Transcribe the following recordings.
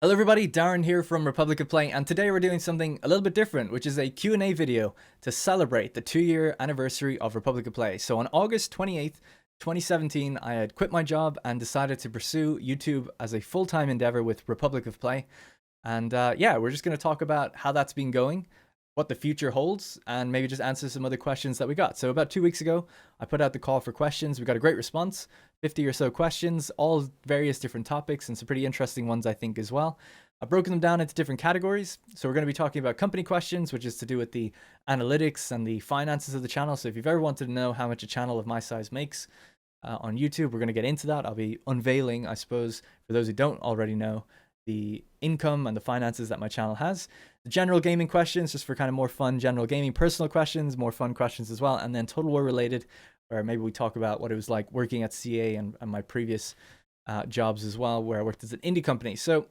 Hello everybody, Darren here from Republic of Play, and today we're doing something a little bit different, which is a Q&A video to celebrate the 2-year anniversary of Republic of Play. So on August 28th, 2017, I had quit my job and decided to pursue YouTube as a full-time endeavor with Republic of Play. And yeah, we're just going to talk about how that's been going, what the future holds, and maybe just answer some other questions that we got. So about 2 weeks ago, I put out the call for questions. We got a great response, 50 or so questions, all various different topics, and some pretty interesting ones, I think, as well. I've broken them down into different categories. So we're going to be talking about company questions, which is to do with the analytics and the finances of the channel. So if you've ever wanted to know how much a channel of my size makes on YouTube, we're going to get into that. I'll be unveiling, I suppose, for those who don't already know, the income and the finances that my channel has. The general gaming questions, just for kind of more fun general gaming, personal questions, more fun questions as well, and then Total War related, where maybe we talk about what it was like working at CA and my previous jobs as well, where I worked as an indie company. So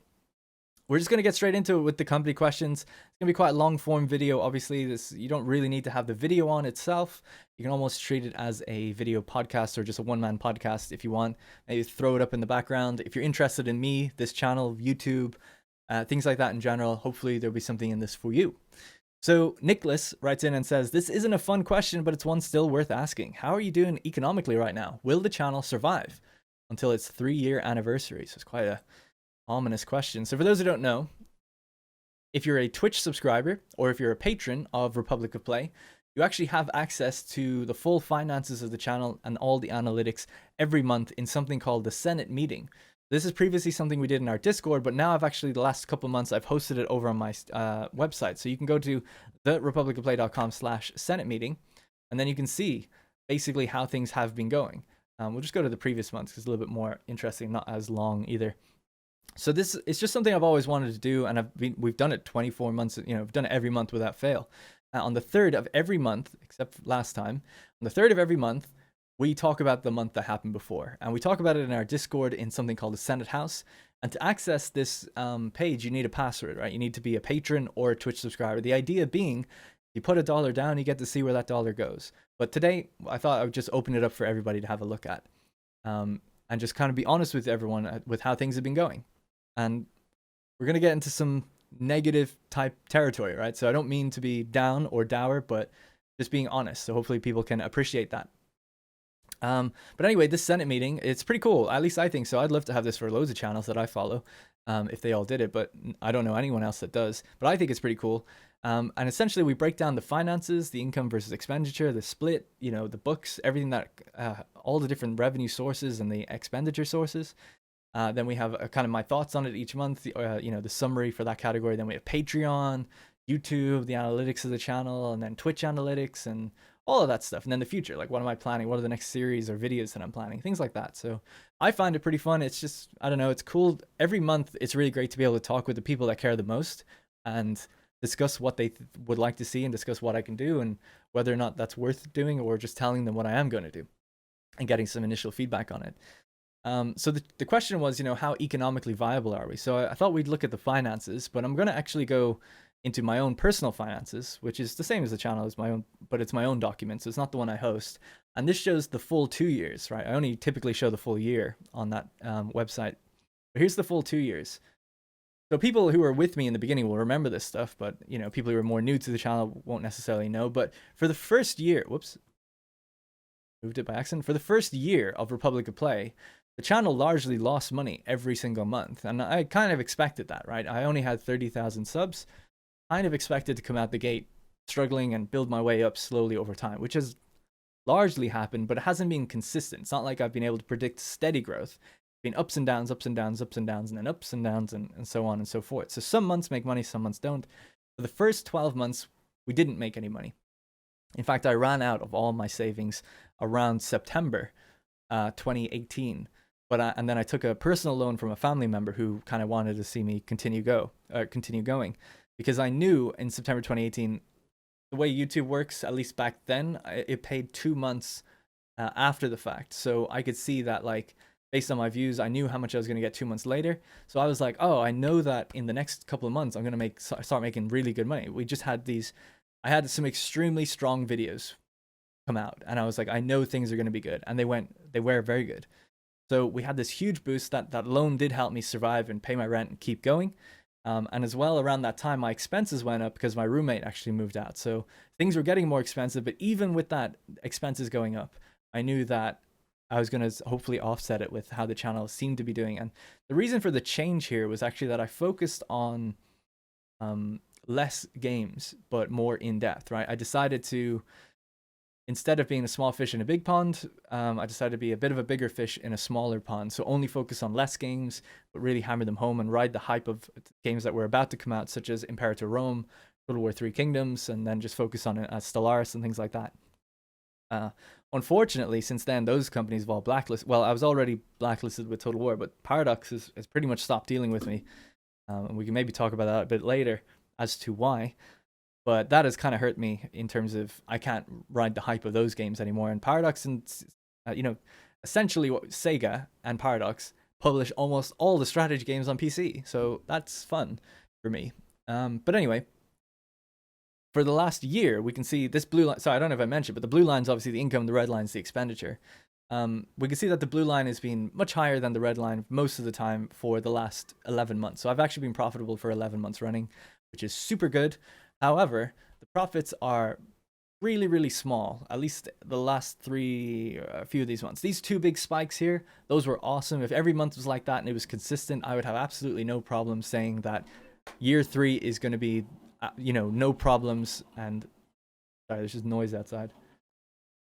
we're just going to get straight into it with the company questions. It's going to be quite a long form video. Obviously, you don't really need to have the video on itself. You can almost treat it as a video podcast or just a one-man podcast if you want. Maybe throw it up in the background. If you're interested in me, this channel, YouTube, things like that in general, hopefully there'll be something in this for you. So Nicholas writes in and says, this isn't a fun question, but it's one still worth asking. How are you doing economically right now? Will the channel survive until its 3-year anniversary? So it's quite a ominous question. So for those who don't know, if you're a Twitch subscriber or if you're a patron of Republic of Play, you actually have access to the full finances of the channel and all the analytics every month in something called the Senate meeting. This is previously something we did in our Discord, but now the last couple of months, I've hosted it over on my website. So you can go to therepublicofplay.com/Senate meeting, and then you can see basically how things have been going. We'll just go to the previous months because it's a little bit more interesting, not as long either. So this is just something I've always wanted to do, and we've done it 24 months. We've done it every month without fail. On the 3rd of every month, except last time, on the 3rd of every month, we talk about the month that happened before, and we talk about it in our Discord in something called the Senate House. And to access this page, you need a password, right? You need to be a patron or a Twitch subscriber. The idea being, you put $1 down, you get to see where that dollar goes. But today, I thought I would just open it up for everybody to have a look at, and just kind of be honest with everyone with how things have been going. And we're going to get into some negative type territory, right? So I don't mean to be down or dour, but just being honest. So hopefully people can appreciate that. But anyway, this Senate meeting, it's pretty cool. At least I think so. I'd love to have this for loads of channels that I follow, if they all did it, but I don't know anyone else that does. But I think it's pretty cool. And essentially we break down the finances, the income versus expenditure, the split, the books, everything that, all the different revenue sources and the expenditure sources. Then we have kind of my thoughts on it each month, the summary for that category. Then we have Patreon, YouTube, the analytics of the channel, and then Twitch analytics and all of that stuff. And then the future, like what am I planning? What are the next series or videos that I'm planning? Things like that. So I find it pretty fun. It's just, I don't know, it's cool. Every month, it's really great to be able to talk with the people that care the most and discuss what they would like to see and discuss what I can do and whether or not that's worth doing or just telling them what I am going to do and getting some initial feedback on it. So the question was, how economically viable are we? So I thought we'd look at the finances, but I'm going to actually go into my own personal finances, which is the same as the channel, is my own, but it's my own document, so it's not the one I host. And this shows the full 2 years, right? I only typically show the full year on that website. But here's the full 2 years. So people who are with me in the beginning will remember this stuff, but people who are more new to the channel won't necessarily know. But for the first year, whoops, moved it by accident. For the first year of Republic of Play, the channel largely lost money every single month. And I kind of expected that, right? I only had 30,000 subs. Kind of expected to come out the gate struggling and build my way up slowly over time, which has largely happened, but it hasn't been consistent. It's not like I've been able to predict steady growth. It's been ups and downs, ups and downs, ups and downs, and then ups and downs, and so on and so forth. So some months make money, some months don't. For the first 12 months, we didn't make any money. In fact, I ran out of all my savings around September 2018. And then I took a personal loan from a family member who kind of wanted to see me continue going, because I knew in September 2018, the way YouTube works, at least back then, it paid 2 months after the fact. So I could see that, like, based on my views, I knew how much I was going to get 2 months later. So I was like, oh, I know that in the next couple of months, I'm going to start making really good money. I had some extremely strong videos come out, and I was like, I know things are going to be good. And they were very good. So we had this huge boost. That loan did help me survive and pay my rent and keep going. And as well, around that time, my expenses went up because my roommate actually moved out. So things were getting more expensive. But even with that expenses going up, I knew that I was going to hopefully offset it with how the channel seemed to be doing. And the reason for the change here was actually that I focused on less games, but more in depth, right? I decided to, instead of being a small fish in a big pond, I decided to be a bit of a bigger fish in a smaller pond. So only focus on less games, but really hammer them home and ride the hype of games that were about to come out, such as Imperator Rome, Total War 3 Kingdoms, and then just focus on Stellaris and things like that. Unfortunately, since then, those companies have all blacklisted. Well, I was already blacklisted with Total War, but Paradox has pretty much stopped dealing with me. And we can maybe talk about that a bit later as to why. But that has kind of hurt me in terms of I can't ride the hype of those games anymore. And Paradox and, essentially what Sega and Paradox publish almost all the strategy games on PC. So that's fun for me. But anyway, for the last year, we can see this blue line. Sorry, I don't know if I mentioned, but the blue line is obviously the income, the red line is the expenditure. We can see that the blue line has been much higher than the red line most of the time for the last 11 months. So I've actually been profitable for 11 months running, which is super good. However, the profits are really, really small, at least the last few of these months. These two big spikes here, those were awesome. If every month was like that and it was consistent, I would have absolutely no problem saying that year 3 is going to be, no problems. And sorry, there's just noise outside.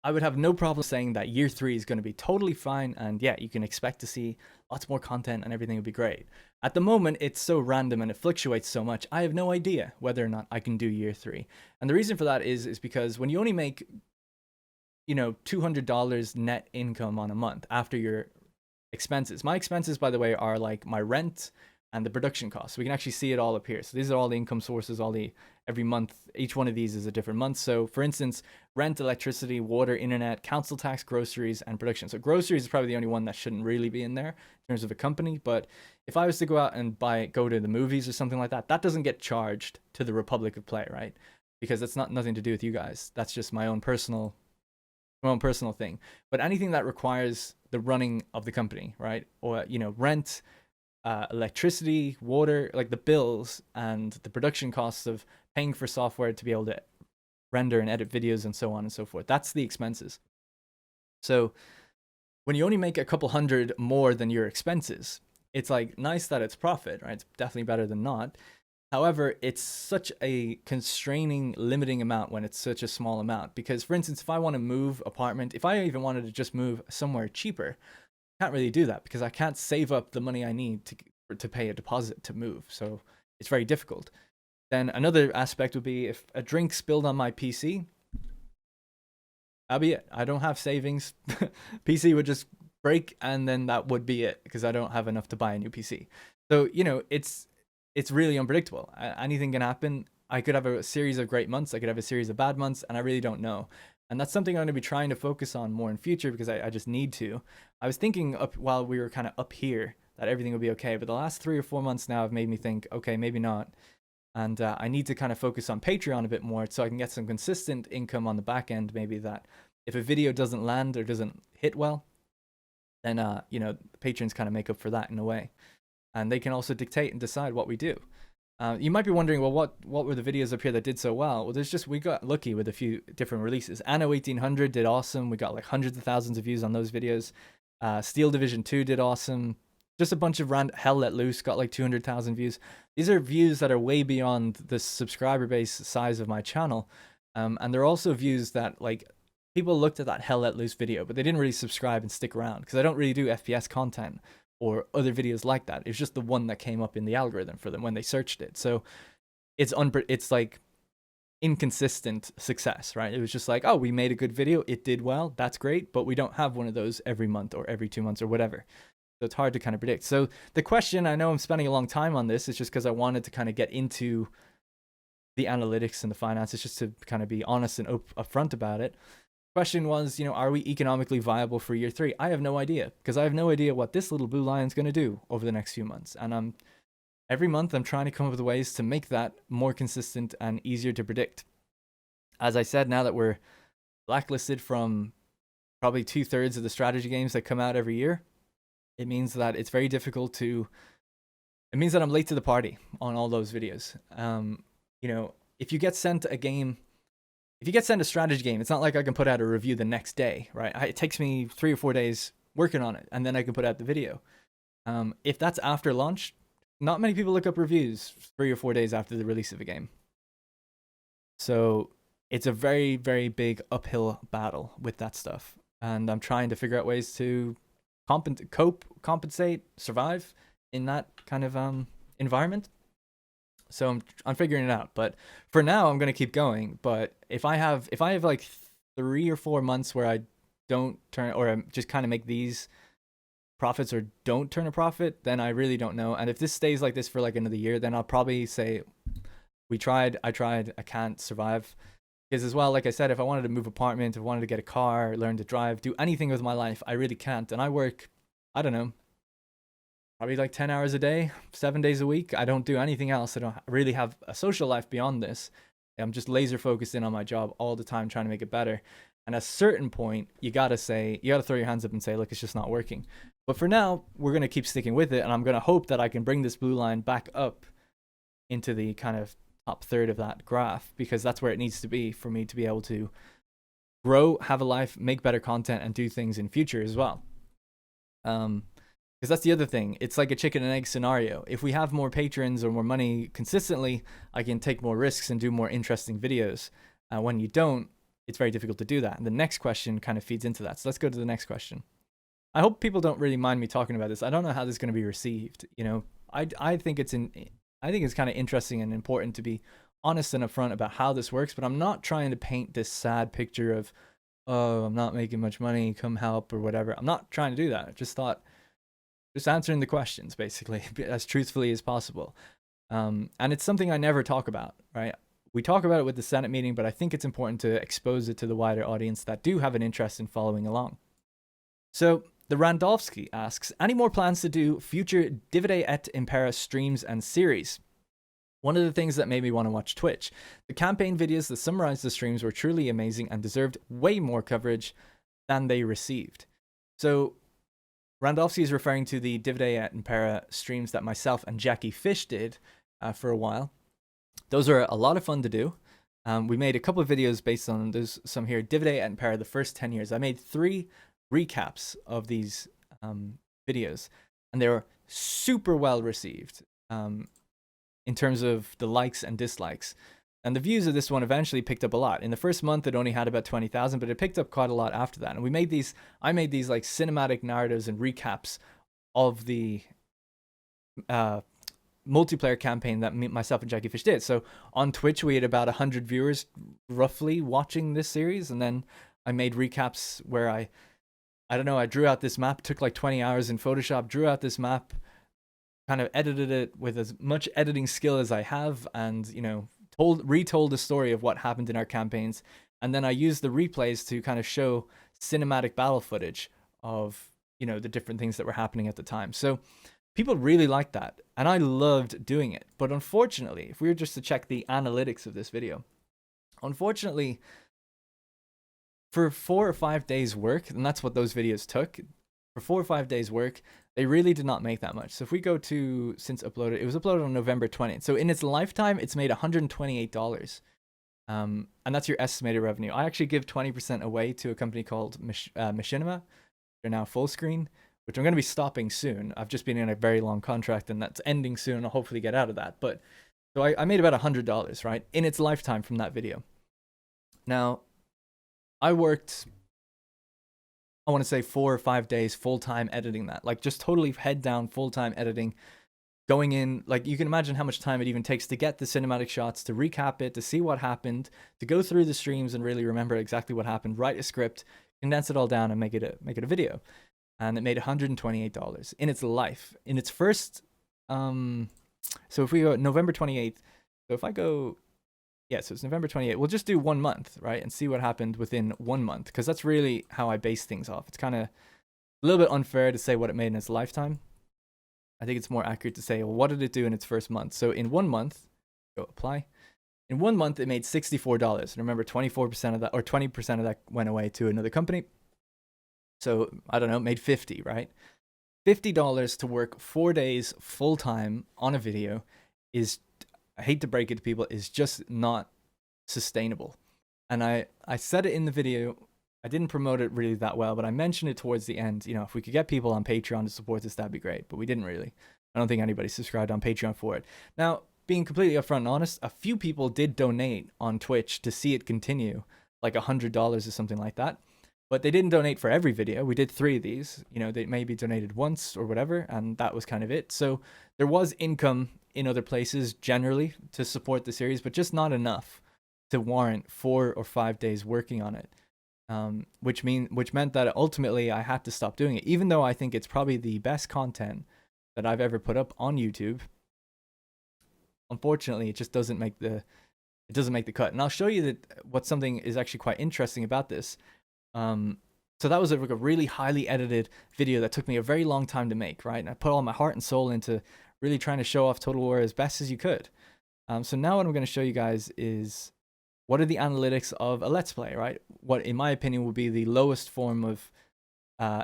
I would have no problem saying that year 3 is going to be totally fine. And yeah, you can expect to see lots more content and everything will be great. At the moment, it's so random and it fluctuates so much. I have no idea whether or not I can do year 3. And the reason for that is because when you only make, $200 net income on a month after your expenses. My expenses, by the way, are like my rent and the production costs. We can actually see it all up here. So these are all the income sources, every month. Each one of these is a different month. So for instance, rent, electricity, water, internet, council tax, groceries, and production. So groceries is probably the only one that shouldn't really be in there in terms of a company. But if I was to go out and go to the movies or something like that, that doesn't get charged to the Republic of Play, right? Because that's nothing to do with you guys. That's just my own personal thing. But anything that requires the running of the company, right? Or, rent, electricity, water, like the bills and the production costs of paying for software to be able to render and edit videos and so on and so forth. That's the expenses. So when you only make a couple hundred more than your expenses, it's like nice that it's profit, right? It's definitely better than not. However, it's such a constraining, limiting amount when it's such a small amount. Because for instance, if I want to move apartment, if I even wanted to just move somewhere cheaper, can't really do that because I can't save up the money I need to pay a deposit to move. So it's very difficult. Then another aspect would be if a drink spilled on my PC, that'd be it. I don't have savings. PC would just break and then that would be it because I don't have enough to buy a new PC. So, it's really unpredictable. Anything can happen. I could have a series of great months. I could have a series of bad months and I really don't know. And that's something I'm going to be trying to focus on more in future because I just need to. I was thinking while we were kind of up here that everything would be okay. But the last 3 or 4 months now have made me think, okay, maybe not. And I need to kind of focus on Patreon a bit more so I can get some consistent income on the back end. Maybe that if a video doesn't land or doesn't hit well, then, the patrons kind of make up for that in a way. And they can also dictate and decide what we do. You might be wondering, well, what were the videos up here that did so well? Well, we got lucky with a few different releases. Anno 1800 did awesome. We got like hundreds of thousands of views on those videos. Steel Division 2 did awesome. Just a bunch of Hell Let Loose got like 200,000 views. These are views that are way beyond the subscriber base size of my channel. And they're also views that like people looked at that Hell Let Loose video, but they didn't really subscribe and stick around because I don't really do FPS content or other videos like that. It's just the one that came up in the algorithm for them when they searched it. So it's like inconsistent success, right? It was just like, oh, we made a good video. It did well. That's great. But we don't have one of those every month or every 2 months or whatever. So it's hard to kind of predict. So the question, I know I'm spending a long time on this, is just because I wanted to kind of get into the analytics and the finances just to kind of be honest and upfront about it. Question was, are we economically viable for year 3? I have no idea because I have no idea what this little blue line is going to do over the next few months. And every month I'm trying to come up with ways to make that more consistent and easier to predict. As I said, now that we're blacklisted from probably 2/3 of the strategy games that come out every year, It means that it's very difficult to, it means that I'm late to the party on all those videos. You know, if you get sent a game, if you get sent a strategy game, it's not like I can put out a review the next day, right? It takes me 3 or 4 days working on it, and then I can put out the video. If that's after launch, not many people look up reviews 3 or 4 days after the release of a game. So it's a very, very big uphill battle with that stuff. And I'm trying to figure out ways to compensate, survive in that kind of environment. So I'm figuring it out. But for now, I'm gonna keep going. But if I have like 3 or 4 months where I don't turn, or I just kind of make these profits or don't turn a profit, then I really don't know. And if this stays like this for like another year, then I'll probably say, I tried, I can't survive. Because as well, like I said, if I wanted to move apartment, if I wanted to get a car, learn to drive, do anything with my life, I really can't. And I work, I don't know, probably like 10 hours a day, 7 days a week. I don't do anything else. I don't really have a social life beyond this. I'm just laser focused in on my job all the time, trying to make it better. And at a certain point, you gotta throw your hands up and say, look, it's just not working. But for now, we're gonna keep sticking with it, and I'm gonna hope that I can bring this blue line back up into the kind of top third of that graph, because that's where it needs to be for me to be able to grow, have a life, make better content, and do things in future as well. Because that's the other thing. It's like a chicken and egg scenario. If we have more patrons or more money consistently, I can take more risks and do more interesting videos. When you don't, it's very difficult to do that. And the next question kind of feeds into that. So let's go to the next question. I hope people don't really mind me talking about this. I don't know how this is going to be received. You know, I think it's kind of interesting and important to be honest and upfront about how this works, but I'm not trying to paint this sad picture of, oh, I'm not making much money, come help or whatever. I'm not trying to do that. I just thought, just answering the questions basically as truthfully as possible. And it's something I never talk about, right? We talk about it with the Senate meeting, but I think it's important to expose it to the wider audience that do have an interest in following along. So the Randolphski asks, any more plans to do future Divide et Impera streams and series? One of the things that made me want to watch Twitch. The campaign videos that summarized the streams were truly amazing and deserved way more coverage than they received. So Randolphski is referring to the Divide et Impera streams that myself and Jackie Fish did for a while. Those are a lot of fun to do. We made a couple of videos based on, there's some here, Divide et Impera, the first 10 years. I made 3 recaps of these videos, and they were super well received in terms of the likes and dislikes. And the views of this one eventually picked up a lot. In the first month, it only had about 20,000, but it picked up quite a lot after that. And we made these, I made these like cinematic narratives and recaps of the multiplayer campaign that myself and Jackie Fish did. So on Twitch, we had about 100 viewers roughly watching this series. And then I made recaps where I don't know, I drew out this map, took like 20 hours in Photoshop, drew out this map, kind of edited it with as much editing skill as I have, and, you know, retold the story of what happened in our campaigns. And then I used the replays to kind of show cinematic battle footage of, you know, the different things that were happening at the time. So people really liked that, and I loved doing it. But unfortunately, if we were just to check the analytics of this video, unfortunately, for 4 or 5 days work, and that's what those videos took, for 4 or 5 days work, they really did not make that much. So if we go to since uploaded, it was uploaded on November 20th. So in its lifetime, it's made $128. And that's your estimated revenue. I actually give 20% away to a company called Machinima. They're now full screen, which I'm going to be stopping soon. I've just been in a very long contract, and that's ending soon. And I'll hopefully get out of that. But so I made about $100, right, in its lifetime from that video. Now, I worked, I want to say 4 or 5 days full-time editing that, like just totally head down full-time editing, going in, like you can imagine how much time it even takes to get the cinematic shots, to recap it, to see what happened, to go through the streams and really remember exactly what happened, write a script, condense it all down and make it a video. And it made $128 in its life. In its first, so if we go November 28th, so if I go, yeah, so it's November 28th. We'll just do 1 month, right? And see what happened within 1 month, because that's really how I base things off. It's kind of a little bit unfair to say what it made in its lifetime. I think it's more accurate to say, well, what did it do in its first month? So in 1 month, go apply. In 1 month, it made $64. And remember, 24% of that, or 20% of that went away to another company. So I don't know, it made 50, right? $50 to work 4 days full time on a video is, I hate to break it to people, is just not sustainable. And I said it in the video. I didn't promote it really that well, but I mentioned it towards the end. You know, if we could get people on Patreon to support this, that'd be great. But we didn't really. I don't think anybody subscribed on Patreon for it. Now, being completely upfront and honest, a few people did donate on Twitch to see it continue, like $100 or something like that. But they didn't donate for every video. We did 3 of these. You know, they maybe donated once or whatever, and that was kind of it. So there was income in other places generally to support the series, but just not enough to warrant 4 or 5 days working on it. Which meant that ultimately I had to stop doing it, even though I think it's probably the best content that I've ever put up on YouTube. Unfortunately, it just doesn't make the cut. And I'll show you that what something is actually quite interesting about this. So that was a really highly edited video that took me a very long time to make, right? And I put all my heart and soul into really trying to show off Total War as best as you could. So now what I'm going to show you guys is what are the analytics of a Let's Play, right? What, in my opinion, would be the lowest form of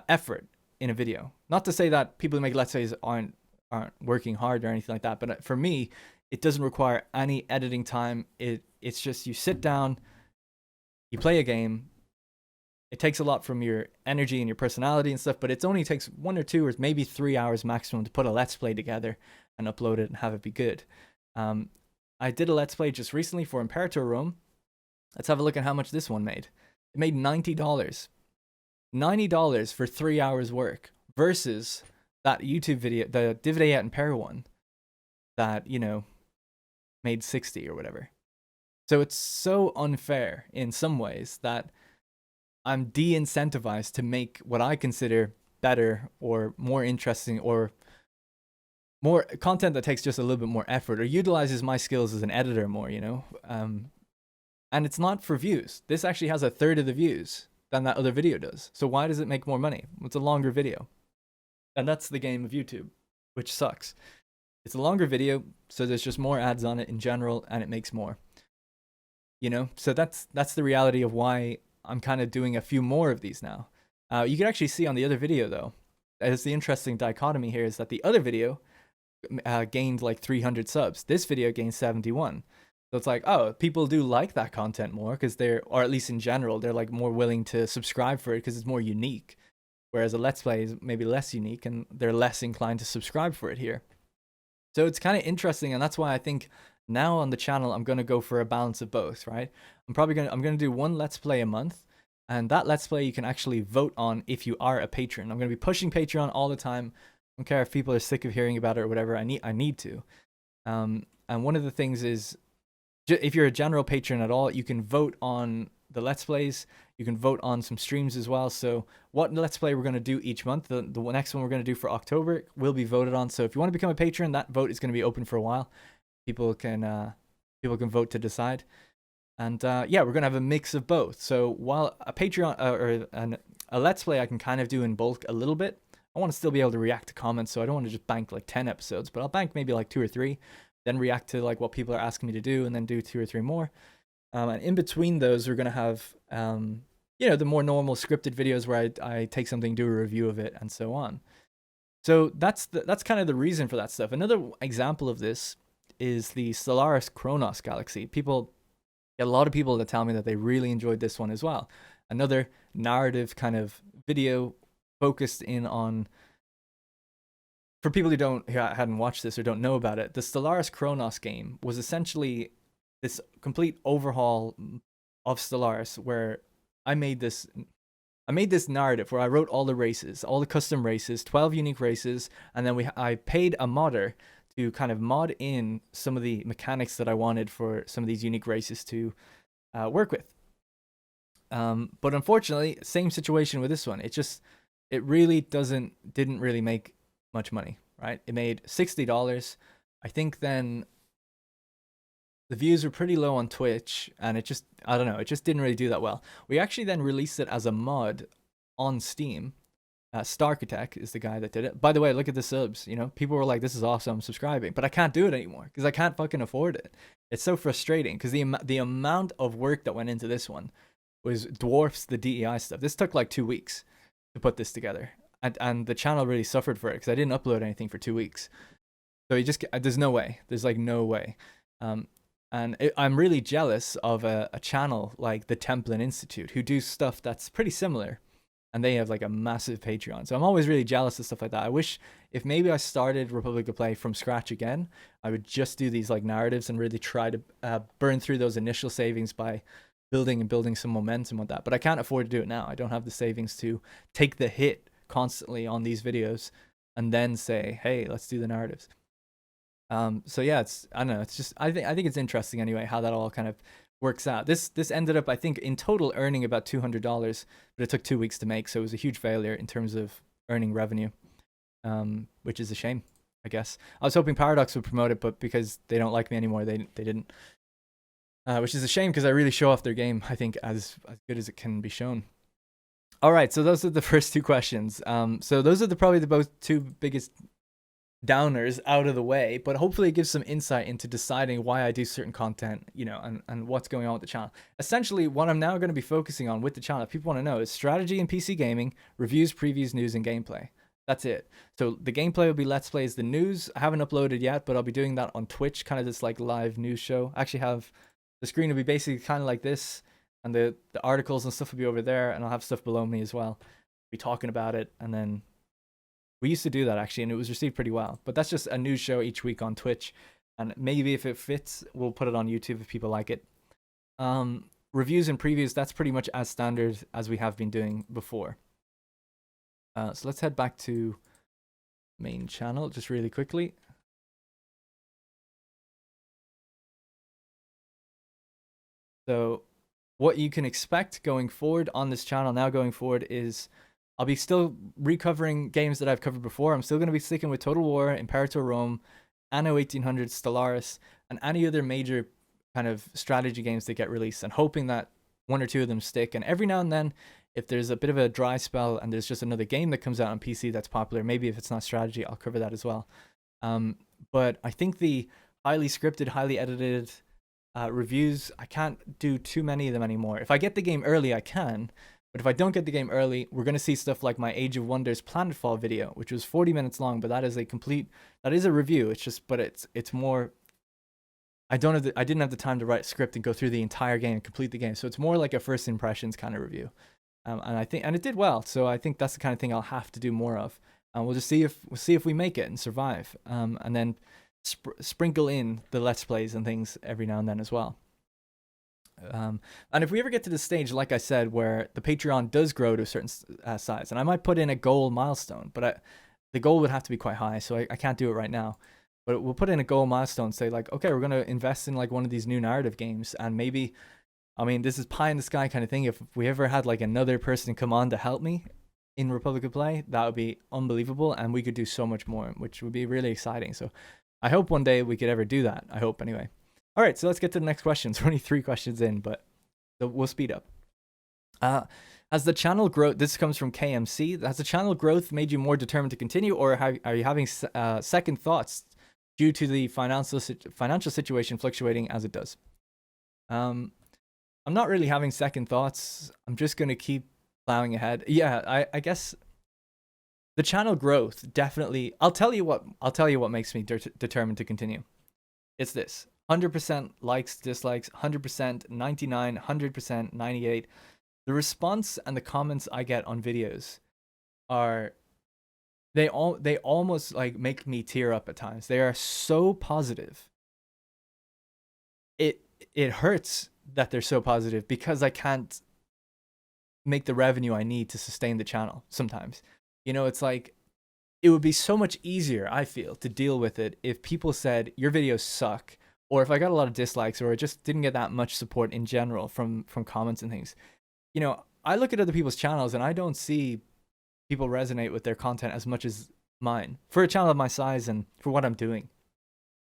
effort in a video. Not to say that people who make Let's Plays aren't working hard or anything like that, but for me, it doesn't require any editing time. It's just you sit down, you play a game. It takes a lot from your energy and your personality and stuff, but it only takes 1 or 2 or maybe 3 hours maximum to put a Let's Play together and upload it and have it be good. I did a Let's Play just recently for Imperator Rome. Let's have a look at how much this one made. It made $90. $90 for 3 hours work versus that YouTube video, the Dividend at Impera one, that, you know, made 60 or whatever. So it's so unfair in some ways that I'm de-incentivized to make what I consider better or more interesting or more content that takes just a little bit more effort or utilizes my skills as an editor more, you know? And it's not for views. This actually has 1/3 of the views than that other video does. So why does it make more money? It's a longer video. And that's the game of YouTube, which sucks. It's a longer video, so there's just more ads on it in general, and it makes more. You know? So that's the reality of why I'm kind of doing a few more of these now. You can actually see on the other video, though, as the interesting dichotomy here is that the other video gained like 300 subs. This video gained 71. So it's like, oh, people do like that content more because or at least in general, they're like more willing to subscribe for it because it's more unique. Whereas a Let's Play is maybe less unique and they're less inclined to subscribe for it here. So it's kind of interesting, and that's why I think now on the channel I'm going to go for a balance of both, right? I'm going to do 1 Let's Play a month, and that Let's Play you can actually vote on if you are a patron. I'm going to be pushing Patreon all the time. I don't care if people are sick of hearing about it or whatever. I need to. And one of the things is, if you're a general patron at all, you can vote on the Let's Plays. You can vote on some streams as well. So what Let's Play we're going to do each month, the next one we're going to do for October will be voted on. So if you want to become a patron, that vote is going to be open for a while. People can vote to decide. And yeah, we're going to have a mix of both. So while a Patreon or a Let's Play I can kind of do in bulk a little bit, I want to still be able to react to comments. So I don't want to just bank like 10 episodes, but I'll bank maybe like 2 or 3. Then react to like what people are asking me to do, and then do 2 or 3 more. And in between those, we're gonna have you know, the more normal scripted videos where I take something, do a review of it, and so on. So that's kind of the reason for that stuff. Another example of this is the Stellaris Kronos galaxy. A lot of people that tell me that they really enjoyed this one as well. Another narrative kind of video focused in on. For people who hadn't watched this or don't know about it, the Stellaris Kronos game was essentially this complete overhaul of Stellaris, where I made this narrative where I wrote all the races, all the custom races, 12 unique races, and then I paid a modder to kind of mod in some of the mechanics that I wanted for some of these unique races to work with. But unfortunately, same situation with this one. It really didn't really make much money, right? It made $60. I think then the views were pretty low on Twitch, and it just didn't really do that well. We actually then released it as a mod on Steam. Starkitech is the guy that did it. By the way, look at the subs. You know, people were like, "This is awesome, I'm subscribing," but I can't do it anymore because I can't fucking afford it. It's so frustrating because the amount of work that went into this one dwarfs the DEI stuff. This took like 2 weeks to put this together. and the channel really suffered for it because I didn't upload anything for 2 weeks. So there's no way. There's like no way. I'm really jealous of a channel like the Templin Institute who do stuff that's pretty similar, and they have like a massive Patreon. So I'm always really jealous of stuff like that. I wish if maybe I started Republic of Play from scratch again, I would just do these like narratives and really try to burn through those initial savings by building some momentum with that. But I can't afford to do it now. I don't have the savings to take the hit constantly on these videos and then say, hey, let's do the narratives. So yeah, I don't know. It's just I think it's interesting anyway how that all kind of works out. This ended up I think in total earning about $200, but it took 2 weeks to make, so it was a huge failure in terms of earning revenue, which is a shame, I guess. I was hoping Paradox would promote it, but because they don't like me anymore, they didn't, which is a shame because I really show off their game. I think as good as it can be shown. All right, so those are the first two questions. So those are probably the two biggest downers out of the way, but hopefully it gives some insight into deciding why I do certain content, and what's going on with the channel. Essentially, what I'm now going to be focusing on with the channel, if people want to know, is strategy and PC gaming, reviews, previews, news, and gameplay. That's it. So the gameplay will be Let's Plays. The news I haven't uploaded yet, but I'll be doing that on Twitch, kind of this like live news show. I actually have the screen will be basically kind of like this, and the articles and stuff will be over there, and I'll have stuff below me as well. I'll be talking about it, and then we used to do that actually, and it was received pretty well. But that's just a news show each week on Twitch, and maybe if it fits, we'll put it on YouTube if people like it. Reviews and previews, that's pretty much as standard as we have been doing before. So let's head back to main channel just really quickly. So what you can expect going forward on this channel now going forward is I'll be still recovering games that I've covered before. I'm still going to be sticking with Total War, Imperator Rome, Anno 1800, Stellaris, and any other major kind of strategy games that get released, and hoping that one or two of them stick. And every now and then, if there's a bit of a dry spell and there's just another game that comes out on PC that's popular, maybe if it's not strategy, I'll cover that as well. But I think the highly scripted, highly edited reviews, I can't do too many of them anymore. If I get the game early, I can. But if I don't get the game early, we're going to see stuff like my Age of Wonders Planetfall video, which was 40 minutes long, but that is a review. It's just, but it's more, I didn't have the time to write a script and go through the entire game and complete the game. So it's more like a first impressions kind of review. And it did well. So I think that's the kind of thing I'll have to do more of. We'll just see if we make it and survive. And then sprinkle in the Let's Plays and things every now and then as well. And if we ever get to the stage, like I said, where the Patreon does grow to a certain size, and I might put in a goal milestone, but the goal would have to be quite high, so I can't do it right now. But we'll put in a goal milestone, say like, okay, we're going to invest in like one of these new narrative games, and maybe, I mean, this is pie in the sky kind of thing. If we ever had like another person come on to help me in Republic of Play, that would be unbelievable, and we could do so much more, which would be really exciting. So I hope one day we could ever do that. I hope anyway. All right, so let's get to the next questions. We're only 3 questions in, but we'll speed up. Has the channel growth, this comes from KMC, has the channel growth made you more determined to continue, or are you having second thoughts due to the financial situation fluctuating as it does? I'm not really having second thoughts. I'm just going to keep plowing ahead. Yeah, I guess the channel growth definitely, I'll tell you what makes me determined to continue. It's this. 100% likes, dislikes, 100%, 99, 100%, 98. The response and the comments I get on videos they almost like make me tear up at times. They are so positive. It hurts that they're so positive because I can't make the revenue I need to sustain the channel sometimes. It's like it would be so much easier, I feel, to deal with it if people said your videos suck, or if I got a lot of dislikes, or it just didn't get that much support in general from comments and things. I look at other people's channels and I don't see people resonate with their content as much as mine for a channel of my size and for what I'm doing.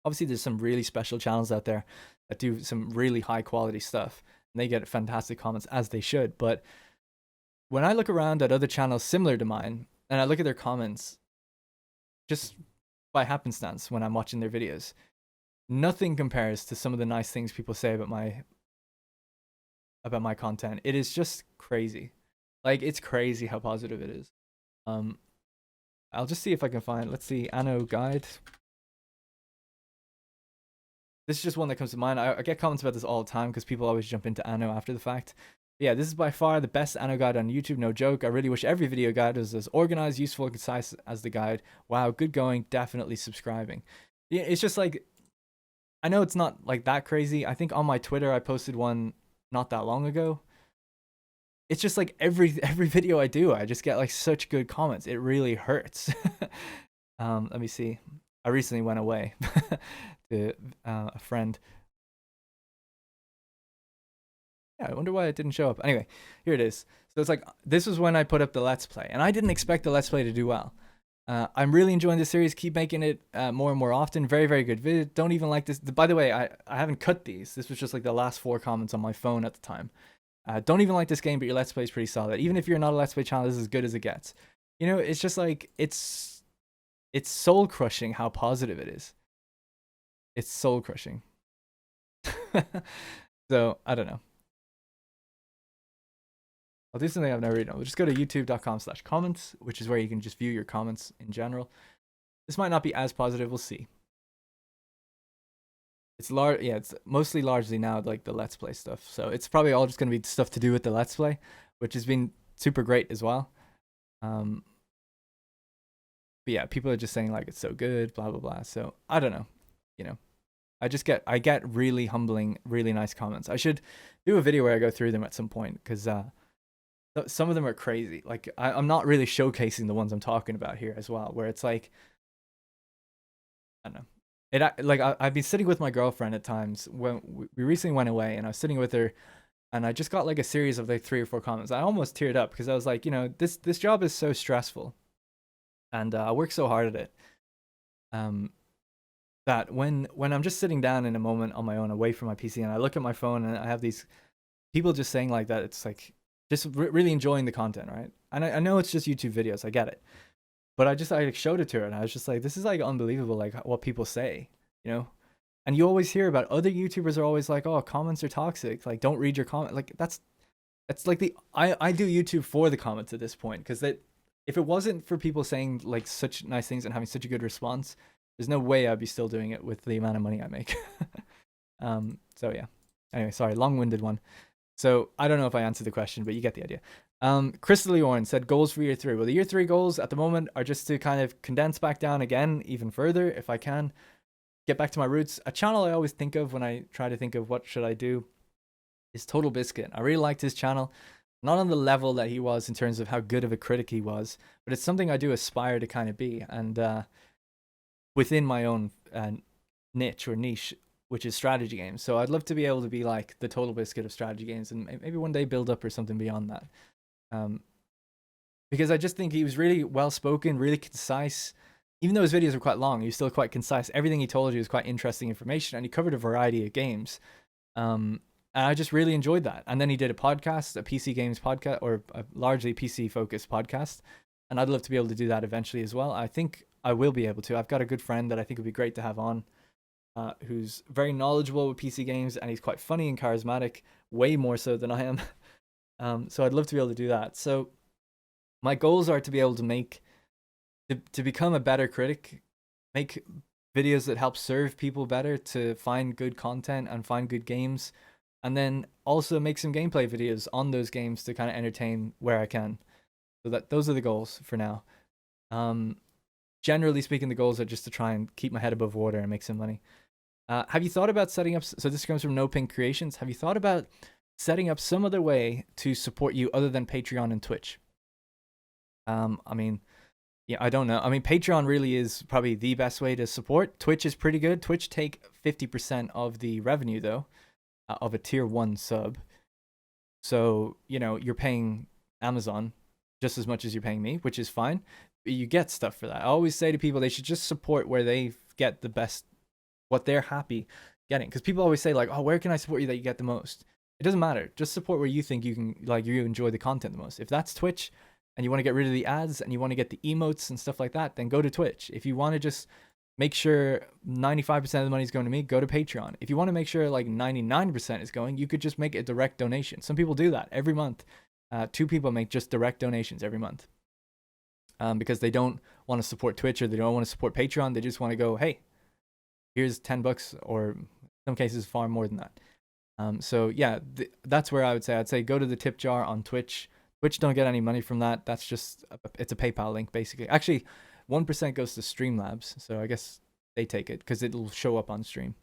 Obviously, there's some really special channels out there that do some really high quality stuff, and they get fantastic comments, as they should. But when I look around at other channels similar to mine and I look at their comments, just by happenstance when I'm watching their videos, nothing compares to some of the nice things people say about my content. It is just crazy. Like, it's crazy how positive it is. I'll just see if I can find, let's see, Anno guide. This is just one that comes to mind. I get comments about this all the time because people always jump into Anno after the fact. Yeah, this is by far the best Anno guide on YouTube, no joke. I really wish every video guide was as organized, useful, and concise as the guide. Wow, good going, definitely subscribing. Yeah, it's just like, I know it's not like that crazy. I think on my Twitter I posted one not that long ago. It's just like every video I do, I just get like such good comments. It really hurts. Let me see. I recently went away to a friend. Yeah, I wonder why it didn't show up. Anyway, here it is. So it's like, this was when I put up the Let's Play, and I didn't expect the Let's Play to do well. I'm really enjoying this series. Keep making it more and more often. Very, very good video. Don't even like this. By the way, I haven't cut these. This was just like the last 4 comments on my phone at the time. Don't even like this game, but your Let's Play is pretty solid. Even if you're not a Let's Play channel, this is as good as it gets. You know, it's just like, it's soul crushing how positive it is. It's soul crushing. So I don't know. I'll do something I've never read. We'll just go to youtube.com/comments, which is where you can just view your comments in general. This might not be as positive. We'll see. It's large. Yeah, it's mostly largely now like the Let's Play stuff. So it's probably all just going to be stuff to do with the Let's Play, which has been super great as well. But yeah, people are just saying like it's so good, blah blah blah. So I don't know. You know, I get really humbling, really nice comments. I should do a video where I go through them at some point because some of them are crazy. Like I'm not really showcasing the ones I'm talking about here as well, where it's like, I don't know. I've been sitting with my girlfriend at times when we recently went away, and I was sitting with her, and I just got like a series of like 3 or 4 comments. I almost teared up because I was like, you know, this job is so stressful, and I work so hard at it. That when I'm just sitting down in a moment on my own away from my PC, and I look at my phone, and I have these people just saying like that, it's like just really enjoying the content, right? And I know it's just YouTube videos, I get it. But I showed it to her, and I was just like, this is like unbelievable, like what people say, you know? And you always hear about other YouTubers are always like, oh, comments are toxic. Like, don't read your comment. Like that's like I do YouTube for the comments at this point, because that if it wasn't for people saying like such nice things and having such a good response, there's no way I'd be still doing it with the amount of money I make. So yeah. Anyway, sorry, long-winded one. So I don't know if I answered the question, but you get the idea. Crystal Leorn said goals for year 3. Well, the year 3 goals at the moment are just to kind of condense back down again, even further, if I can. Get back to my roots. A channel I always think of when I try to think of what should I do is Total Biscuit. I really liked his channel. Not on the level that he was in terms of how good of a critic he was, but it's something I do aspire to kind of be. And within my own niche, which is strategy games. So I'd love to be able to be like the Total Biscuit of strategy games, and maybe one day build up or something beyond that. Because I just think he was really well spoken, really concise. Even though his videos were quite long, he was still quite concise. Everything he told you was quite interesting information, and he covered a variety of games. And I just really enjoyed that. And then he did a podcast, a PC games podcast, or a largely PC focused podcast. And I'd love to be able to do that eventually as well. I think I will be able to. I've got a good friend that I think would be great to have on, who's very knowledgeable with PC games, and he's quite funny and charismatic, way more so than I am. So I'd love to be able to do that. So my goals are to be able to to become a better critic, make videos that help serve people better, to find good content and find good games, and then also make some gameplay videos on those games to kind of entertain where I can. So those are the goals for now. Generally speaking, the goals are just to try and keep my head above water and make some money. Have you thought about setting up, so this comes from No Pink Creations, have you thought about setting up some other way to support you other than Patreon and Twitch? I mean, yeah, I don't know. I mean, Patreon really is probably the best way to support. Twitch is pretty good. Twitch take 50% of the revenue, though, of a tier 1 sub. So, you know, you're paying Amazon just as much as you're paying me, which is fine. But you get stuff for that. I always say to people, they should just support where they get the best, what they're happy getting. Because people always say, like, oh, where can I support you that you get the most? It doesn't matter. Just support where you think you can, like, you enjoy the content the most. If that's Twitch, and you want to get rid of the ads, and you want to get the emotes and stuff like that, then go to Twitch. If you want to just make sure 95% of the money is going to me, go to Patreon. If you want to make sure like 99% is going, you could just make a direct donation. Some people do that every month. 2 people make just direct donations every month, because they don't want to support Twitch or they don't want to support Patreon. They just want to go, hey, here's $10, or in some cases far more than that. So yeah, that's where I'd say go to the tip jar on Twitch. Twitch don't get any money from that. That's just, it's a PayPal link basically. Actually, 1% goes to Streamlabs, so I guess they take it because it'll show up on stream.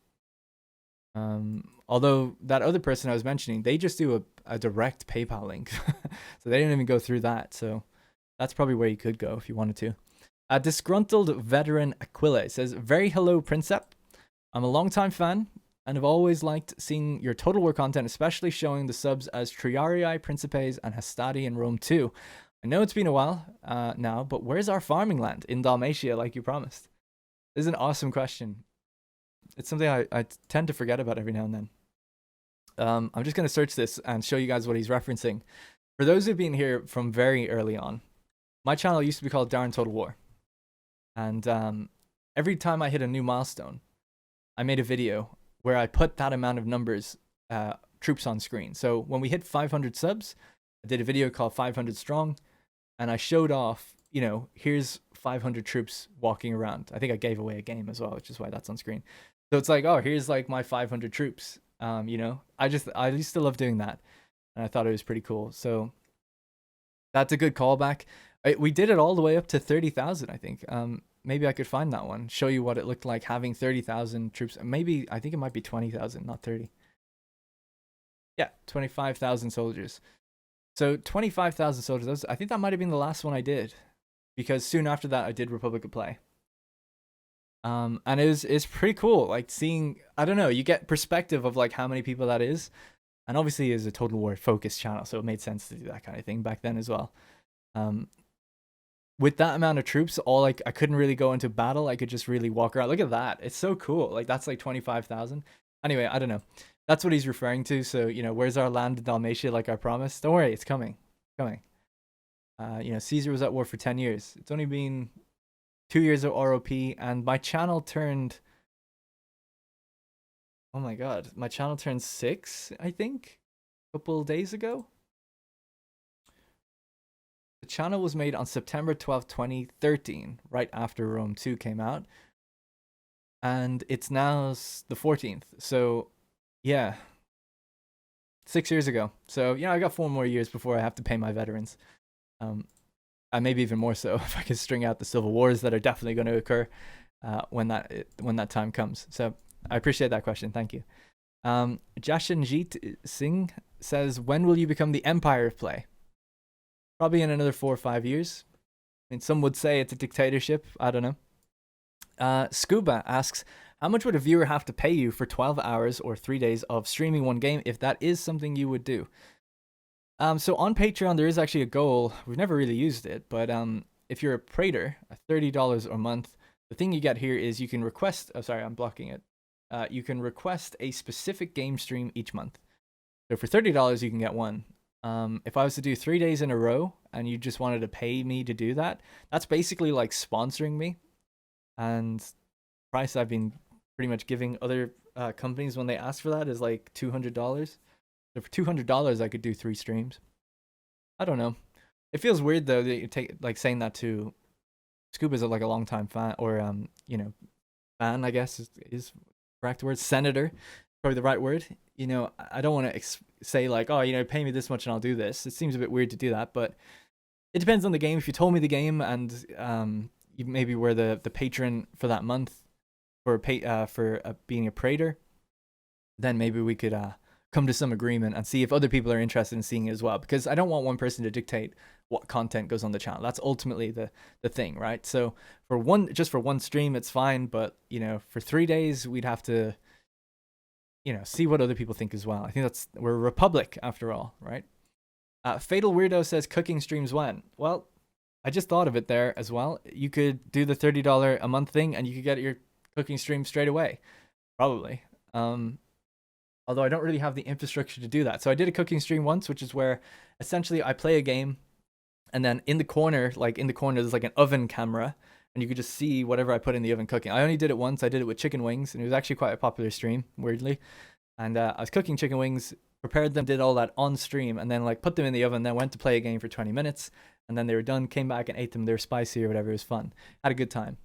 Although that other person I was mentioning, they just do a direct PayPal link. So they didn't even go through that. So that's probably where you could go if you wanted to. Disgruntled Veteran Aquila says, very hello, Princep. I'm a longtime fan and have always liked seeing your Total War content, especially showing the subs as Triarii, Principes, and Hastati in Rome 2. I know it's been a while now, but where's our farming land in Dalmatia like you promised? This is an awesome question. It's something I tend to forget about every now and then. I'm just going to search this and show you guys what he's referencing. For those who've been here from very early on, my channel used to be called Darren Total War. And every time I hit a new milestone, I made a video where I put that amount of numbers, troops on screen. So when we hit 500 subs, I did a video called 500 Strong, and I showed off, you know, here's 500 troops walking around. I think I gave away a game as well, which is why that's on screen. So it's like, oh, here's like my 500 troops. You know, I used to love doing that, and I thought it was pretty cool. So that's a good callback. We did it all the way up to 30,000, I think. Maybe I could find that one, show you what it looked like having 30,000 troops. Maybe, I think it might be 20,000, not 30. Yeah, 25,000 soldiers. So 25,000 soldiers, I think that might have been the last one I did, because soon after that I did RepublicOfPlay. And it's pretty cool, like seeing, I don't know, you get perspective of like how many people that is. And obviously it's a Total War focused channel, so it made sense to do that kind of thing back then as well. With that amount of troops, I couldn't really go into battle. I could just really walk around. Look at that. It's so cool. Like that's like 25,000. Anyway, I don't know. That's what he's referring to. So, you know, where's our land in Dalmatia like I promised? Don't worry, it's coming. Coming. You know, Caesar was at war for 10 years. It's only been 2 years of ROP, and my channel turned, oh my god, my channel turned 6, I think, a couple days ago. The channel was made on September 12th, 2013, right after Rome 2 came out. And it's now the 14th. So, yeah. 6 years ago. So, you know, I got 4 more years before I have to pay my veterans. And maybe even more so if I can string out the civil wars that are definitely going to occur when that time comes. So, I appreciate that question. Thank you. Jashanjit Singh says, when will you become the Empire of Play? Probably in another 4 or 5 years. I mean, some would say it's a dictatorship. I don't know. Scuba asks, how much would a viewer have to pay you for 12 hours or 3 days of streaming one game if that is something you would do? So on Patreon, there is actually a goal. We've never really used it, but if you're a praetor, $30 a month, the thing you get here is you can request, oh, sorry, I'm blocking it. You can request a specific game stream each month. So for $30, you can get one. If I was to do 3 days in a row and you just wanted to pay me to do that, that's basically like sponsoring me. And the price I've been pretty much giving other companies when they ask for that is like $200. So for $200, I could do 3 streams. I don't know. It feels weird though that you take like saying that to Scuba's like a long time fan, or you know, fan, I guess is correct word. Senator, probably the right word. You know, I don't want to say like, oh, you know, pay me this much and I'll do this. It seems a bit weird to do that, but it depends on the game. If you told me the game and you maybe were the patron for that month for being a praetor, then maybe we could come to some agreement and see if other people are interested in seeing it as well. Because I don't want one person to dictate what content goes on the channel. That's ultimately the thing, right? So for one stream, it's fine, but you know, for 3 days, we'd have to, you know, see what other people think as well. I think we're a republic after all, right? Fatal Weirdo says cooking streams when? Well, I just thought of it there as well. You could do the $30 a month thing and you could get your cooking stream straight away, probably. Although I don't really have the infrastructure to do that. So I did a cooking stream once, which is where essentially I play a game and then in the corner, there's like an oven camera and you could just see whatever I put in the oven cooking. I only did it once. I did it with chicken wings, and it was actually quite a popular stream, weirdly. And I was cooking chicken wings prepared them, did all that on stream, and then like put them in the oven, then went to play a game for 20 minutes, and then they were done, came back and ate them. They were spicy or whatever. It was fun. Had a good time.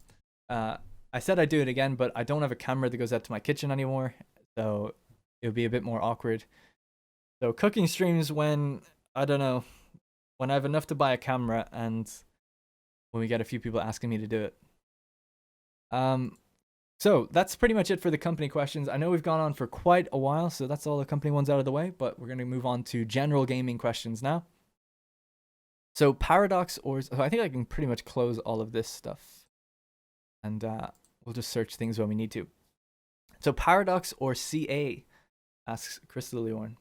I said I'd do it again, but I don't have a camera that goes out to my kitchen anymore, so it would be a bit more awkward. So cooking streams when, I don't know, when I have enough to buy a camera and when we get a few people asking me to do it. So that's pretty much it for the company questions. I know we've gone on for quite a while, so that's all the company ones out of the way, but we're going to move on to general gaming questions now. So Paradox or, so I think I can pretty much close all of this stuff, and we'll just search things when we need to. So Paradox or CA, asks Crystal Leorn.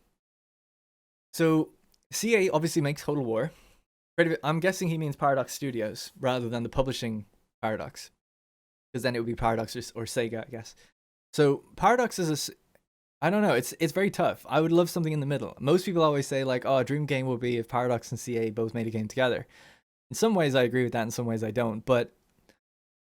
So CA obviously makes Total War. I'm guessing he means Paradox Studios rather than the publishing Paradox, because then it would be Paradox or Sega, I guess. So Paradox is I don't know, it's very tough. I would love something in the middle. Most people always say like, oh, a dream game would be if Paradox and CA both made a game together. In some ways I agree with that, in some ways I don't, but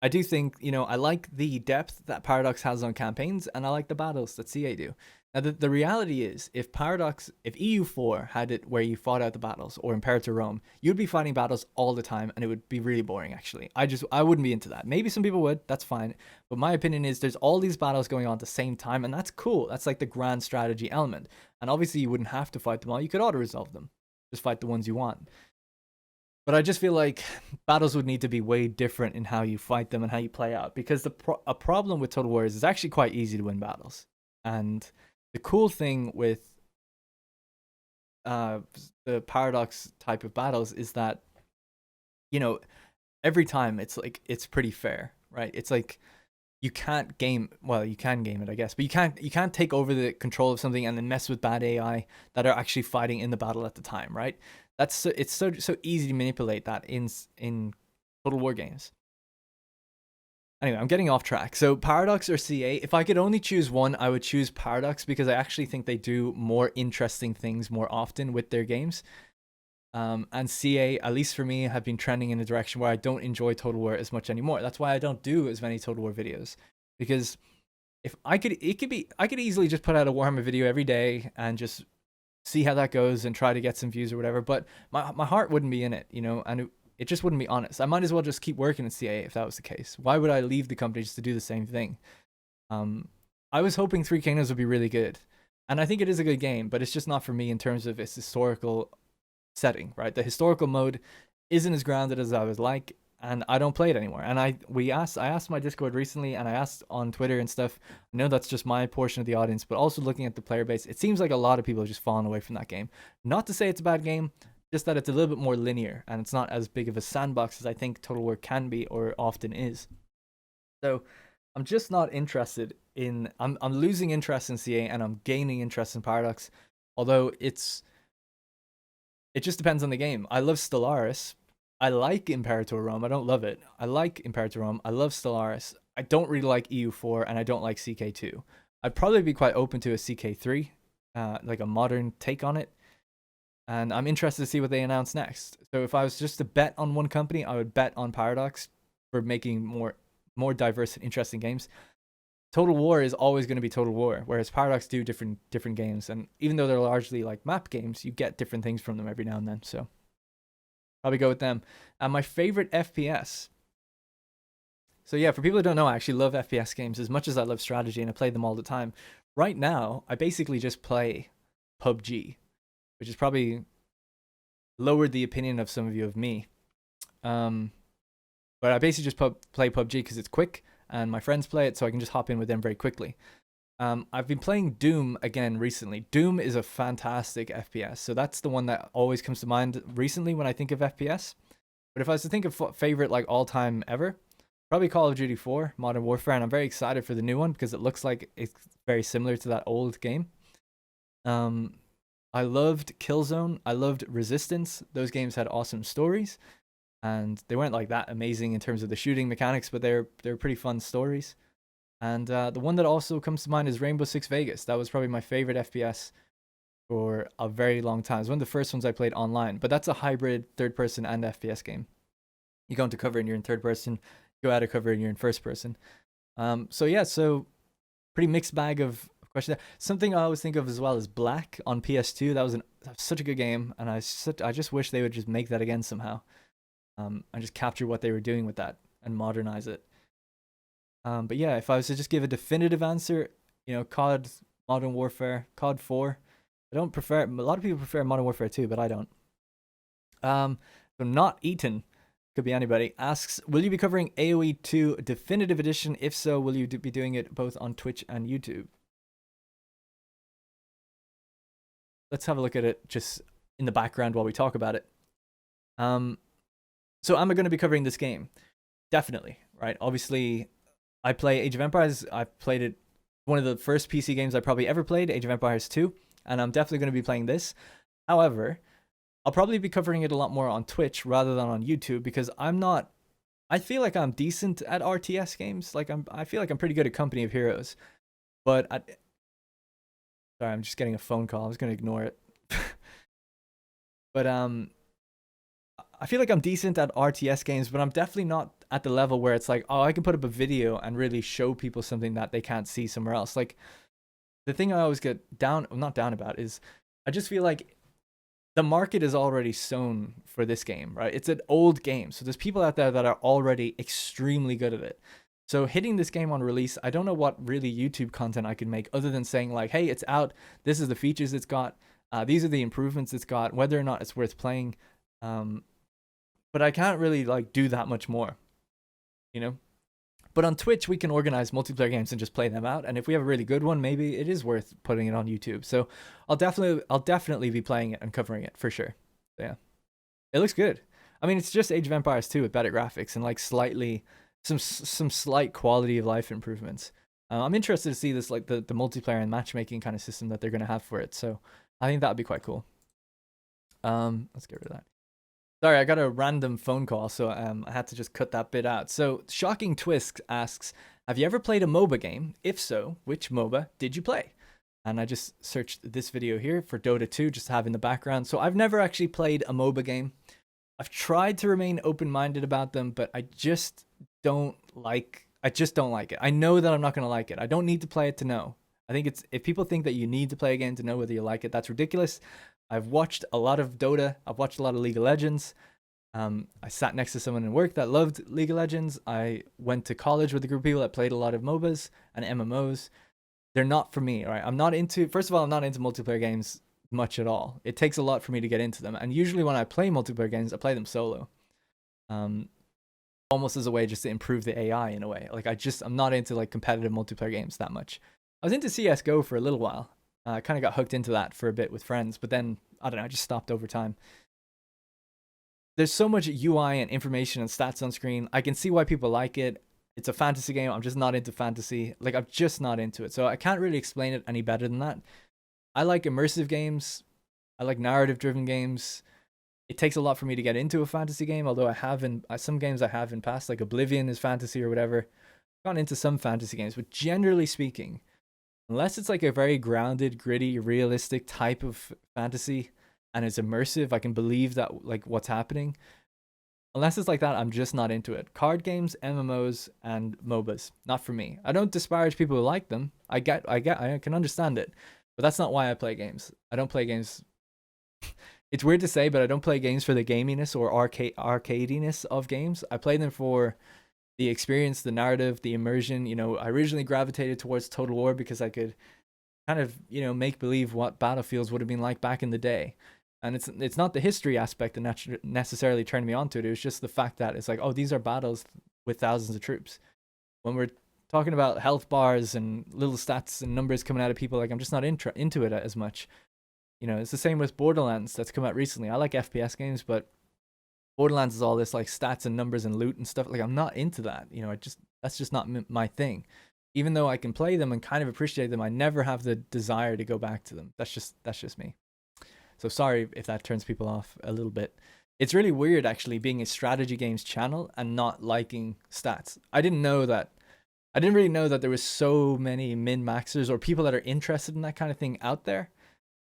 I do think, you know, I like the depth that Paradox has on campaigns, and I like the battles that CA do. Now, the reality is, if EU4 had it where you fought out the battles, or Imperator Rome, you'd be fighting battles all the time, and it would be really boring, actually. I wouldn't be into that. Maybe some people would, that's fine. But my opinion is there's all these battles going on at the same time, and that's cool. That's like the grand strategy element. And obviously, you wouldn't have to fight them all. You could auto-resolve them. Just fight the ones you want. But I just feel like battles would need to be way different in how you fight them and how you play out. Because a problem with Total War is it's actually quite easy to win battles. And the cool thing with the Paradox type of battles is that, you know, every time it's pretty fair, right? It's like you can't game, well, you can game it, I guess, but you can't take over the control of something and then mess with bad AI that are actually fighting in the battle at the time, right? It's so easy to manipulate that in Total War games. Anyway, I'm getting off track. So Paradox or CA, if I could only choose one, I would choose Paradox because I actually think they do more interesting things more often with their games. And CA, at least for me, have been trending in a direction where I don't enjoy Total War as much anymore. That's why I don't do as many Total War videos, because if I could easily just put out a Warhammer video every day and just see how that goes and try to get some views or whatever. But my heart wouldn't be in it, you know, and it just wouldn't be honest. I might as well just keep working at CA if that was the case. Why would I leave the company just to do the same thing? I was hoping Three Kingdoms would be really good, and I think it is a good game, but it's just not for me in terms of its historical setting, right? The historical mode isn't as grounded as I would like, and I don't play it anymore. And I asked my Discord recently, and I asked on Twitter and stuff. I know that's just my portion of the audience, but also looking at the player base, it seems like a lot of people have just fallen away from that game. Not to say it's a bad game, just that it's a little bit more linear, and it's not as big of a sandbox as I think Total War can be or often is. So I'm just not interested in, I'm losing interest in CA and I'm gaining interest in Paradox, although it just depends on the game. I love Stellaris. I like Imperator Rome. I don't love it. I like Imperator Rome. I love Stellaris. I don't really like EU4, and I don't like CK2. I'd probably be quite open to a CK3, like a modern take on it. And I'm interested to see what they announce next. So if I was just to bet on one company, I would bet on Paradox for making more diverse and interesting games. Total War is always going to be Total War, whereas Paradox do different games, and even though they're largely like map games, you get different things from them every now and then. So probably go with them. And my favorite FPS. So yeah, for people who don't know, I actually love FPS games as much as I love strategy, and I play them all the time. Right now, I basically just play PUBG, which is probably lowered the opinion of some of you of me. But I basically just play PUBG because it's quick, and my friends play it, so I can just hop in with them very quickly. I've been playing Doom again recently. Doom is a fantastic FPS, so that's the one that always comes to mind recently when I think of FPS. But if I was to think of favorite like all time ever, probably Call of Duty 4, Modern Warfare, and I'm very excited for the new one because it looks like it's very similar to that old game. I loved Killzone. I loved Resistance. Those games had awesome stories, and they weren't like that amazing in terms of the shooting mechanics, but they're pretty fun stories. And the one that also comes to mind is Rainbow Six Vegas. That was probably my favorite FPS for a very long time. It's one of the first ones I played online, but that's a hybrid third person and FPS game. You go into cover and you're in third person, you go out of cover and you're in first person. So yeah, so pretty mixed bag of question there. Something I always think of as well is Black on PS2. That was such a good game, and I just wish they would just make that again somehow. And just capture what they were doing with that and modernize it. But yeah, if I was to just give a definitive answer, COD, Modern Warfare, COD 4. I don't prefer. A lot of people prefer Modern Warfare 2, but I don't. So not Eaton, could be anybody, asks, will you be covering AoE 2 Definitive Edition? If so, will you be doing it both on Twitch and YouTube? Let's have a look at it just in the background while we talk about it. So am I going to be covering this game? Definitely, right? Obviously, I play Age of Empires. I've played it, one of the first PC games I probably ever played, Age of Empires 2, and I'm definitely going to be playing this. However, I'll probably be covering it a lot more on Twitch rather than on YouTube because I feel like I'm decent at RTS games. Like I feel like I'm pretty good at Company of Heroes, but sorry, I'm just getting a phone call. I was going to ignore it. But I feel like I'm decent at RTS games, but I'm definitely not at the level where it's like, oh, I can put up a video and really show people something that they can't see somewhere else. Like, the thing I always get not down about is I just feel like the market is already sown for this game, right? It's an old game. So there's people out there that are already extremely good at it. So hitting this game on release, I don't know what really YouTube content I could make other than saying like, hey, it's out. This is the features it's got. These are the improvements it's got, whether or not it's worth playing. But I can't really like do that much more, But on Twitch, we can organize multiplayer games and just play them out. And if we have a really good one, maybe it is worth putting it on YouTube. So I'll definitely be playing it and covering it for sure. So, yeah, it looks good. I mean, it's just Age of Empires 2 with better graphics and like some slight quality of life improvements. I'm interested to see this, like the multiplayer and matchmaking kind of system that they're going to have for it. So I think that would be quite cool. Let's get rid of that. Sorry, I got a random phone call, so I had to just cut that bit out. So, Shocking Twist asks, have you ever played a MOBA game? If so, which MOBA did you play? And I just searched this video here for Dota 2, just to have in the background. So, I've never actually played a MOBA game. I've tried to remain open-minded about them, but I just don't like it. I know that I'm not going to like it. I don't need to play it to know. I think if people think that you need to play a game to know whether you like it, that's ridiculous. I've watched a lot of Dota. I've watched a lot of League of Legends. I sat next to someone in work that loved League of Legends. I went to college with a group of people that played a lot of MOBAs and MMOs. They're not for me, right? First of all, I'm not into multiplayer games much at all. It takes a lot for me to get into them. And usually when I play multiplayer games, I play them solo. Almost as a way just to improve the AI in a way. Like I'm not into like competitive multiplayer games that much. I was into CSGO for a little while. I kind of got hooked into that for a bit with friends, but then, I don't know, I just stopped over time. There's so much UI and information and stats on screen. I can see why people like it. It's a fantasy game. I'm just not into fantasy. Like, I'm just not into it. So I can't really explain it any better than that. I like immersive games. I like narrative-driven games. It takes a lot for me to get into a fantasy game, although I have some games I have in past, like Oblivion is fantasy or whatever. I've gone into some fantasy games, but generally speaking, unless it's like a very grounded, gritty, realistic type of fantasy and it's immersive, I can believe that like what's happening. Unless it's like that, I'm just not into it. Card games, MMOs, and MOBAs, not for me. I don't disparage people who like them. I can understand it, but that's not why I play games. I don't play games. It's weird to say, but I don't play games for the gaminess or arcadiness of games. I play them for the experience, the narrative, the immersion. I originally gravitated towards Total War because I could kind of, make believe what battlefields would have been like back in the day. And it's not the history aspect that necessarily turned me onto it. It was just the fact that it's like, oh, these are battles with thousands of troops. When we're talking about health bars and little stats and numbers coming out of people, like I'm just not into it as much. It's the same with Borderlands that's come out recently. I like FPS games, but Borderlands is all this like stats and numbers and loot and stuff. Like I'm not into that. That's just not my thing. Even though I can play them and kind of appreciate them, I never have the desire to go back to them. That's just me. So sorry if that turns people off a little bit. It's really weird actually being a strategy games channel and not liking stats. I didn't really know that there was so many min-maxers or people that are interested in that kind of thing out there.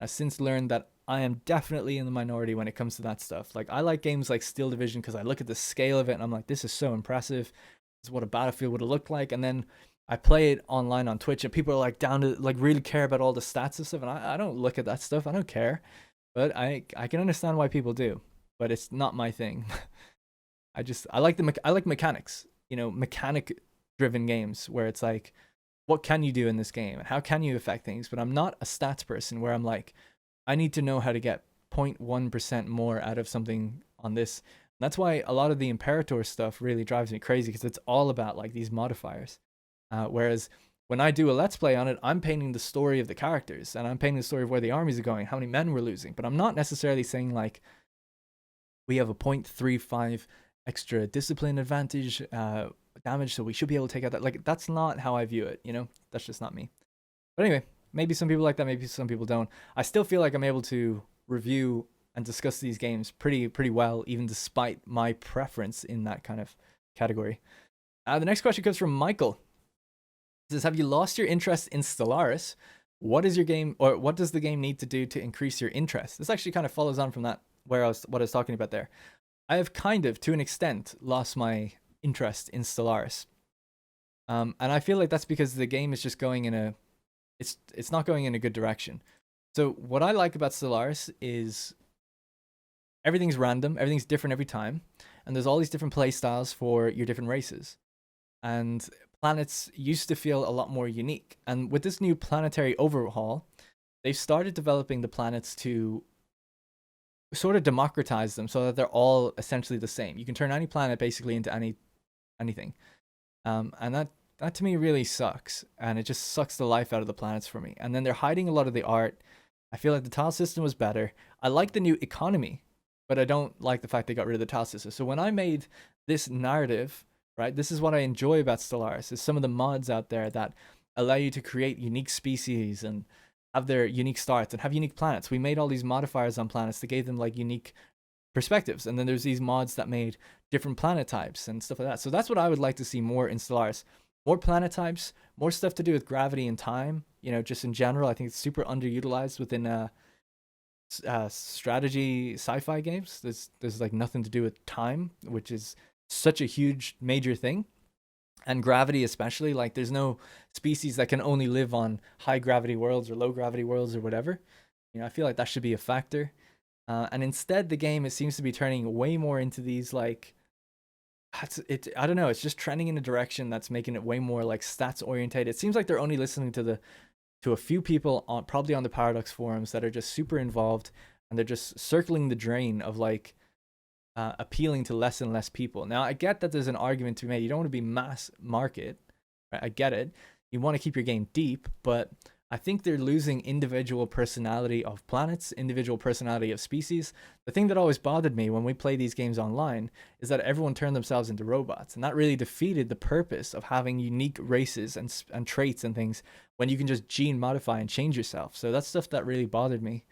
I've since learned that I am definitely in the minority when it comes to that stuff. Like I like games like Steel Division because I look at the scale of it and I'm like, this is so impressive. This is what a battlefield would have looked like. And then I play it online on Twitch, and people are like down to like really care about all the stats and stuff, and I don't look at that stuff. I don't care, but I can understand why people do, but it's not my thing. I like I like mechanics, you know, mechanic driven games where it's like, what can you do in this game and how can you affect things? But I'm not a stats person where I'm like, I need to know how to get 0.1% more out of something on this. And that's why a lot of the Imperator stuff really drives me crazy, because it's all about like these modifiers. Whereas when I do a let's play on it, I'm painting the story of the characters and I'm painting the story of where the armies are going, how many men we're losing. But I'm not necessarily saying like we have a 0.35 extra discipline advantage damage, so we should be able to take out that. Like, that's not how I view it, you know? That's just not me. But anyway, maybe some people like that, maybe some people don't. I still feel like I'm able to review and discuss these games pretty well, even despite my preference in that kind of category. The next question comes from Michael. It says, have you lost your interest in Stellaris? What is your game, or what does the game need to do to increase your interest? This actually kind of follows on from that, what I was talking about there. I have kind of, to an extent, lost my interest in Stellaris. And I feel like that's because the game is just going in a, it's not going in a good direction. So what I like about Stellaris is everything's random, everything's different every time, and there's all these different play styles for your different races. And planets used to feel a lot more unique. And with this new planetary overhaul, they've started developing the planets to sort of democratize them so that they're all essentially the same. You can turn any planet basically into anything. And that to me really sucks. And it just sucks the life out of the planets for me. And then they're hiding a lot of the art. I feel like the tile system was better. I like the new economy, but I don't like the fact they got rid of the tile system. So when I made this narrative, right, this is what I enjoy about Stellaris, is some of the mods out there that allow you to create unique species and have their unique starts and have unique planets. We made all these modifiers on planets that gave them like unique perspectives. And then there's these mods that made different planet types and stuff like that. So that's what I would like to see more in Stellaris. More planet types, more stuff to do with gravity and time. You know, just in general, I think it's super underutilized within strategy sci-fi games. There's like nothing to do with time, which is such a huge major thing. And gravity especially, like there's no species that can only live on high gravity worlds or low gravity worlds or whatever. You know, I feel like that should be a factor. And instead the game, it seems to be turning way more into these like, I don't know, it's just trending in a direction that's making it way more like stats oriented. It seems like they're only listening to a few people on, probably on the Paradox forums, that are just super involved, and they're just circling the drain of like appealing to less and less people. Now, I get that there's an argument to be made. You don't want to be mass market, right? I get it. You want to keep your game deep, but I think they're losing individual personality of planets, individual personality of species. The thing that always bothered me when we play these games online is that everyone turned themselves into robots, and that really defeated the purpose of having unique races and traits and things when you can just gene modify and change yourself. So that's stuff that really bothered me.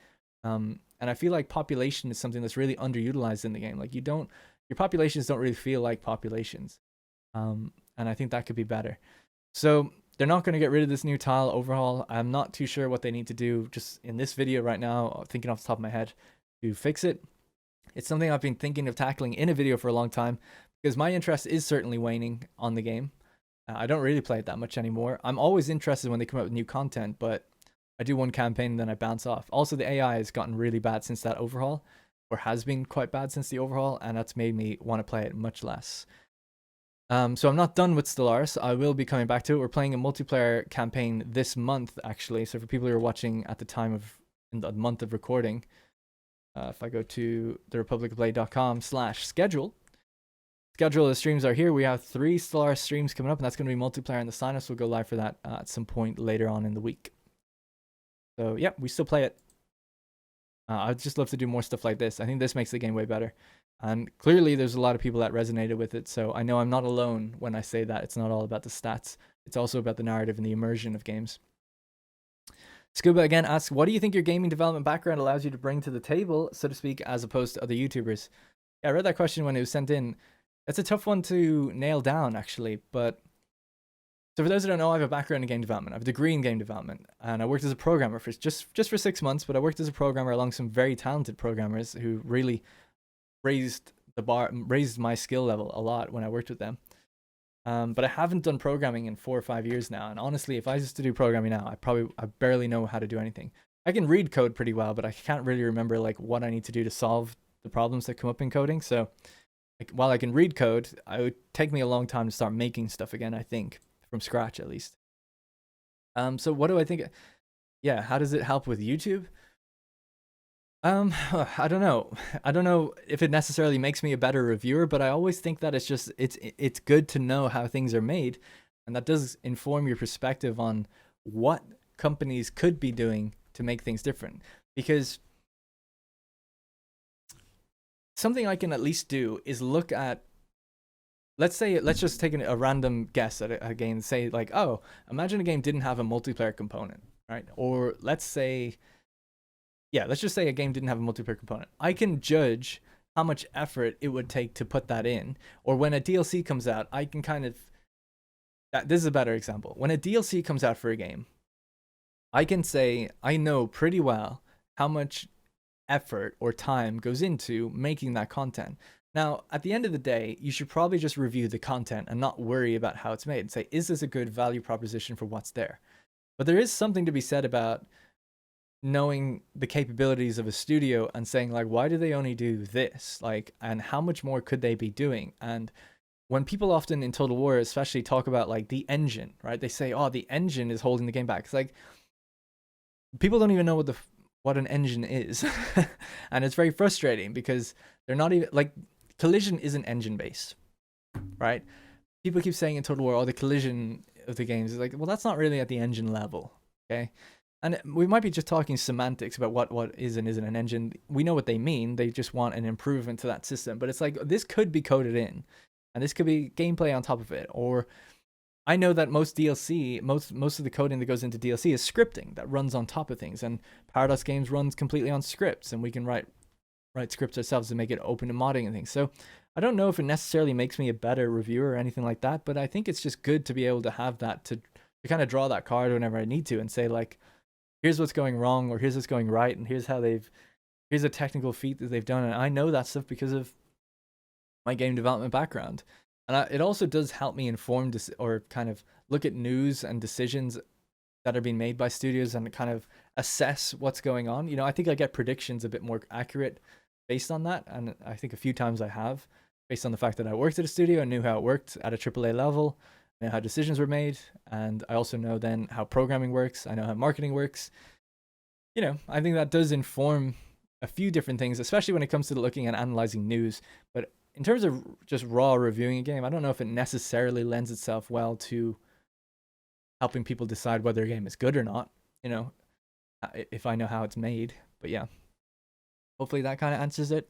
And I feel like population is something that's really underutilized in the game. Like your populations don't really feel like populations. And I think that could be better. So they're not going to get rid of this new tile overhaul. I'm not too sure what they need to do just in this video right now, thinking off the top of my head, to fix it. It's something I've been thinking of tackling in a video for a long time, because my interest is certainly waning on the game. I don't really play it that much anymore. I'm always interested when they come out with new content, but I do one campaign and then I bounce off. Also, the AI has gotten really bad since that overhaul, or has been quite bad since the overhaul, and that's made me want to play it much less. So I'm not done with Stellaris. I will be coming back to it. We're playing a multiplayer campaign this month, actually. So for people who are watching at the time of in the month of recording, if I go to therepublicofplay.com/schedule, schedule of the streams are here. We have 3 Stellaris streams coming up, and that's going to be multiplayer, and the sign-ups will go live for that at some point later on in the week. So yeah, we still play it. I'd just love to do more stuff like this. I think this makes the game way better. And clearly there's a lot of people that resonated with it. So I know I'm not alone when I say that it's not all about the stats. It's also about the narrative and the immersion of games. Scuba again asks, what do you think your gaming development background allows you to bring to the table, so to speak, as opposed to other YouTubers? Yeah, I read that question when it was sent in. It's a tough one to nail down, actually. But so for those who don't know, I have a background in game development. I have a degree in game development, and I worked as a programmer for just for 6 months. But I worked as a programmer along some very talented programmers who really raised the bar, raised my skill level a lot when I worked with them. But I haven't done programming in 4 or 5 years now. And honestly, if I used to do programming now, I barely know how to do anything. I can read code pretty well, but I can't really remember like what I need to do to solve the problems that come up in coding. So like, while I can read code, it would take me a long time to start making stuff again, I think, from scratch at least. So what do I think? Yeah, how does it help with YouTube? I don't know. I don't know if it necessarily makes me a better reviewer, but I always think that it's good to know how things are made, and that does inform your perspective on what companies could be doing to make things different. Because something I can at least do is look at, let's just take a random guess at a game and say like, oh, imagine a game didn't have a multiplayer component, right? Or let's just say a game didn't have a multiplayer component. I can judge how much effort it would take to put that in. Or when a DLC comes out, I can this is a better example. When a DLC comes out for a game, I can say I know pretty well how much effort or time goes into making that content. Now, at the end of the day, you should probably just review the content and not worry about how it's made and say, is this a good value proposition for what's there? But there is something to be said about knowing the capabilities of a studio and saying like, why do they only do this? Like, and how much more could they be doing? And when people often in Total War especially talk about like the engine, right? They say, oh, the engine is holding the game back. It's like, people don't even know what an engine is. And it's very frustrating because they're not even like, collision isn't engine based, right? People keep saying in Total War, oh, the collision of the games is like, well, that's not really at the engine level. Okay. And we might be just talking semantics about what is and isn't an engine. We know what they mean. They just want an improvement to that system. But it's like, this could be coded in, and this could be gameplay on top of it. Or I know that most DLC, most of the coding that goes into DLC is scripting that runs on top of things. And Paradox Games runs completely on scripts, and we can write scripts ourselves to make it open to modding and things. So I don't know if it necessarily makes me a better reviewer or anything like that, but I think it's just good to be able to have that to kind of draw that card whenever I need to and say like, here's what's going wrong, or here's what's going right, and here's a technical feat that they've done. And I know that stuff because of my game development background. And it also does help me inform or kind of look at news and decisions that are being made by studios and kind of assess what's going on. You know, I think I get predictions a bit more accurate based on that. And I think a few times I have, based on the fact that I worked at a studio and knew how it worked at a AAA level, I know how decisions were made, and I also know then how programming works. I know how marketing works. You know, I think that does inform a few different things, especially when it comes to looking and analyzing news. But in terms of just raw reviewing a game, I don't know if it necessarily lends itself well to helping people decide whether a game is good or not, you know, if I know how it's made. But yeah, hopefully that kind of answers it.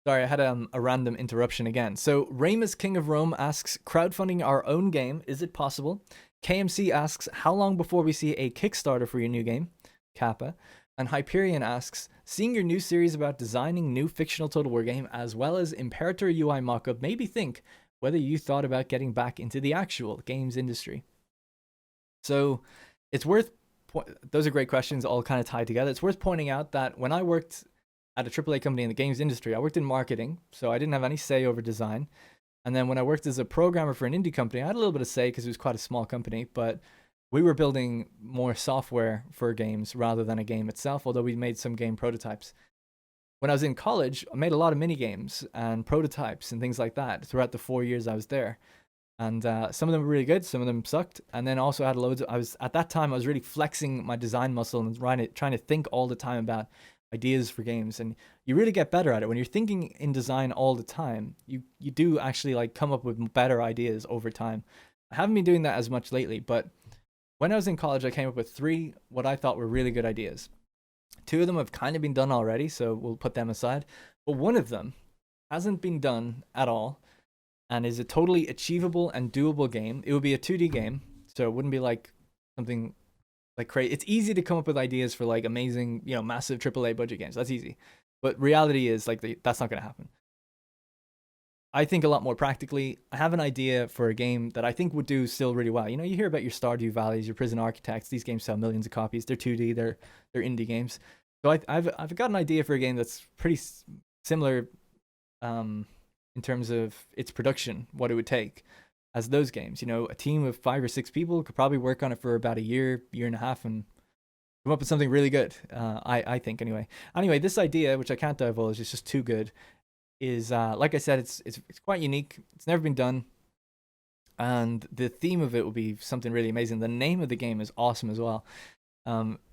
Sorry, I had a random interruption again. So Ramus King of Rome asks, crowdfunding our own game, is it possible? KMC asks, how long before we see a Kickstarter for your new game? Kappa. And Hyperion asks, seeing your new series about designing new fictional Total War game as well as Imperator UI mockup made me think whether you thought about getting back into the actual games industry. So it's worth, those are great questions, all kind of tied together. It's worth pointing out that when I worked at a AAA company in the games industry, I worked in marketing, so I didn't have any say over design. And then when I worked as a programmer for an indie company, I had a little bit of say because it was quite a small company, but we were building more software for games rather than a game itself, although we made some game prototypes. When I was in college, I made a lot of mini games and prototypes and things like that throughout the 4 years I was there. And some of them were really good, some of them sucked. And then also had loads of, at that time, I was really flexing my design muscle and trying to think all the time about ideas for games. And you really get better at it when you're thinking in design all the time. You do actually like come up with better ideas over time. I haven't been doing that as much lately, but when I was in college, I came up with 3 what I thought were really good ideas. 2 of them have kind of been done already, so we'll put them aside. But one of them hasn't been done at all and is a totally achievable and doable game. It would be a 2D game, so it wouldn't be like something like crazy. It's easy to come up with ideas for like amazing, you know, massive AAA budget games. That's easy. But reality is like that's not going to happen. I think a lot more practically. I have an idea for a game that I think would do still really well. You know, you hear about your Stardew Valleys, your Prison Architects. These games sell millions of copies. They're 2D. They're indie games. So I've got an idea for a game that's pretty similar in terms of its production, what it would take. as those games. You know, a team of 5 or 6 people could probably work on it for about a year, year and a half, and come up with something really good. I think anyway. Anyway, this idea, which I can't divulge, is just too good. Is like I said, it's quite unique. It's never been done, and the theme of it will be something really amazing. The name of the game is awesome as well.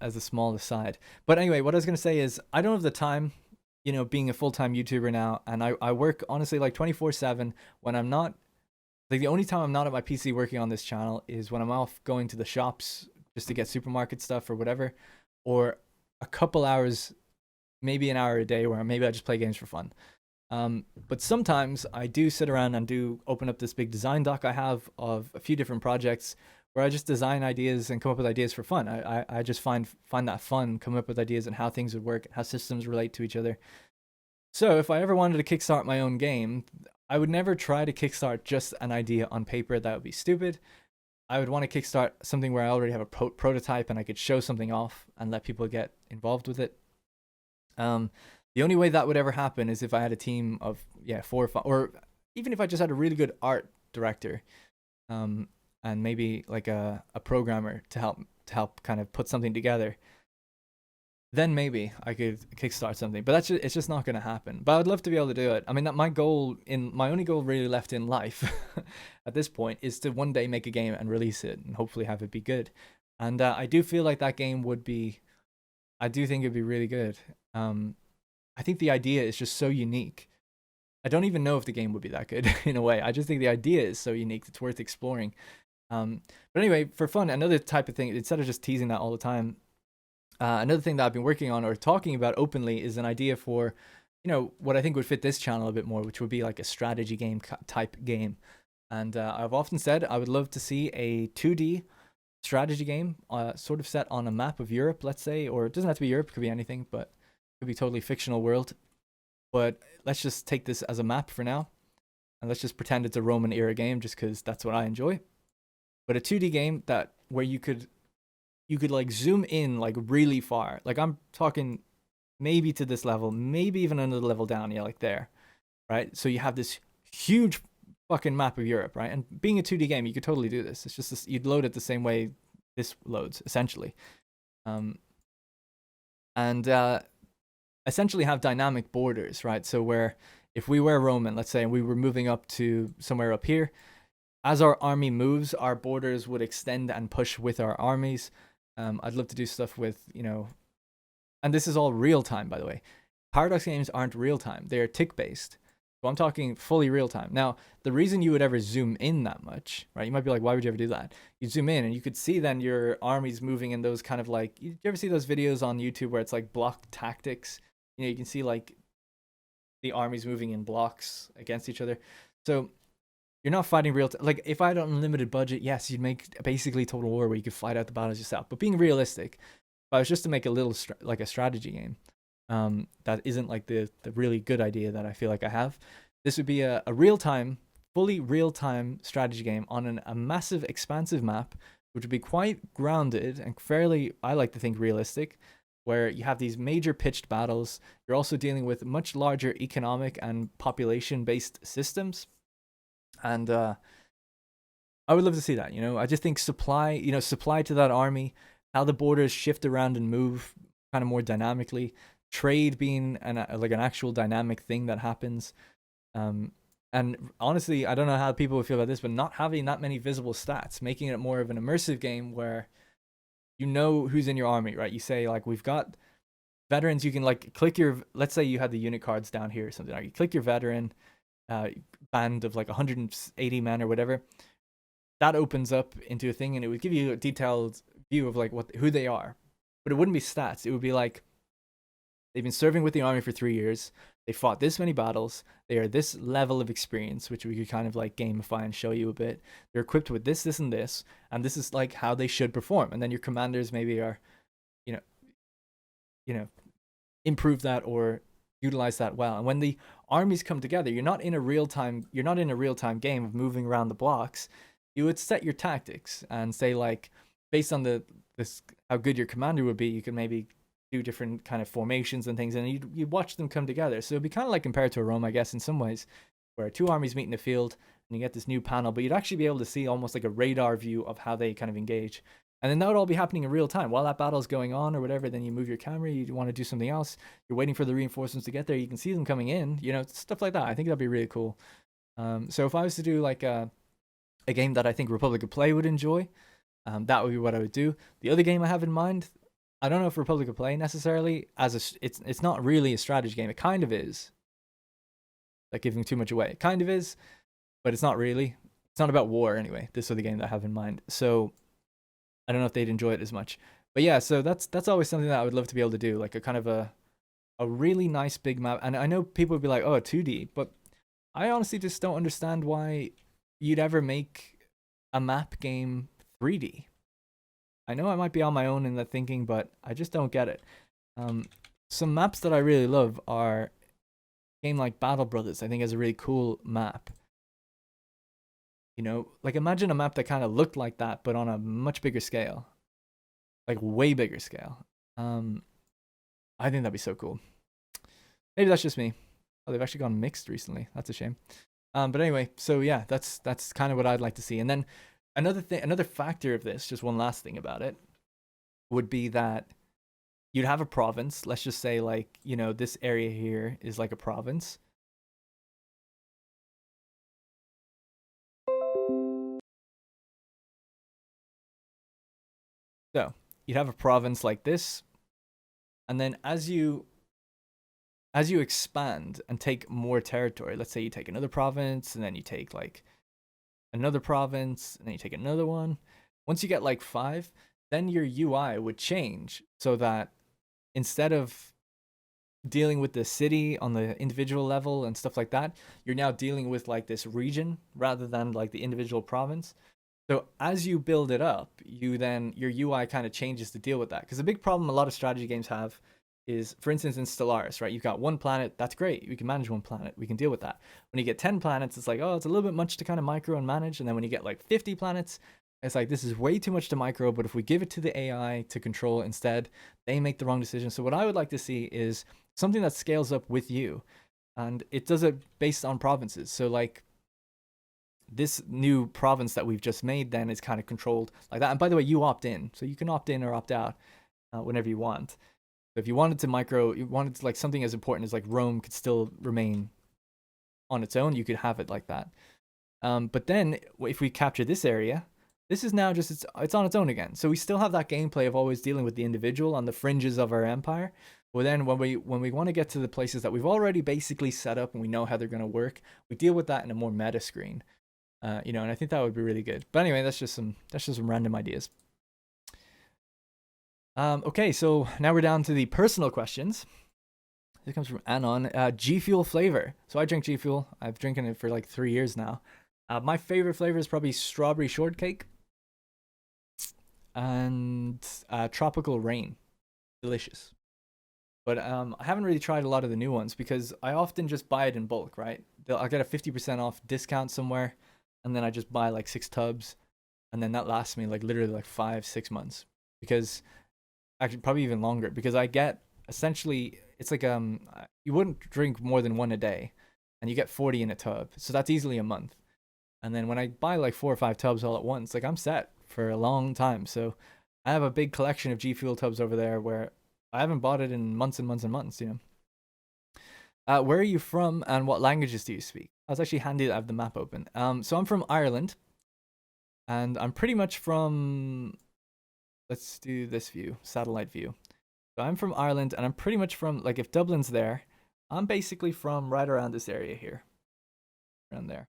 As a small aside. But anyway, what I was gonna say is I don't have the time, you know, being a full-time YouTuber now, and I work honestly like 24/7 when I'm not, like the only time I'm not at my PC working on this channel is when I'm off going to the shops just to get supermarket stuff or whatever, or a couple hours, maybe an hour a day where maybe I just play games for fun. But sometimes I do sit around and do open up this big design doc I have of a few different projects where I just design ideas and come up with ideas for fun. I just find that fun, come up with ideas and how things would work, how systems relate to each other. So if I ever wanted to kickstart my own game, I would never try to kickstart just an idea on paper. That would be stupid. I would want to kickstart something where I already have a prototype and I could show something off and let people get involved with it. The only way that would ever happen is if I had a team of 4 or 5, or even if I just had a really good art director, and maybe like a programmer to help kind of put something together. Then maybe I could kickstart something, but it's just not going to happen. But I'd love to be able to do it. I mean, that my only goal really left in life at this point is to one day make a game and release it and hopefully have it be good. And I do feel like that game would be, I do think it'd be really good. I think the idea is just so unique. I don't even know if the game would be that good in a way. I just think the idea is so unique, it's worth exploring. But anyway, for fun, another type of thing, instead of just teasing that all the time, another thing that I've been working on or talking about openly is an idea for, you know, what I think would fit this channel a bit more, which would be like a strategy game type game. And I've often said I would love to see a 2D strategy game, sort of set on a map of Europe, let's say, or it doesn't have to be Europe, it could be anything, but it could be totally fictional world. But let's just take this as a map for now, and let's just pretend it's a Roman era game just because that's what I enjoy. But a 2D game that where you could like zoom in like really far. Like I'm talking maybe to this level, maybe even another level down, yeah, like there. Right? So you have this huge fucking map of Europe, right? And being a 2D game, you could totally do this. It's just this, you'd load it the same way this loads, essentially. And essentially have dynamic borders, right? So where if we were Roman, let's say, and we were moving up to somewhere up here, as our army moves, our borders would extend and push with our armies. I'd love to do stuff with, you know, and this is all real time, by the way. Paradox games aren't real time. They're tick based. So I'm talking fully real time. Now, the reason you would ever zoom in that much, right? You might be like, why would you ever do that? You zoom in and you could see then your armies moving in those kind of like, you ever see those videos on YouTube where it's like block tactics? You know, you can see like the armies moving in blocks against each other. So you're not fighting real time. Like if I had an unlimited budget, yes, you'd make basically Total War where you could fight out the battles yourself. But being realistic, if I was just to make a little like a strategy game, that isn't like the really good idea that I feel like I have. This would be a real-time, fully real-time strategy game on a massive, expansive map, which would be quite grounded and fairly, I like to think, realistic, where you have these major pitched battles. You're also dealing with much larger economic and population-based systems. And I would love to see that, you know. I just think supply to that army, how the borders shift around and move kind of more dynamically, trade being like an actual dynamic thing that happens. And honestly, I don't know how people would feel about this, but not having that many visible stats, making it more of an immersive game where you know who's in your army, right? You say like, we've got veterans. You can like click your, let's say you had the unit cards down here or something. Like you click your veteran band of like 180 men or whatever. That opens up into a thing, and it would give you a detailed view of like who they are. But it wouldn't be stats. It would be like, they've been serving with the army for 3 years. They fought this many battles. They are this level of experience, which we could kind of like gamify and show you a bit. They're equipped with this, this, and this is like how they should perform. And then your commanders maybe are, you know, improve that or utilize that well. And when the armies come together, you're not in a real time game of moving around the blocks. You would set your tactics and say like, based on this how good your commander would be, you could maybe do different kind of formations and things, and you watch them come together. So it'd be kind of like compared to a Rome, I guess, in some ways, where two armies meet in the field, and you get this new panel, but you'd actually be able to see almost like a radar view of how they kind of engage. And then that would all be happening in real time while that battle's going on or whatever. Then you move your camera, you want to do something else, you're waiting for the reinforcements to get there, you can see them coming in, you know, stuff like that. I think that'd be really cool. So if I was to do like a game that I think Republic of Play would enjoy, that would be what I would do. The other game I have in mind, I don't know if Republic of Play necessarily it's not really a strategy game. It kind of is. Like giving too much away. It kind of is, but it's not really. It's not about war anyway. This other game that I have in mind. So I don't know if they'd enjoy it as much. But yeah, so that's always something that I would love to be able to do, like a kind of a really nice big map. And I know people would be like, "Oh, 2D," but I honestly just don't understand why you'd ever make a map game 3D. I know I might be on my own in that thinking, but I just don't get it. Some maps that I really love are a game like Battle Brothers. I think is a really cool map. You know, like imagine a map that kind of looked like that, but on a much bigger scale, like way bigger scale. I think that'd be so cool. Maybe that's just me. Oh, they've actually gone mixed recently. That's a shame. But anyway, so yeah, that's kind of what I'd like to see. And then another factor of this, just one last thing about it, would be that you'd have a province. Let's just say, like, you know, this area here is like a province. So you'd have a province like this, and then as you expand and take more territory, let's say you take another province, and then you take like another province, and then you take another one. Once you get like 5, then your UI would change so that instead of dealing with the city on the individual level and stuff like that, you're now dealing with like this region rather than like the individual province. So as you build it up, your UI kind of changes to deal with that. Because the big problem a lot of strategy games have is, for instance, in Stellaris, right? You've got one planet, that's great. We can manage one planet. We can deal with that. When you get 10 planets, it's like, oh, it's a little bit much to kind of micro and manage. And then when you get like 50 planets, it's like, this is way too much to micro, but if we give it to the AI to control instead, they make the wrong decision. So what I would like to see is something that scales up with you. And it does it based on provinces. So like, this new province that we've just made then is kind of controlled like that. And by the way, you opt in, so you can opt in or opt out whenever you want. So if you wanted to micro, you wanted to like something as important as like Rome could still remain on its own, you could have it like that. But then if we capture this area, this is now just it's on its own again. So we still have that gameplay of always dealing with the individual on the fringes of our empire. Well, then when we want to get to the places that we've already basically set up and we know how they're going to work, we deal with that in a more meta screen. You know, and I think that would be really good. But anyway, that's just some random ideas. Okay, so now we're down to the personal questions. This comes from Anon. G Fuel flavor. So I drink G Fuel. I've drinking it for like 3 years now. My favorite flavor is probably strawberry shortcake and tropical rain. Delicious. But I haven't really tried a lot of the new ones because I often just buy it in bulk, right? I'll get a 50% off discount somewhere, and then I just buy like 6 tubs, and then that lasts me like literally like 5-6 months, because actually probably even longer, because I get essentially, it's like you wouldn't drink more than 1 a day, and you get 40 in a tub, so that's easily a month. And then when I buy like 4 or 5 tubs all at once, like I'm set for a long time. So I have a big collection of G Fuel tubs over there where I haven't bought it in months and months and months, you know. Where are you from and what languages do you speak? I was actually handy that I have the map open. So I'm from Ireland, and I'm pretty much from, let's do this view, satellite view. So I'm from Ireland, and I'm pretty much from, like, if Dublin's there, I'm basically from right around this area here, around there.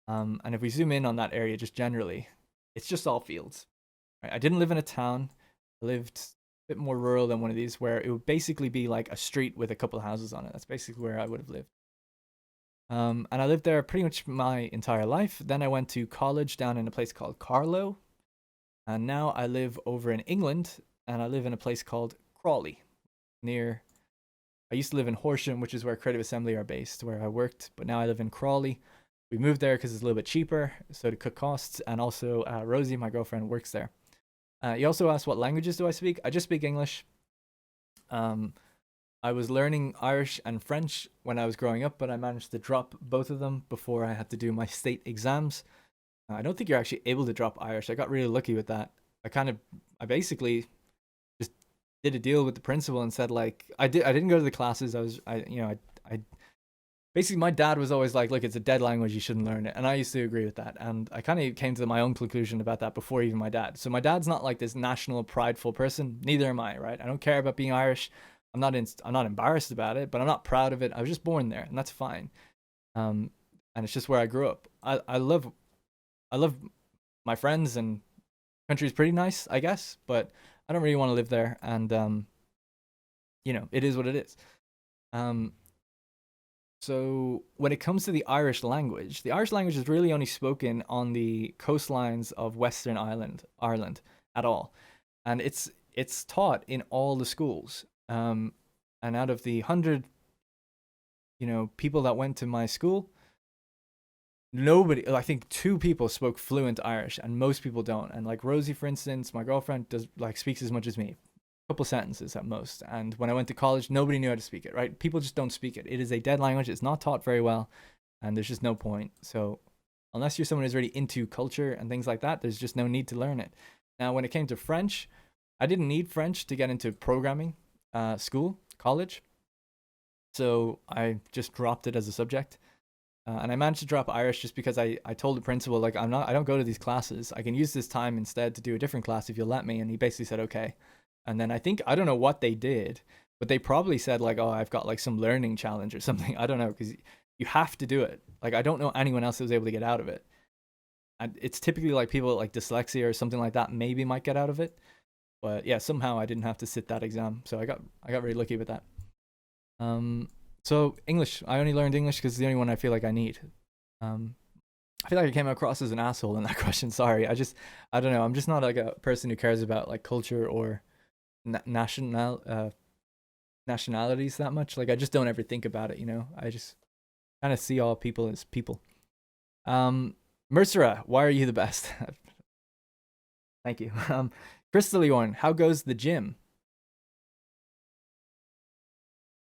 And if we zoom in on that area, just generally, it's just all fields. Right? I didn't live in a town. I lived a bit more rural than one of these, where it would basically be like a street with a couple of houses on it. That's basically where I would have lived. And I lived there pretty much my entire life. Then I went to college down in a place called Carlow. And now I live over in England, and I live in a place called Crawley. I used to live in Horsham, which is where Creative Assembly are based, where I worked. But now I live in Crawley. We moved there because it's a little bit cheaper, so to cut costs. And also, Rosie, my girlfriend, works there. You also asked what languages do I speak? I just speak English. I was learning Irish and French when I was growing up, but I managed to drop both of them before I had to do my state exams. I don't think you're actually able to drop Irish. I got really lucky with that. I basically just did a deal with the principal and said like I didn't go to the classes. I basically my dad was always like, look, it's a dead language, you shouldn't learn it, and I used to agree with that, and I kind of came to my own conclusion about that before even my dad. So my dad's not like this national prideful person, neither am I, right? I don't care about being Irish. I'm not embarrassed about it, but I'm not proud of it. I was just born there, and that's fine. um and it's just where I grew up. I love my friends, and country's pretty nice, I guess, but I don't really want to live there, and it is what it is. um So when it comes to the Irish language is really only spoken on the coastlines of Western Ireland at all, and it's taught in all the schools. And out of the 100, people that went to my school, nobody, I think two people spoke fluent Irish, and most people don't. And like Rosie, for instance, my girlfriend does like speaks as much as me, couple sentences at most. And when I went to college, nobody knew how to speak it, right? People just don't speak it. It is a dead language. It's not taught very well, and there's just no point. So unless you're someone who's really into culture and things like that, there's just no need to learn it. Now, when it came to French, I didn't need French to get into programming college. So I just dropped it as a subject. And I managed to drop Irish just because I told the principal, like, I don't go to these classes. I can use this time instead to do a different class if you'll let me. And he basically said, okay. And then I don't know what they did, but they probably said like, oh, I've got like some learning challenge or something. I don't know, because you have to do it. Like, I don't know anyone else that was able to get out of it. And it's typically like people like dyslexia or something like that maybe might get out of it. But yeah, somehow I didn't have to sit that exam, so I got really lucky with that. Um, so English, I only learned English because it's the only one I feel like I need. Um, I feel like I came across as an asshole in that question. Sorry, I don't know. I'm just not like a person who cares about like culture or nationalities that much. Like, I just don't ever think about it. I just kind of see all people as people. Mercera, why are you the best? Thank you. Crystal Leon, how goes the gym?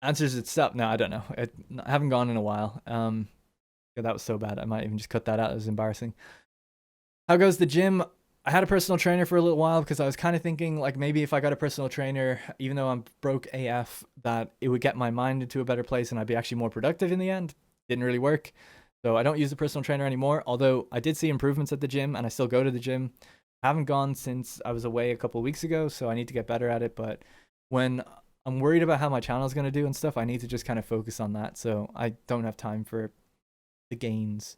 Answers itself. No, I don't know. I haven't gone in a while. Yeah, that was so bad. I might even just cut that out. It was embarrassing. How goes the gym? I had a personal trainer for a little while because I was kind of thinking like maybe if I got a personal trainer, even though I'm broke AF, that it would get my mind into a better place and I'd be actually more productive in the end. Didn't really work. So I don't use the personal trainer anymore, although I did see improvements at the gym and I still go to the gym. I haven't gone since I was away a couple of weeks ago, so I need to get better at it. But when I'm worried about how my channel is going to do and stuff, I need to just kind of focus on that. So I don't have time for the gains.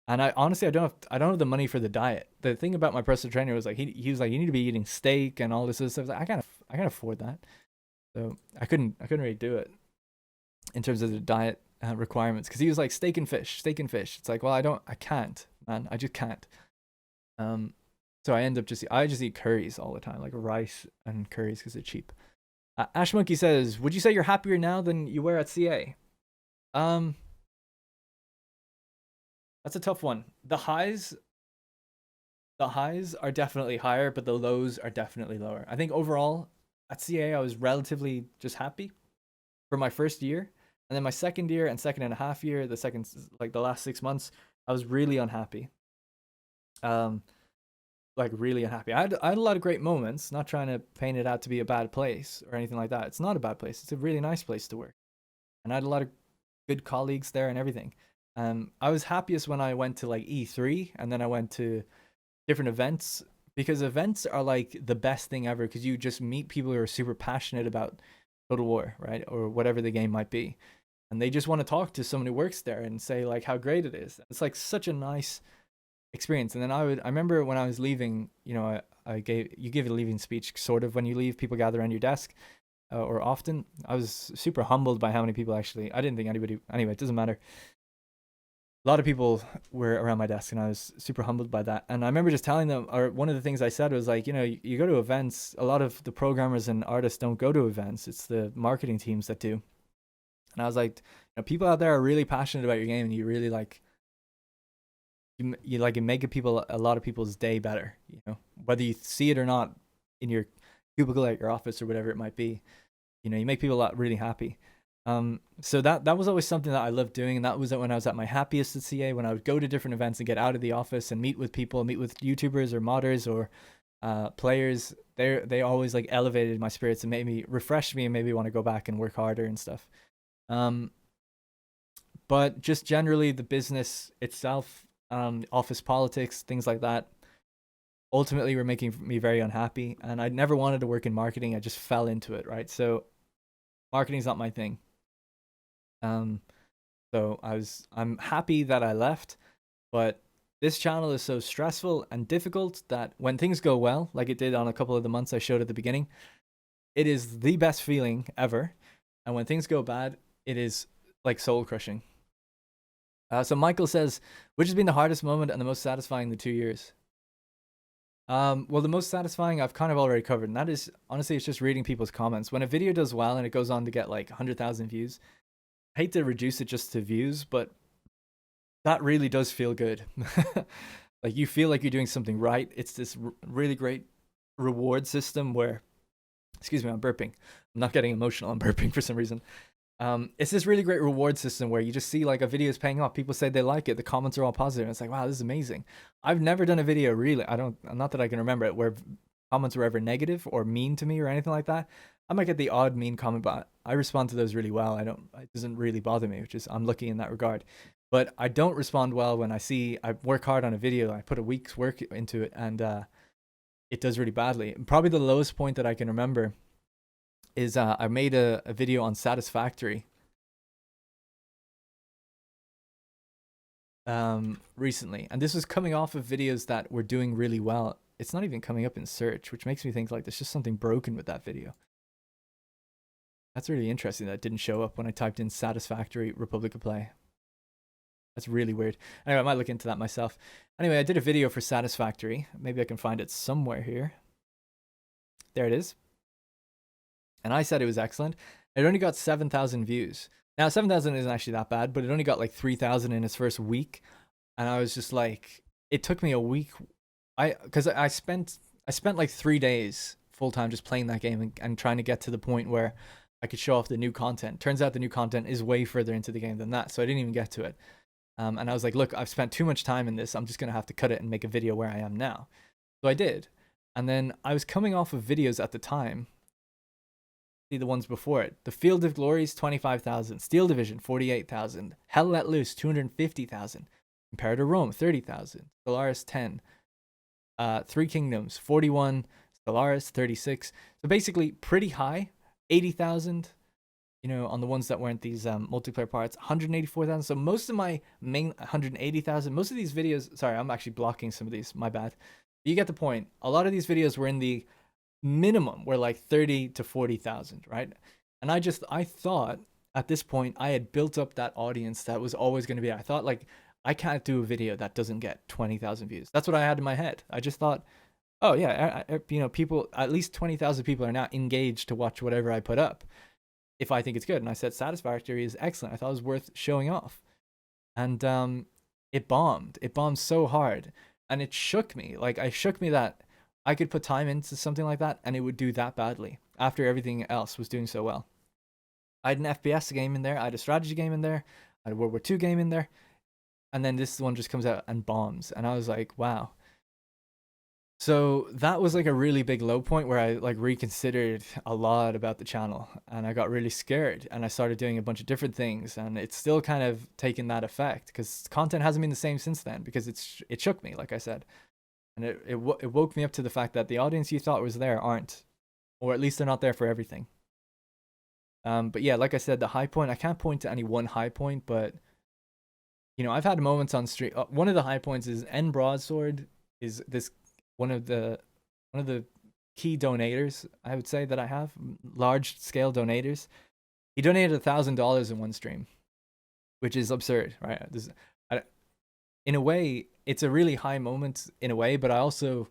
And I honestly, I don't have the money for the diet. The thing about my personal trainer was like he was like, you need to be eating steak and all this other stuff. I can't afford that. So I couldn't really do it in terms of the diet requirements, because he was like steak and fish. It's like, well, I can't, man. I just can't. So I just eat curries all the time, like rice and curries, because they're cheap. Ash Monkey says, would you say you're happier now than you were at CA? That's a tough one. The highs are definitely higher, but the lows are definitely lower. I think overall at CA I was relatively just happy for my first year, and then my second year and second and a half year, the last 6 months, I was really unhappy. Like really unhappy. I had a lot of great moments. Not trying to paint it out to be a bad place or anything like that. It's not a bad place. It's a really nice place to work, and I had a lot of good colleagues there and everything. I was happiest when I went to like E3, and then I went to different events, because events are like the best thing ever, because you just meet people who are super passionate about Total War, right? Or whatever the game might be. And they just want to talk to someone who works there and say like how great it is. It's like such a nice experience. And then I remember when I was leaving, you give a leaving speech sort of when you leave, people gather around your desk. Or often I was super humbled by how many people actually, I didn't think anybody, anyway, it doesn't matter. A lot of people were around my desk, and I was super humbled by that. And I remember just telling them, or one of the things I said was like, you go to events, a lot of the programmers and artists don't go to events. It's the marketing teams that do. And I was like, people out there are really passionate about your game, and you really like, you like, you make a lot of people's day better, whether you see it or not in your cubicle at your office or whatever it might be. you make people really happy. So that was always something that I loved doing, and that was when I was at my happiest at CA, when I would go to different events and get out of the office and meet with people, meet with YouTubers or modders or players. They always like elevated my spirits and refreshed me and made me want to go back and work harder and stuff. But just generally the business itself, office politics, things like that, ultimately were making me very unhappy. And I never wanted to work in marketing. I just fell into it, right? So marketing's not my thing. So I'm happy that I left, but this channel is so stressful and difficult that when things go well, like it did on a couple of the months I showed at the beginning, it is the best feeling ever. And when things go bad, it is like soul crushing. So Michael says, which has been the hardest moment and the most satisfying in the 2 years? Well, the most satisfying I've kind of already covered, and that is, honestly, it's just reading people's comments. When a video does well and it goes on to get like 100,000 views, I hate to reduce it just to views, but that really does feel good. Like you feel like you're doing something right. It's this really great reward system where, excuse me, I'm burping. I'm not getting emotional. I'm burping for some reason. It's this really great reward system where you just see like a video is paying off. People say they like it. The comments are all positive. And it's like, wow, this is amazing. I've never done a video really. Not that I can remember it, where comments were ever negative or mean to me or anything like that. I might get the odd mean comment, but I respond to those really well. It doesn't really bother me, which is, I'm lucky in that regard. But I don't respond well when I work hard on a video. I put a week's work into it and it does really badly. And probably the lowest point that I can remember is I made a video on Satisfactory recently, and this was coming off of videos that were doing really well. It's not even coming up in search, which makes me think like there's just something broken with that video. That's really interesting that it didn't show up when I typed in Satisfactory RepublicOfPlay. That's really weird. Anyway, I might look into that myself. Anyway, I did a video for Satisfactory. Maybe I can find it somewhere here. There it is. And I said it was excellent. It only got 7,000 views. Now, 7,000 isn't actually that bad, but it only got like 3,000 in its first week. And I was just like, it took me a week. Because I spent like 3 days full time just playing that game and trying to get to the point where I could show off the new content. Turns out the new content is way further into the game than that. So I didn't even get to it. And I was like, look, I've spent too much time in this. I'm just going to have to cut it and make a video where I am now. So I did. And then I was coming off of videos at the time. See the ones before it. The Field of Glories, 25,000. Steel Division, 48,000. Hell Let Loose, 250,000. Imperator Rome, 30,000. Stellaris, 10. Three Kingdoms, 41. Stellaris, 36. So basically pretty high. 80,000. On the ones that weren't these multiplayer parts, 184,000. So most of my main 180,000, most of these videos, sorry, I'm actually blocking some of these, my bad. You get the point. A lot of these videos were in the minimum, were like 30 to 40,000, right? And I thought at this point I had built up that audience that was always going to be, I thought like, I can't do a video that doesn't get 20,000 views. That's what I had in my head. I just thought, oh yeah, people, at least 20,000 people are now engaged to watch whatever I put up if I think it's good. And I said Satisfactory is excellent. I thought it was worth showing off. And it bombed. It bombed so hard. And it shook me. Like, it shook me that I could put time into something like that and it would do that badly after everything else was doing so well. I had an FPS game in there. I had a strategy game in there. I had a World War II game in there. And then this one just comes out and bombs. And I was like, wow. So that was like a really big low point where I like reconsidered a lot about the channel and I got really scared and I started doing a bunch of different things, and it's still kind of taken that effect because content hasn't been the same since then because it shook me, like I said. And it woke me up to the fact that the audience you thought was there aren't, or at least they're not there for everything. But yeah, like I said, the high point, I can't point to any one high point, but I've had moments on stream. One of the high points is N Broadsword is this one of the key donators, I would say, that I have, large scale donators. He donated $1,000 in one stream, which is absurd, right? In a way, it's a really high moment in a way, but I also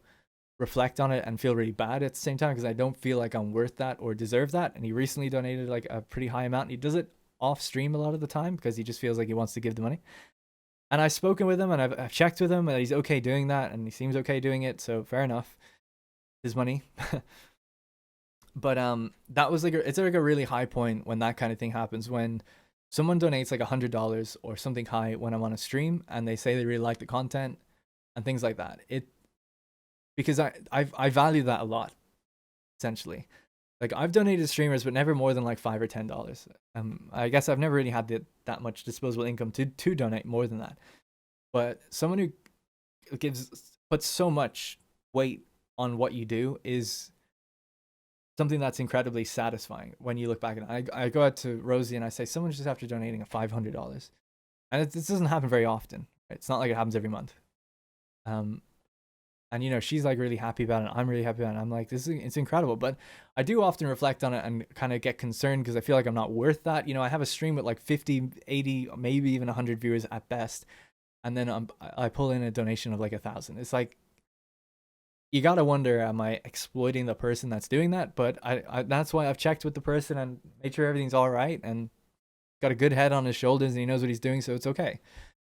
reflect on it and feel really bad at the same time because I don't feel like I'm worth that or deserve that. And he recently donated like a pretty high amount. And he does it off stream a lot of the time because he just feels like he wants to give the money. And I've spoken with him and I've checked with him and he's okay doing that and he seems okay doing it. So fair enough. His money. But that was like it's like a really high point when that kind of thing happens, when someone donates like $100 or something high when I'm on a stream and they say they really like the content and things like that. It because I value that a lot, essentially. Like I've donated to streamers, but never more than like $5 or $10. I guess I've never really had that much disposable income to donate more than that. But someone who puts so much weight on what you do is something that's incredibly satisfying when you look back. And I go out to Rosie and I say, someone just after donating a $500, and this doesn't happen very often. Right? It's not like it happens every month. And you know, she's like really happy about it. I'm really happy about it. I'm like, it's incredible. But I do often reflect on it and kind of get concerned because I feel like I'm not worth that. You know, I have a stream with like 50, 80, maybe even 100 viewers at best, and then I pull in a donation of like 1,000. It's like, you gotta wonder, am I exploiting the person that's doing that? But I that's why I've checked with the person and made sure everything's all right, and got a good head on his shoulders and he knows what he's doing, so it's okay.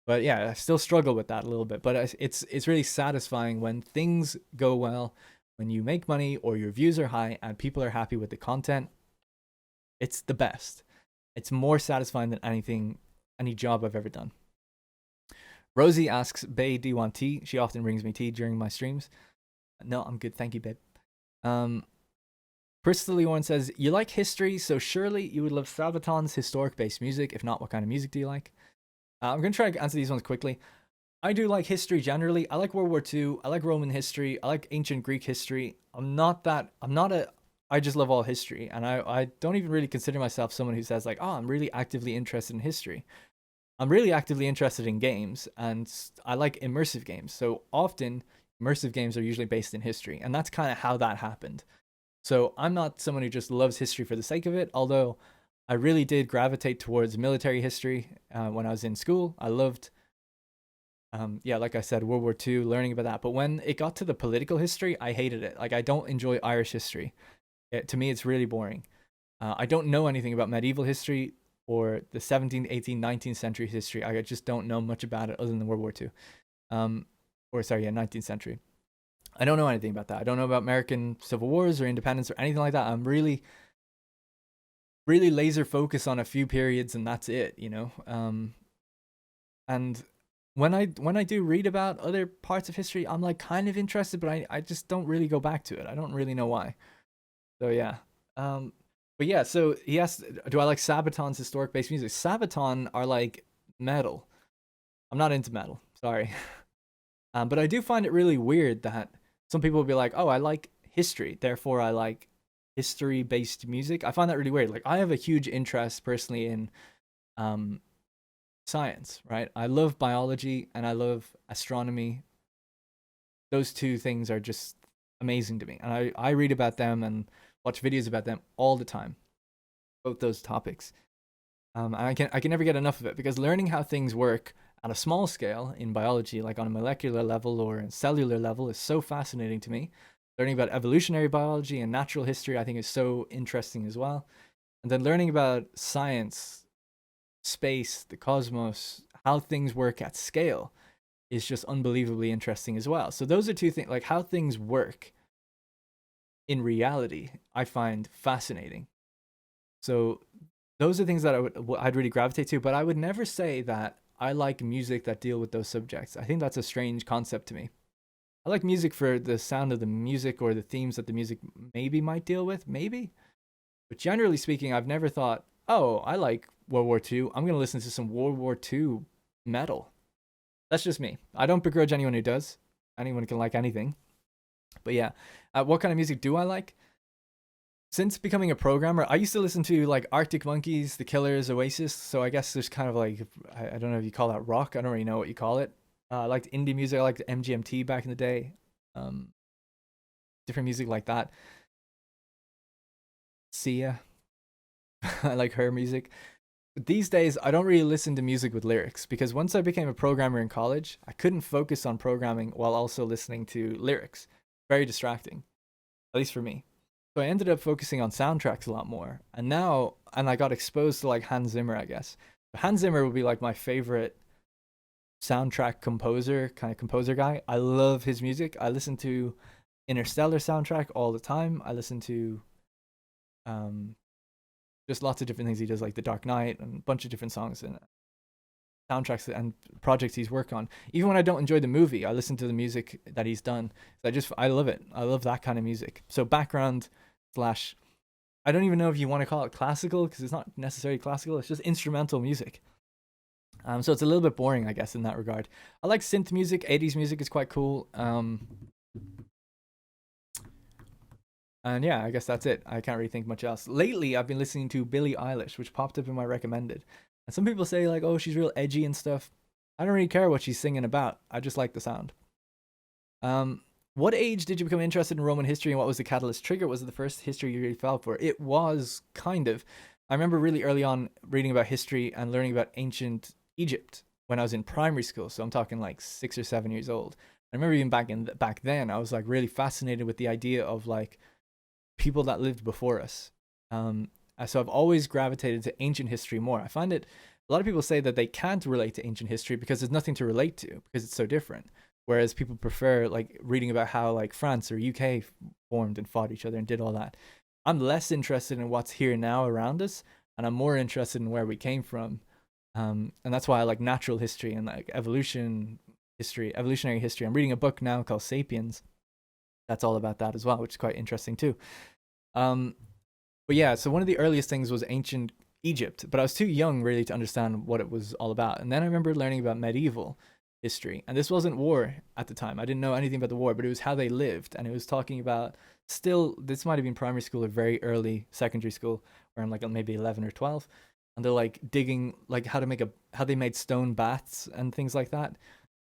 But yeah, I still struggle with that a little bit. But it's really satisfying when things go well, when you make money or your views are high and people are happy with the content. It's the best. It's more satisfying than any job I've ever done. Rosie asks, Bae, do you want tea? She often brings me tea during my streams. No, I'm good. Thank you, babe. Crystal Leon says, you like history, so surely you would love Sabaton's historic-based music. If not, what kind of music do you like? I'm going to try to answer these ones quickly. I do like history generally. I like World War II. I like Roman history. I like ancient Greek history. I just love all history. And I don't even really consider myself someone who says like, oh, I'm really actively interested in history. I'm really actively interested in games, and I like immersive games. So often, immersive games are usually based in history, and that's kind of how that happened. So I'm not someone who just loves history for the sake of it, although I really did gravitate towards military history when I was in school. I loved, like I said, World War II, learning about that. But when it got to the political history, I hated it. Like, I don't enjoy Irish history. To me, it's really boring. I don't know anything about medieval history or the 17th, 18th, 19th century history. I just don't know much about it other than World War II. 19th century. I don't know anything about that. I don't know about American Civil Wars or independence or anything like that. I'm really, really laser focused on a few periods, and that's it, you know. And when I do read about other parts of history, I'm like kind of interested, but I just don't really go back to it. I don't really know why. So yeah. But yeah, so he asked, do I like Sabaton's historic based music? Sabaton are like metal. I'm not into metal. Sorry. But I do find it really weird that some people will be like, oh, I like history, therefore I like history-based music. I find that really weird. Like, I have a huge interest personally in science, right? I love biology and I love astronomy. Those two things are just amazing to me. And I read about them and watch videos about them all the time, both those topics. And I can never get enough of it, because learning how things work at a small scale in biology, like on a molecular level or a cellular level, is so fascinating to me. Learning about evolutionary biology and natural history, I think, is so interesting as well. And then learning about science, space, the cosmos, how things work at scale is just unbelievably interesting as well. So those are two things, like how things work in reality, I find fascinating. So those are things that I'd really gravitate to, but I would never say that I like music that deal with those subjects. I think that's a strange concept to me. I like music for the sound of the music or the themes that the music maybe might deal with, maybe. But generally speaking, I've never thought, oh, I like World War II. I'm going to listen to some World War II metal. That's just me. I don't begrudge anyone who does. Anyone can like anything. But yeah, what kind of music do I like? Since becoming a programmer, I used to listen to like Arctic Monkeys, The Killers, Oasis. So I guess there's kind of like, I don't know if you call that rock. I don't really know what you call it. I liked indie music. I liked MGMT back in the day. Different music like that. Sia. I like her music. But these days, I don't really listen to music with lyrics, because once I became a programmer in college, I couldn't focus on programming while also listening to lyrics. Very distracting, at least for me. So I ended up focusing on soundtracks a lot more. And I got exposed to like Hans Zimmer, I guess. Hans Zimmer would be like my favorite soundtrack composer, kind of composer guy. I love his music. I listen to Interstellar soundtrack all the time. I listen to just lots of different things he does, like The Dark Knight and a bunch of different songs and soundtracks and projects he's worked on. Even when I don't enjoy the movie, I listen to the music that he's done. I love it. I love that kind of music. So background slash, I don't even know if you want to call it classical because it's not necessarily classical. It's just instrumental music. So it's a little bit boring, I guess, in that regard. I like synth music. 80s music is quite cool. And yeah, I guess that's it. I can't really think much else. Lately, I've been listening to Billie Eilish, which popped up in my recommended. And some people say like, oh, she's real edgy and stuff. I don't really care what she's singing about. I just like the sound. What age did you become interested in Roman history, and what was the catalyst trigger? Was it the first history you really fell for? It was kind of. I remember really early on reading about history and learning about ancient Egypt when I was in primary school. So I'm talking like 6 or 7 years old. I remember even back then, I was like really fascinated with the idea of like people that lived before us. So I've always gravitated to ancient history more. I find it, a lot of people say that they can't relate to ancient history because there's nothing to relate to because it's so different. Whereas people prefer like reading about how like France or UK formed and fought each other and did all that. I'm less interested in what's here now around us, and I'm more interested in where we came from. And that's why I like natural history and like evolutionary history. I'm reading a book now called Sapiens. That's all about that as well, which is quite interesting too. But yeah, so one of the earliest things was ancient Egypt, but I was too young really to understand what it was all about. And then I remember learning about medieval history, and this wasn't war at the time. I didn't know anything about the war, but it was how they lived, and it was talking about this might have been primary school or very early secondary school, where I'm like maybe 11 or 12, and they're like digging like how they made stone baths and things like that.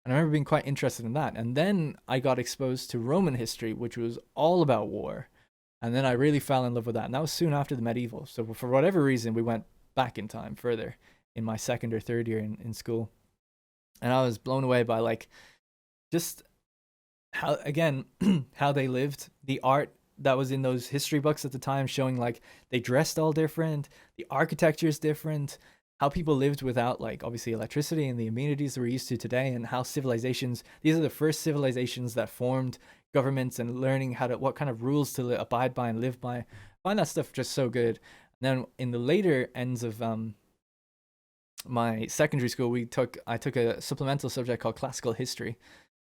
And I remember being quite interested in that. And then I got exposed to Roman history, which was all about war. And then I really fell in love with that. And that was soon after the medieval. So for whatever reason, we went back in time further in my second or third year in school. And I was blown away by like just how, again, how they lived, the art that was in those history books at the time showing like they dressed all different, the architecture is different, how people lived without like obviously electricity and the amenities that we're used to today, and how civilizations, these are the first civilizations that formed governments, and learning what kind of rules to abide by and live by. I find that stuff just so good. And then in the later ends of my secondary school, I took a supplemental subject called classical history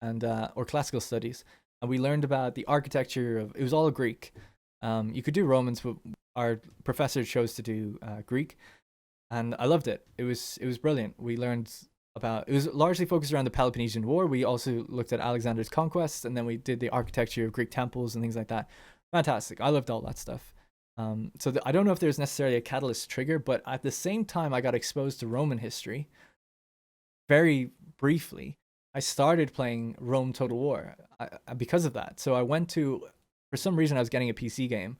and or classical studies, and we learned about the architecture of, it was all Greek. You could do Romans, but our professor chose to do Greek, and I loved it. It was brilliant. We learned about, it was largely focused around the Peloponnesian War. We also looked at Alexander's conquests, and then we did the architecture of Greek temples and things like that. Fantastic. I loved all that stuff. I don't know if there's necessarily a catalyst trigger, but at the same time I got exposed to Roman history very briefly. I started playing Rome Total War because of that. So I went to, for some reason I was getting a PC game,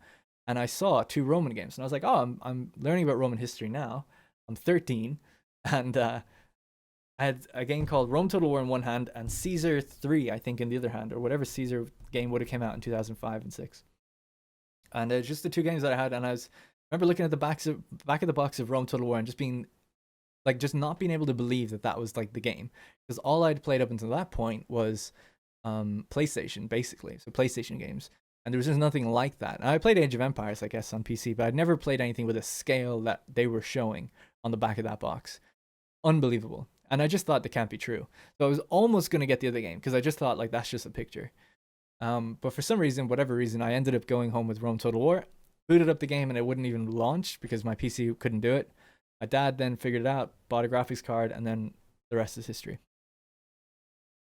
and I saw 2 Roman games, and I was like, oh, I'm learning about Roman history now. I'm 13, and I had a game called Rome Total War in one hand and Caesar 3, I think, in the other hand, or whatever Caesar game would have came out in 2005 and 6. And it's just the 2 games that I had, and I remember looking at the back of the box of Rome Total War and just being like, just not being able to believe that was like the game, because all I'd played up until that point was PlayStation, basically, so PlayStation games, and there was just nothing like that. And I played Age of Empires, I guess, on PC, but I'd never played anything with a scale that they were showing on the back of that box. Unbelievable. And I just thought that can't be true. So I was almost going to get the other game because I just thought like that's just a picture. But for some reason, whatever reason, I ended up going home with Rome Total War, booted up the game, and it wouldn't even launch because my PC couldn't do it. My dad then figured it out, bought a graphics card, and then the rest is history.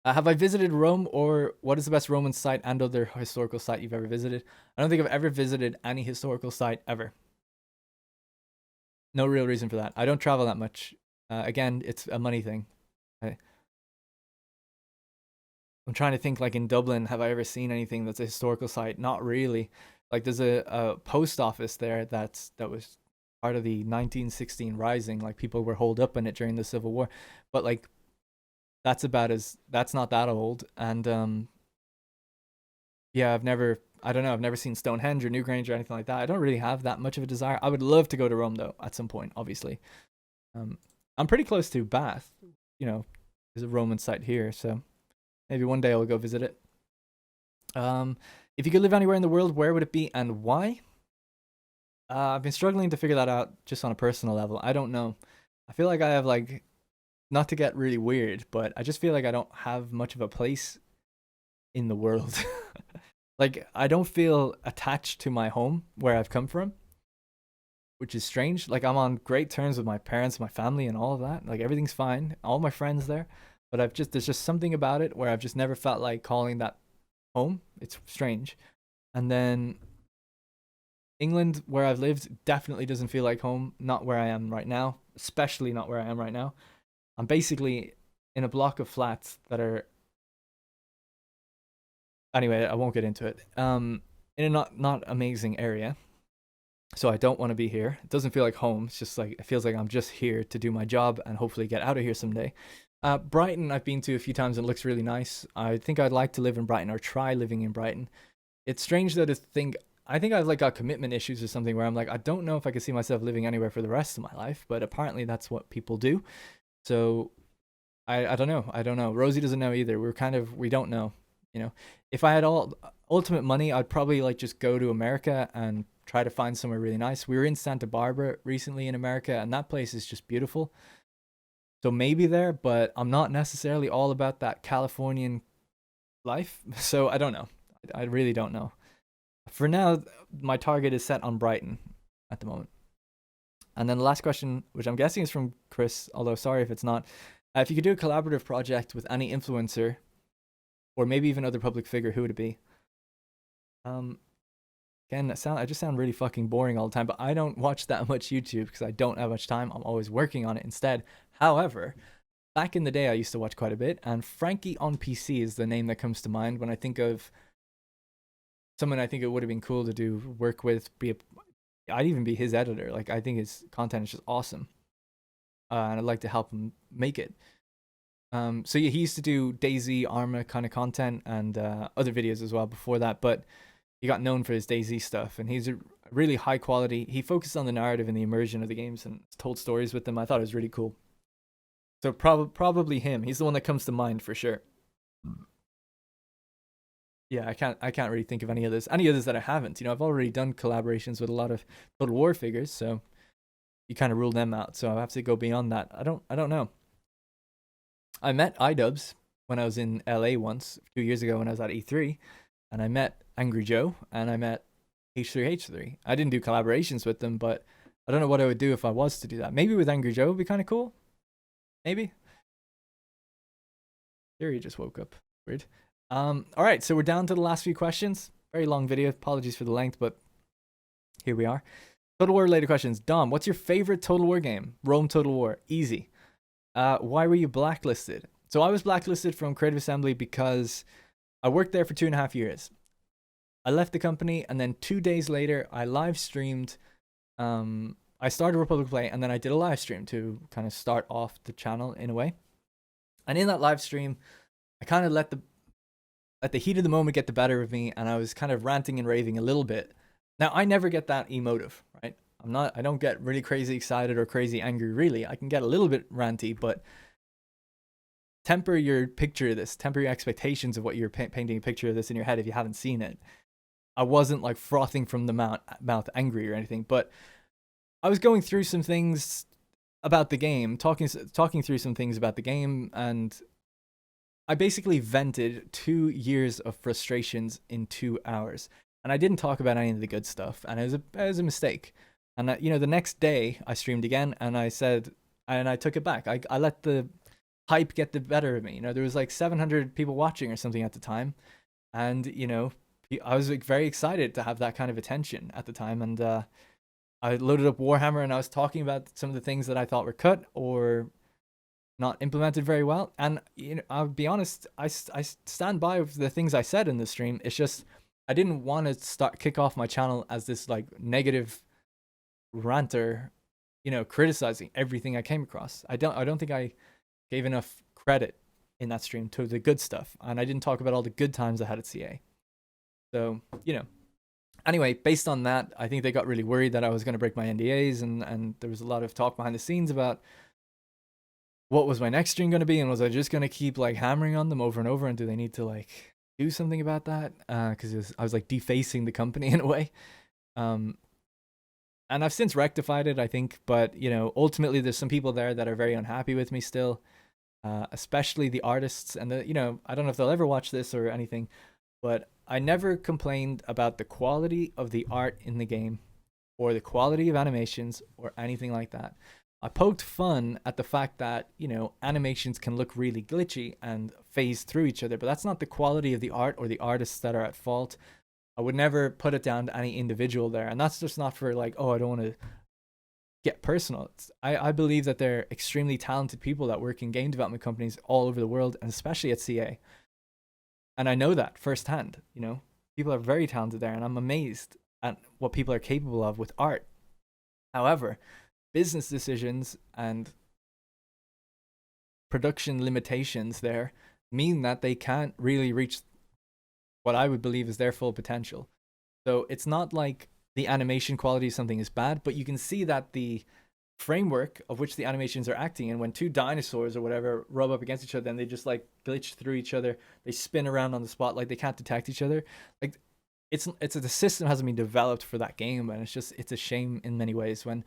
Have I visited Rome, or what is the best Roman site and other historical site you've ever visited? I don't think I've ever visited any historical site ever. No real reason for that. I don't travel that much. Again, it's a money thing. I'm trying to think, like in Dublin, have I ever seen anything that's a historical site? Not really. Like there's a post office there that was part of the 1916 Rising. Like people were holed up in it during the Civil War, but like that's not that old. And yeah, I've never seen Stonehenge or Newgrange or anything like that. I don't really have that much of a desire. I would love to go to Rome though at some point, obviously. I'm pretty close to Bath, there's a Roman site here, so maybe one day I'll go visit it. If you could live anywhere in the world, where would it be and why? I've been struggling to figure that out just on a personal level. I don't know. I feel like I have like, not to get really weird, but I just feel like I don't have much of a place in the world. Like I don't feel attached to my home where I've come from, which is strange. Like I'm on great terms with my parents, my family, and all of that. Like everything's fine, all my friends there. But there's just something about it where I've just never felt like calling that home. It's strange. And then England, where I've lived, definitely doesn't feel like home. Not where I am right now, especially not where I am right now. I'm basically in a block of flats that are. Anyway, I won't get into it. In a not amazing area, so I don't want to be here. It doesn't feel like home. It's just like it feels like I'm just here to do my job and hopefully get out of here someday. Brighton, I've been to a few times and it looks really nice. I think I'd like to live in Brighton or try living in Brighton. It's strange though to think. I think I've like got commitment issues or something where I'm like I don't know if I could see myself living anywhere for the rest of my life, but apparently that's what people do. So I don't know. I don't know. Rosie doesn't know either. We don't know. You know, if I had all ultimate money, I'd probably like just go to America and try to find somewhere really nice. We were in Santa Barbara recently in America, and that place is just beautiful. So maybe there, but I'm not necessarily all about that Californian life. So I don't know. I really don't know. For now, my target is set on Brighton at the moment. And then the last question, which I'm guessing is from Chris, although sorry if it's not. If you could do a collaborative project with any influencer or maybe even other public figure, who would it be? Again, I just sound really fucking boring all the time, but I don't watch that much YouTube because I don't have much time. I'm always working on it instead. However, back in the day, I used to watch quite a bit, and Frankie on PC is the name that comes to mind when I think of someone I think it would have been cool to do work with. I'd even be his editor. Like I think his content is just awesome, and I'd like to help him make it. So yeah, he used to do DayZ Arma kind of content and other videos as well before that, but he got known for his DayZ stuff, and he's a really high quality. He focused on the narrative and the immersion of the games and told stories with them. I thought it was really cool. So probably him. He's the one that comes to mind for sure. Yeah, I can't really think of any others that I haven't. You know, I've already done collaborations with a lot of Total War figures, so you kind of rule them out. So I have to go beyond that. I don't know. I met iDubbbz when I was in LA once 2 years ago when I was at E3, and I met Angry Joe and I met H3H3. I didn't do collaborations with them, but I don't know what I would do if I was to do that. Maybe with Angry Joe would be kind of cool. Maybe. There, he just woke up. Weird. All right, so we're down to the last few questions. Very long video. Apologies for the length, but here we are. Total War related questions. Dom, what's your favorite Total War game? Rome Total War. Easy. Why were you blacklisted? So I was blacklisted from Creative Assembly because I worked there for 2.5 years. I left the company, and then 2 days later, I live streamed. I started RepublicOfPlay, and then I did a live stream to kind of start off the channel in a way. And in that live stream, I kind of let the heat of the moment get the better of me, and I was kind of ranting and raving a little bit. Now, I never get that emotive, right? I don't get really crazy excited or crazy angry, really. I can get a little bit ranty, but temper your picture of this, temper your expectations of what you're painting a picture of this in your head if you haven't seen it. I wasn't like frothing from the mouth angry or anything, but I was going through some things about the game, talking through some things about the game, and I basically vented 2 years of frustrations in 2 hours. And I didn't talk about any of the good stuff, and it was a mistake. And the next day I streamed again, and I said, and I took it back. I let the hype get the better of me. There was like 700 people watching or something at the time, and I was like very excited to have that kind of attention at the time. And I loaded up Warhammer, and I was talking about some of the things that I thought were cut or not implemented very well. And I'll be honest, I stand by with the things I said in the stream. It's just I didn't want to kick off my channel as this like negative ranter, criticizing everything I came across. I don't think I gave enough credit in that stream to the good stuff, and I didn't talk about all the good times I had at CA. So anyway, based on that, I think they got really worried that I was going to break my NDAs, and there was a lot of talk behind the scenes about what was my next stream going to be, and was I just going to keep like hammering on them over and over, and do they need to like do something about that? Because I was like defacing the company in a way. and I've since rectified it, I think. But you know, ultimately, there's some people there that are very unhappy with me still, especially the artists. And the, you know, I don't know if they'll ever watch this or anything, but I never complained about the quality of the art in the game, or the quality of animations, or anything like that. I poked fun at the fact that, you know, animations can look really glitchy and phase through each other, but that's not the quality of the art or the artists that are at fault. I would never put it down to any individual there. And that's just not for like, oh, I don't want to get personal. I believe that they're extremely talented people that work in game development companies all over the world, and especially at CA. And I know that firsthand, you know, people are very talented there, and I'm amazed at what people are capable of with art. However, business decisions and production limitations there mean that they can't really reach what I would believe is their full potential. So it's not like the animation quality of something is bad, but you can see that the framework of which the animations are acting, and when two dinosaurs or whatever rub up against each other and they just like glitch through each other, they spin around on the spot like they can't detect each other. Like it's the system hasn't been developed for that game, and it's a shame in many ways. When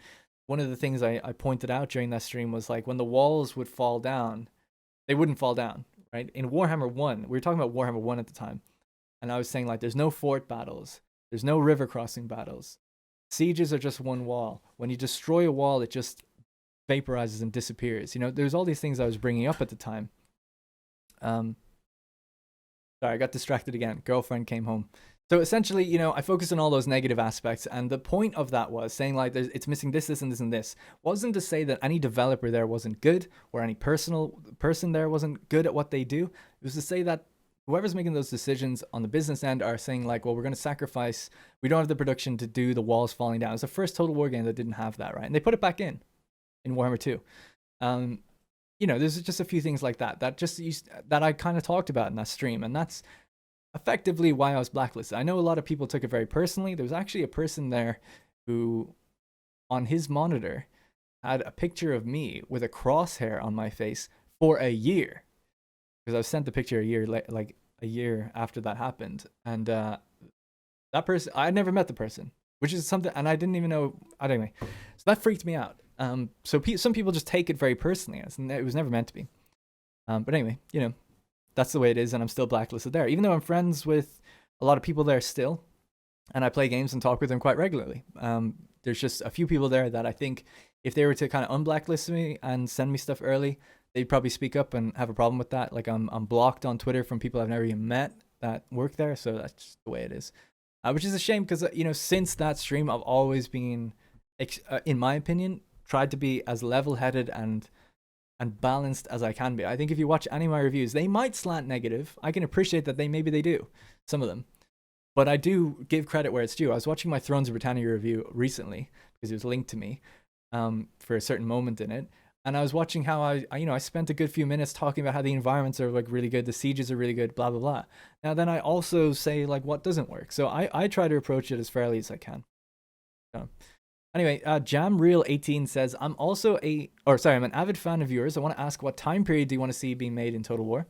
one of the things I pointed out during that stream was like when the walls would fall down, they wouldn't fall down, right? In Warhammer 1, we were talking about Warhammer 1 at the time, and I was saying like there's no fort battles, there's no river crossing battles. Sieges are just one wall. When you destroy a wall, it just vaporizes and disappears. You know, there's all these things I was bringing up at the time. Sorry, I got distracted again. Girlfriend came home. So essentially, you know, I focused on all those negative aspects, and the point of that was saying like it's missing this, this, and this, and this. Wasn't to say that any developer there wasn't good, or any person there wasn't good at what they do. It was to say that whoever's making those decisions on the business end are saying like, well, we're going to sacrifice, we don't have the production to do the walls falling down. It's the first Total War game that didn't have that, right? And they put it back in Warhammer 2. You know, there's just a few things like that that I kind of talked about in that stream, and that's effectively why I was blacklisted. I know a lot of people took it very personally. There was actually a person there who, on his monitor, had a picture of me with a crosshair on my face for a year, because I was sent the picture a year after that happened, and that person, I had never met the person, which is something, and I didn't even know. Anyway, so that freaked me out. So some people just take it very personally, and it was never meant to be. But anyway, you know, that's the way it is, and I'm still blacklisted there, even though I'm friends with a lot of people there still, and I play games and talk with them quite regularly. There's just a few people there that I think if they were to kind of unblacklist me and send me stuff early, they'd probably speak up and have a problem with that. Like I'm blocked on Twitter from people I've never even met that work there, so that's just the way it is. Which is a shame, because you know, since that stream, I've always been, in my opinion, tried to be as level-headed and balanced as I can be. I think if you watch any of my reviews, they might slant negative. I can appreciate that maybe they do, some of them. But I do give credit where it's due. I was watching my Thrones of Britannia review recently, because it was linked to me for a certain moment in it. And I was watching how I spent a good few minutes talking about how the environments are like really good, the sieges are really good, blah, blah, blah. Now then I also say like what doesn't work. So I try to approach it as fairly as I can. So anyway, JamReal18 says, I'm an avid fan of yours. I want to ask, what time period do you want to see being made in Total War?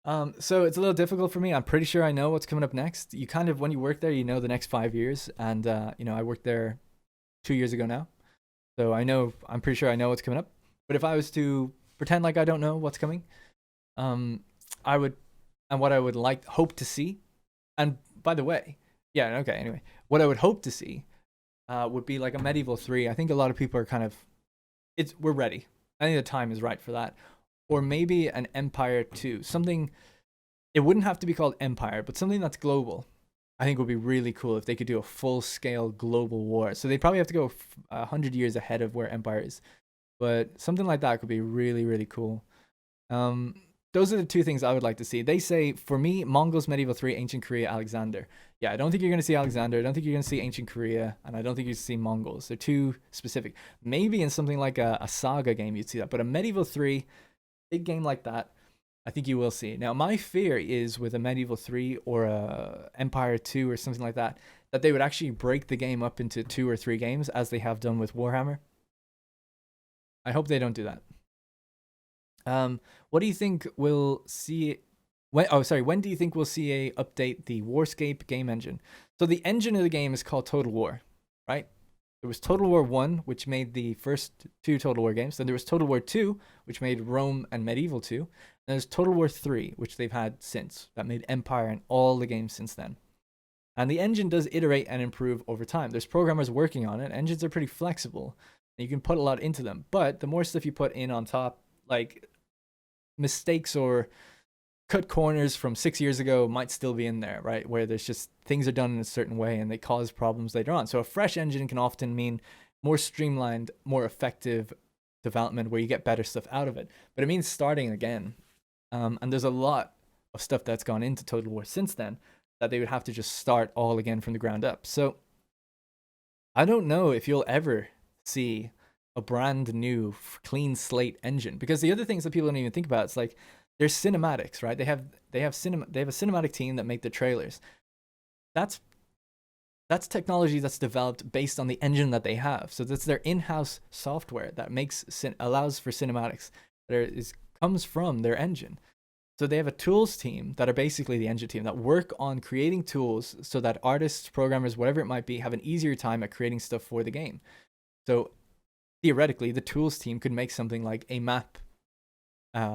So it's a little difficult for me. I'm pretty sure I know what's coming up next. You kind of, when you work there, you know the next 5 years. And, you know, I worked there 2 years ago now. So I'm pretty sure I know what's coming up. But if I was to pretend like I don't know what's coming, what I would hope to see, and by the way, yeah, okay, anyway, what I would hope to see would be like a Medieval 3. I think a lot of people are kind of, we're ready. I think the time is right for that. Or maybe an Empire 2. Something, it wouldn't have to be called Empire, but something that's global. I think would be really cool if they could do a full-scale global war. So they'd probably have to go 100 years ahead of where Empire is. But something like that could be really, really cool. Those are the two things I would like to see. They say, for me, Mongols, Medieval 3, Ancient Korea, Alexander. Yeah, I don't think you're going to see Alexander. I don't think you're going to see Ancient Korea. And I don't think you're going to see Mongols. They're too specific. Maybe in something like a Saga game you'd see that. But a Medieval 3, big game like that, I think you will see. Now, my fear is with a Medieval 3 or a Empire 2 or something like that they would actually break the game up into 2 or 3 games, as they have done with Warhammer. I hope they don't do that. What do you think we'll see? When do you think we'll see update the Warscape game engine? So the engine of the game is called Total War. right? There was Total War 1, which made the first two Total War games. Then there was Total War 2, which made Rome and Medieval 2. And there's Total War 3, which they've had since, that made Empire and all the games since then. And the engine does iterate and improve over time. There's programmers working on it. Engines are pretty flexible. And you can put a lot into them. But the more stuff you put in on top, like mistakes or cut corners from 6 years ago might still be in there, right? Where there's just things are done in a certain way and they cause problems later on. So a fresh engine can often mean more streamlined, more effective development where you get better stuff out of it. But it means starting again. And there's a lot of stuff that's gone into Total War since then that they would have to just start all again from the ground up. So I don't know if you'll ever see a brand new clean slate engine, because the other things that people don't even think about, it's like there's cinematics, right? They have a cinematic team that make the trailers. That's technology that's developed based on the engine that they have. So that's their in-house software that allows for cinematics that comes from their engine. So they have a tools team that are basically the engine team that work on creating tools so that artists, programmers, whatever it might be, have an easier time at creating stuff for the game. So theoretically, the tools team could make something like a map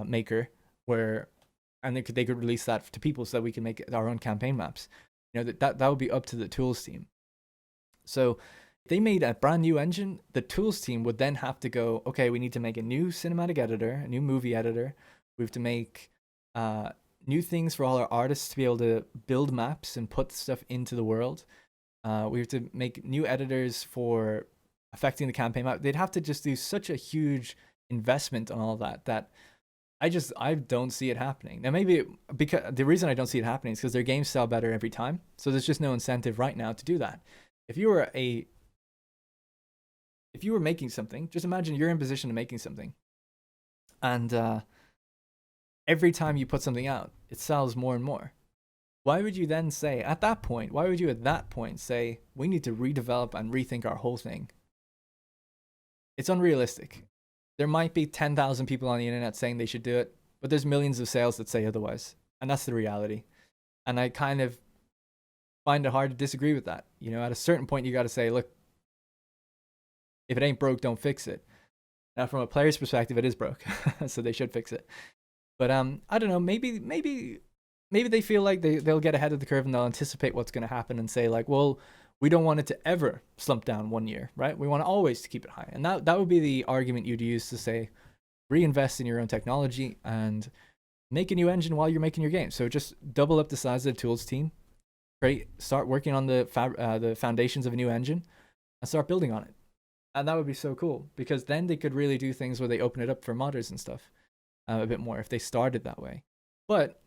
maker and they could release that to people so that we can make our own campaign maps. You know, that would be up to the tools team. So if they made a brand new engine, the tools team would then have to go, okay, we need to make a new cinematic editor, a new movie editor. We have to make new things for all our artists to be able to build maps and put stuff into the world. We have to make new editors for affecting the campaign map. They'd have to just do such a huge investment on all that I don't see it happening. Now maybe because the reason I don't see it happening is because their games sell better every time. So there's just no incentive right now to do that. If you were making something, just imagine you're in position of making something, and every time you put something out, it sells more and more. Why would you then say at that point, say, we need to redevelop and rethink our whole thing? It's unrealistic. There might be 10,000 people on the internet saying they should do it, but there's millions of sales that say otherwise. And that's the reality. And I kind of find it hard to disagree with that. You know, at a certain point, you got to say, look, if it ain't broke, don't fix it. Now, from a player's perspective, it is broke, so they should fix it. But I don't know, maybe they feel like they'll get ahead of the curve and they'll anticipate what's going to happen and say like, well, we don't want it to ever slump down 1 year, right? We want to always to keep it high. And that would be the argument you'd use to say, reinvest in your own technology and make a new engine while you're making your game. So just double up the size of the tools team, start working on the foundations of a new engine and start building on it. And that would be so cool, because then they could really do things where they open it up for modders and stuff a bit more if they started that way. But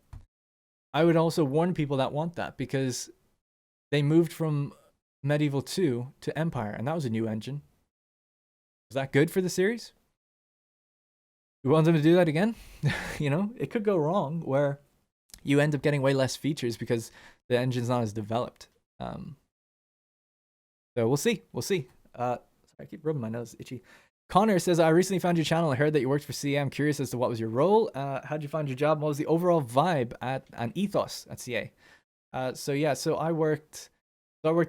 I would also warn people that want that, because they moved from Medieval 2 to Empire, and that was a new engine. Was that good for the series? We want them to do that again? You know, it could go wrong where you end up getting way less features because the engine's not as developed. So we'll see. Sorry, I keep rubbing my nose, itchy. Connor says, I recently found your channel. I heard that you worked for CA. I'm curious as to what was your role. How'd you find your job? What was the overall vibe and ethos at CA? So I worked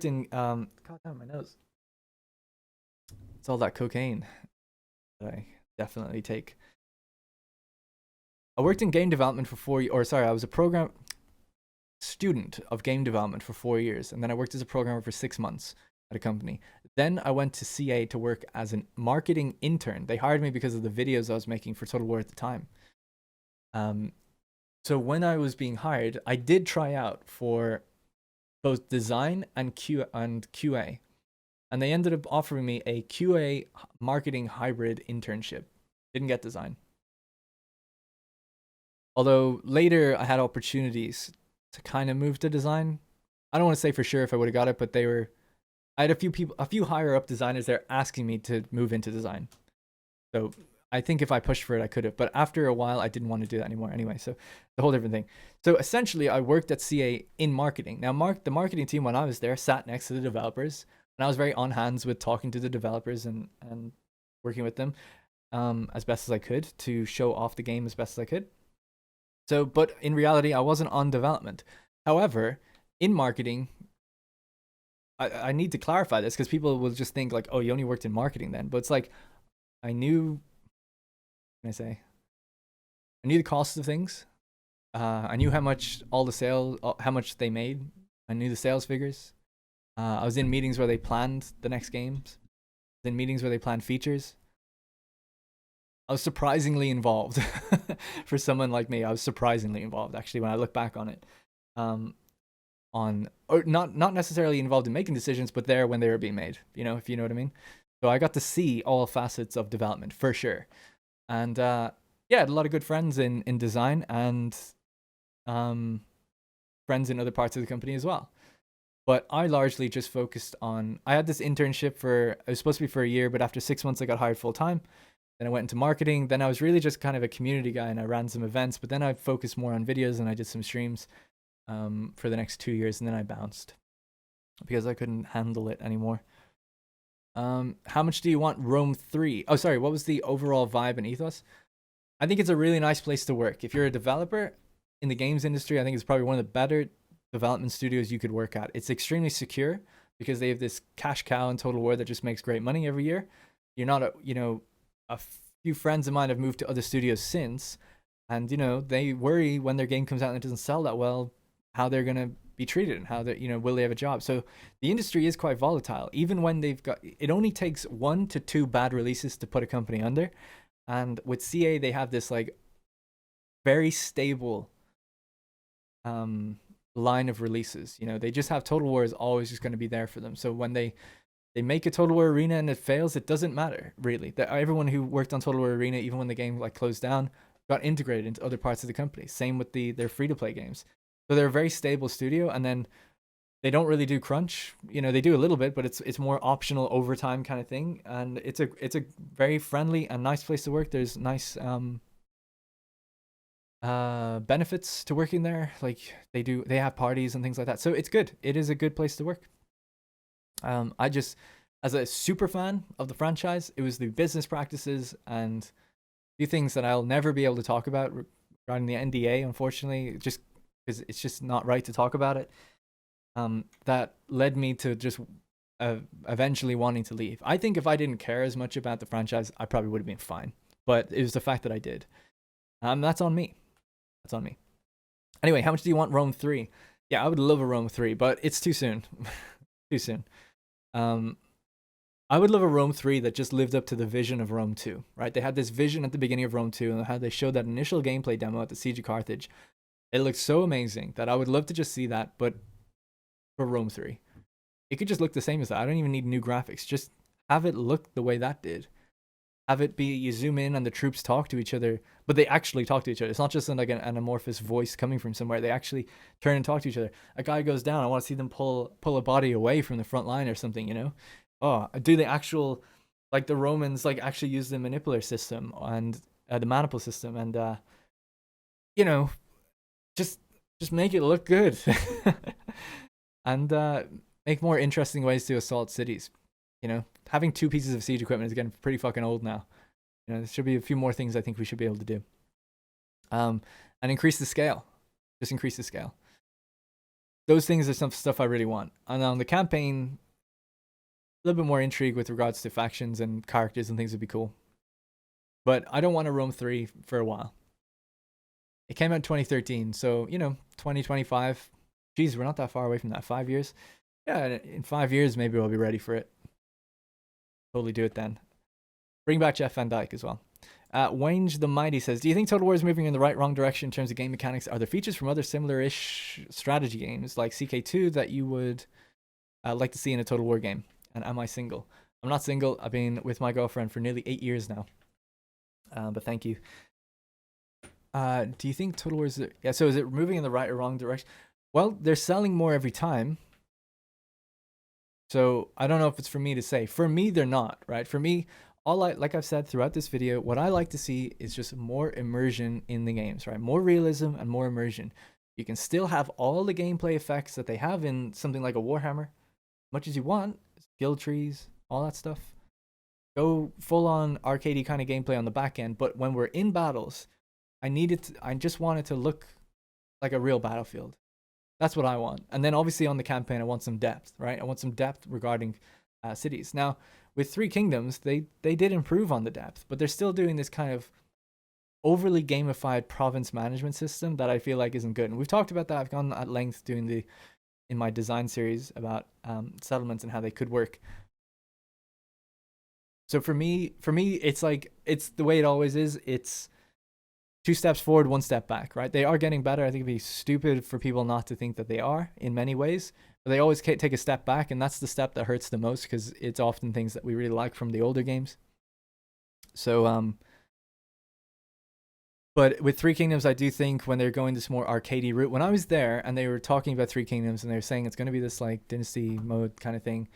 in, God damn, my nose. It's all that cocaine that I definitely take. I worked in game development for 4 years, I was a program student of game development for 4 years. And then I worked as a programmer for 6 months at a company. Then I went to CA to work as a marketing intern. They hired me because of the videos I was making for Total War at the time. So when I was being hired, I did try out for both design and QA. And they ended up offering me a QA marketing hybrid internship. Didn't get design. Although later I had opportunities to kind of move to design. I don't want to say for sure if I would have got it, but I had a few higher up designers there asking me to move into design. So I think if I pushed for it, I could have. But after a while, I didn't want to do that anymore anyway. So the whole different thing. So essentially, I worked at CA in marketing. Now, the marketing team, when I was there, sat next to the developers. And I was very on hands with talking to the developers and working with them as best as I could to show off the game as best as I could. So, but in reality, I wasn't on development. However, in marketing, I need to clarify this because people will just think like, oh, you only worked in marketing then. But it's like, I knew, what can I say? I knew the cost of things. I knew how much all the sales, how much they made. I knew the sales figures. I was in meetings where they planned the next games. I was in meetings where they planned features. I was surprisingly involved for someone like me. I was surprisingly involved actually when I look back on it. Or not necessarily involved in making decisions, but there when they were being made, you know, if you know what I mean. So I got to see all facets of development for sure. And yeah, I had a lot of good friends in design and friends in other parts of the company as well. But I largely just focused on, I had this internship it was supposed to be for a year, but after 6 months I got hired full time. Then I went into marketing. Then I was really just kind of a community guy and I ran some events, but then I focused more on videos and I did some streams for the next 2 years, and then I bounced because I couldn't handle it anymore. How much do you want Rome 3? Oh, sorry, what was the overall vibe and ethos? I think it's a really nice place to work. If you're a developer in the games industry, I think it's probably one of the better development studios you could work at. It's extremely secure because they have this cash cow in Total War that just makes great money every year. You're not a few friends of mine have moved to other studios since, and they worry when their game comes out and it doesn't sell that well, how they're going to be treated and how they will they have a job. So the industry is quite volatile. Even when it only takes 1 to 2 bad releases to put a company under. And with CA, they have this like very stable line of releases. They just have Total War is always just going to be there for them. So when they make a Total War Arena and it fails, it doesn't matter really. Everyone who worked on Total War Arena, even when the game like closed down, got integrated into other parts of the company. Same with their free-to-play games. So they're a very stable studio, and then they don't really do crunch. They do a little bit, but it's more optional overtime kind of thing. And it's a very friendly and nice place to work. There's nice benefits to working there. Like they have parties and things like that. So it's good. It is a good place to work. I just, as a super fan of the franchise, it was the business practices and a few things that I'll never be able to talk about regarding the NDA, unfortunately, just because it's just not right to talk about it. That led me to just eventually wanting to leave. I think if I didn't care as much about the franchise, I probably would have been fine. But it was the fact that I did. That's on me. That's on me. Anyway, how much do you want Rome 3? Yeah, I would love a Rome 3, but it's too soon. Too soon. I would love a Rome 3 that just lived up to the vision of Rome 2, right? They had this vision at the beginning of Rome 2 and how they showed that initial gameplay demo at the Siege of Carthage. It looked so amazing that I would love to just see that, but for Rome 3. It could just look the same as that. I don't even need new graphics. Just have it look the way that did. Have it be, you zoom in and the troops talk to each other, but they actually talk to each other. It's not just like an amorphous voice coming from somewhere. They actually turn and talk to each other. A guy goes down. I want to see them pull a body away from the front line or something, Oh, do they like the Romans, like actually use the manipular system and the maniple system and, just make it look good and make more interesting ways to assault cities. Having 2 pieces of siege equipment is getting pretty fucking old now. There should be a few more things I think we should be able to do. And increase the scale. Just increase the scale. Those things are some stuff I really want. And on the campaign, a little bit more intrigue with regards to factions and characters and things would be cool. But I don't want a Rome 3 for a while. It came out in 2013, so 2025. Geez, we're not that far away from that. 5 years. Yeah, in 5 years maybe I'll be ready for it. Totally do it then. Bring back Jeff Van Dyke as well. Wange the Mighty says, do you think Total War is moving in the wrong direction in terms of game mechanics? Are there features from other similar-ish strategy games like CK2 that you would like to see in a Total War game? And am I single? I'm not single. I've been with my girlfriend for nearly 8 years now. But thank you. Do you think Total War is... Yeah, so is it moving in the right or wrong direction? Well, they're selling more every time. So I don't know if it's for me to say. For me, they're not, right? For me, like I've said throughout this video, what I like to see is just more immersion in the games, right? More realism and more immersion. You can still have all the gameplay effects that they have in something like a Warhammer, much as you want, skill trees, all that stuff. Go full on arcadey kind of gameplay on the back end, but when we're in battles, I just want it to look like a real battlefield. That's what I want. And then obviously on the campaign, I want some depth, right? I want some depth regarding cities. Now, with Three Kingdoms, they did improve on the depth, but they're still doing this kind of overly gamified province management system that I feel like isn't good. And we've talked about that. I've gone at length doing in my design series about settlements and how they could work. So for me, it's like, it's the way it always is. It's 2 steps forward, 1 step back, right? They are getting better. I think it'd be stupid for people not to think that they are in many ways, but they always take a step back, and that's the step that hurts the most because it's often things that we really like from the older games. So, but with Three Kingdoms, I do think when they're going this more arcadey route, when I was there and they were talking about Three Kingdoms and they were saying it's going to be this like dynasty mode kind of thing,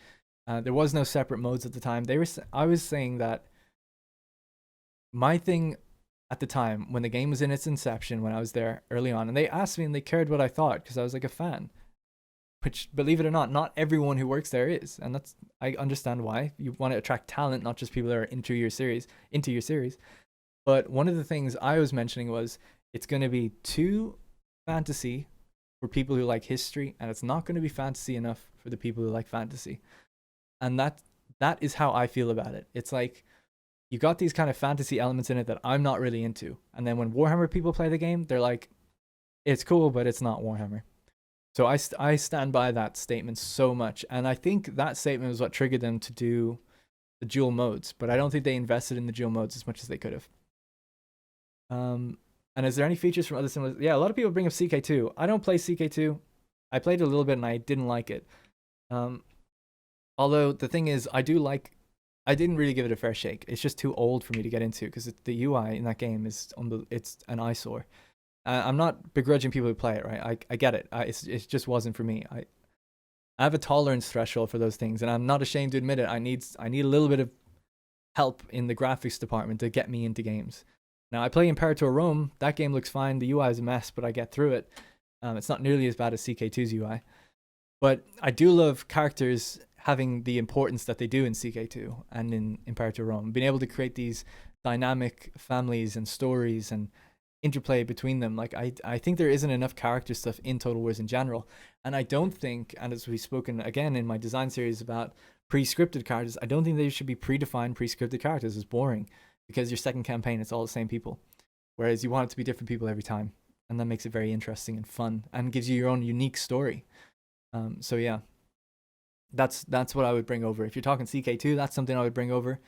there was no separate modes at the time. I was saying that my thing at the time when the game was in its inception, when I was there early on, and they asked me and they cared what I thought because I was like a fan, which, believe it or not everyone who works there is, and I understand why. You want to attract talent, not just people that are into your series. But one of the things I was mentioning was it's going to be too fantasy for people who like history, and it's not going to be fantasy enough for the people who like fantasy. And that is how I feel about it. It's like you got these kind of fantasy elements in it that I'm not really into. And then when Warhammer people play the game, they're like, it's cool, but it's not Warhammer. So I stand by that statement so much. And I think that statement was what triggered them to do the dual modes. But I don't think they invested in the dual modes as much as they could have. And is there any features from other simulators? Yeah, a lot of people bring up CK2. I don't play CK2. I played it a little bit and I didn't like it. Although the thing is, I didn't really give it a fair shake. It's just too old for me to get into because the UI in that game is it's an eyesore. I'm not begrudging people who play it, right? I get it. It just wasn't for me. I have a tolerance threshold for those things, and I'm not ashamed to admit it. I need a little bit of help in the graphics department to get me into games. Now I play Imperator Rome. That game looks fine. The UI is a mess, but I get through it. It's not nearly as bad as CK2's UI, but I do love characters having the importance that they do in CK2 and in Imperator Rome. Being able to create these dynamic families and stories and interplay between them. Like I think there isn't enough character stuff in Total Wars in general. And I don't think, and as we've spoken again in my design series about pre-scripted characters, I don't think they should be predefined pre-scripted characters. It's boring because your second campaign, it's all the same people. Whereas you want it to be different people every time. And that makes it very interesting and fun and gives you your own unique story. So yeah, that's what I would bring over. If you're talking CK2, that's something I would bring over.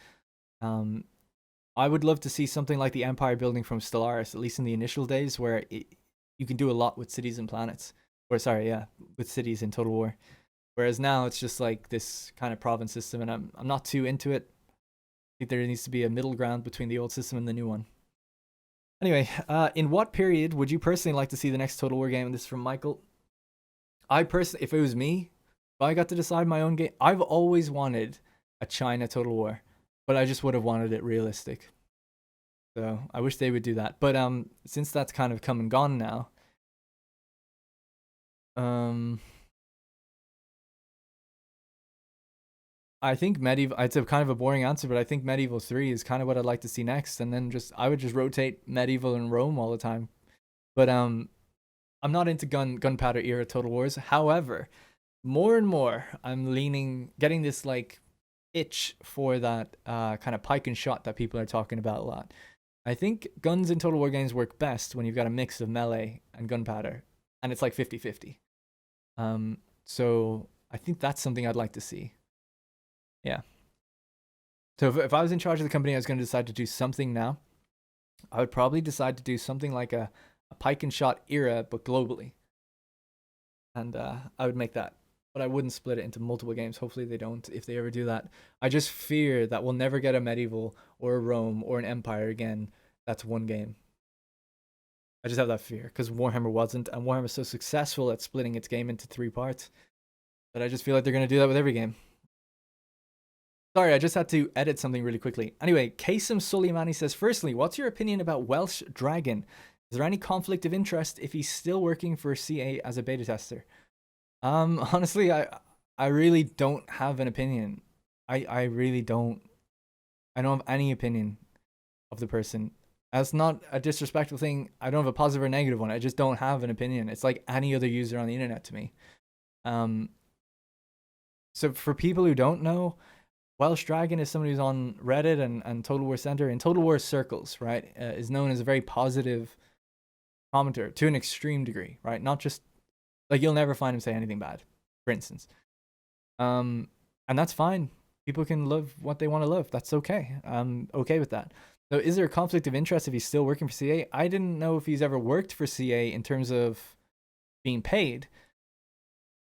I would love to see something like the empire building from Stellaris, at least in the initial days, where you can do a lot with cities and planets. Or sorry, yeah, with cities in Total War. Whereas now it's just like this kind of province system, and I'm not too into it. I think there needs to be a middle ground between the old system and the new one. Anyway, in what period would you personally like to see the next Total War game? And this is from Michael. If it was me, if I got to decide my own game, I've always wanted a China Total War, but I just would have wanted it realistic. So I wish they would do that. But since that's kind of come and gone now, I think medieval. It's a kind of a boring answer, but I think medieval 3 is kind of what I'd like to see next, and then I would just rotate medieval and Rome all the time. But I'm not into gunpowder era Total Wars. However, more and more I'm getting this like itch for that kind of pike and shot that people are talking about a lot. I think guns in Total War games work best when you've got a mix of melee and gunpowder, and it's like 50-50. So I think that's something I'd like to see. Yeah. So if I was in charge of the company, I was going to decide to do something now, I would probably decide to do something like a pike and shot era, but globally. And I would make that. But I wouldn't split it into multiple games. Hopefully they don't, if they ever do that. I just fear that we'll never get a medieval or a Rome or an empire again. That's one game. I just have that fear because Warhammer wasn't, and Warhammer's so successful at splitting its game into 3 parts that I just feel like they're going to do that with every game. Sorry, I just had to edit something really quickly. Anyway, Kasem Soleimani says, firstly, what's your opinion about Welsh Dragon? Is there any conflict of interest if he's still working for CA as a beta tester? Honestly, I really don't have an opinion. I really don't. I don't have any opinion of the person. That's not a disrespectful thing. I don't have a positive or negative one. I just don't have an opinion. It's like any other user on the internet to me. So for people who don't know, Welsh Dragon is somebody who's on Reddit and Total War Center in Total War circles, right? Is known as a very positive commenter to an extreme degree, right? Not just like you'll never find him say anything bad, for instance. And that's fine. People can love what they want to love. That's okay. I'm okay with that. So is there a conflict of interest if he's still working for CA? I didn't know if he's ever worked for CA in terms of being paid,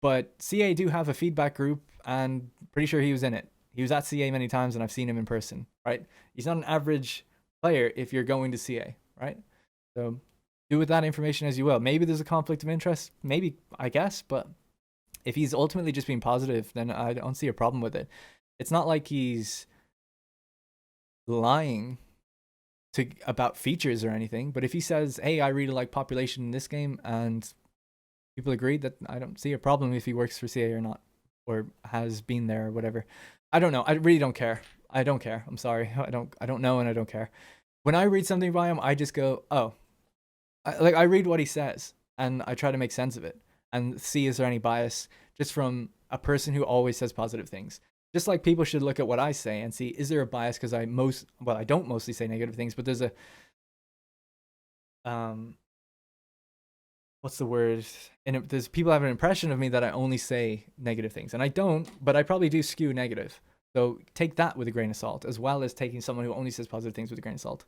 but CA do have a feedback group, and pretty sure he was in it. He was at CA many times, and I've seen him in person, right? He's not an average player if you're going to CA, right? So do with that information as you will. Maybe there's a conflict of interest, maybe, I guess, but if he's ultimately just being positive, then I don't see a problem with it. It's not like he's lying about features or anything, but if he says, hey, I really like population in this game, and people agree, that I don't see a problem if he works for CA or not, or has been there or whatever. I don't know. I really don't care. I don't care. I'm sorry. I don't know, and I don't care. When I read something by him, I just go, oh, I read what he says and I try to make sense of it and see is there any bias just from a person who always says positive things. Just like people should look at what I say and see, is there a bias? Because I don't mostly say negative things, but there's a what's the word? And there's people have an impression of me that I only say negative things, and I don't, but I probably do skew negative. So take that with a grain of salt, as well as taking someone who only says positive things with a grain of salt.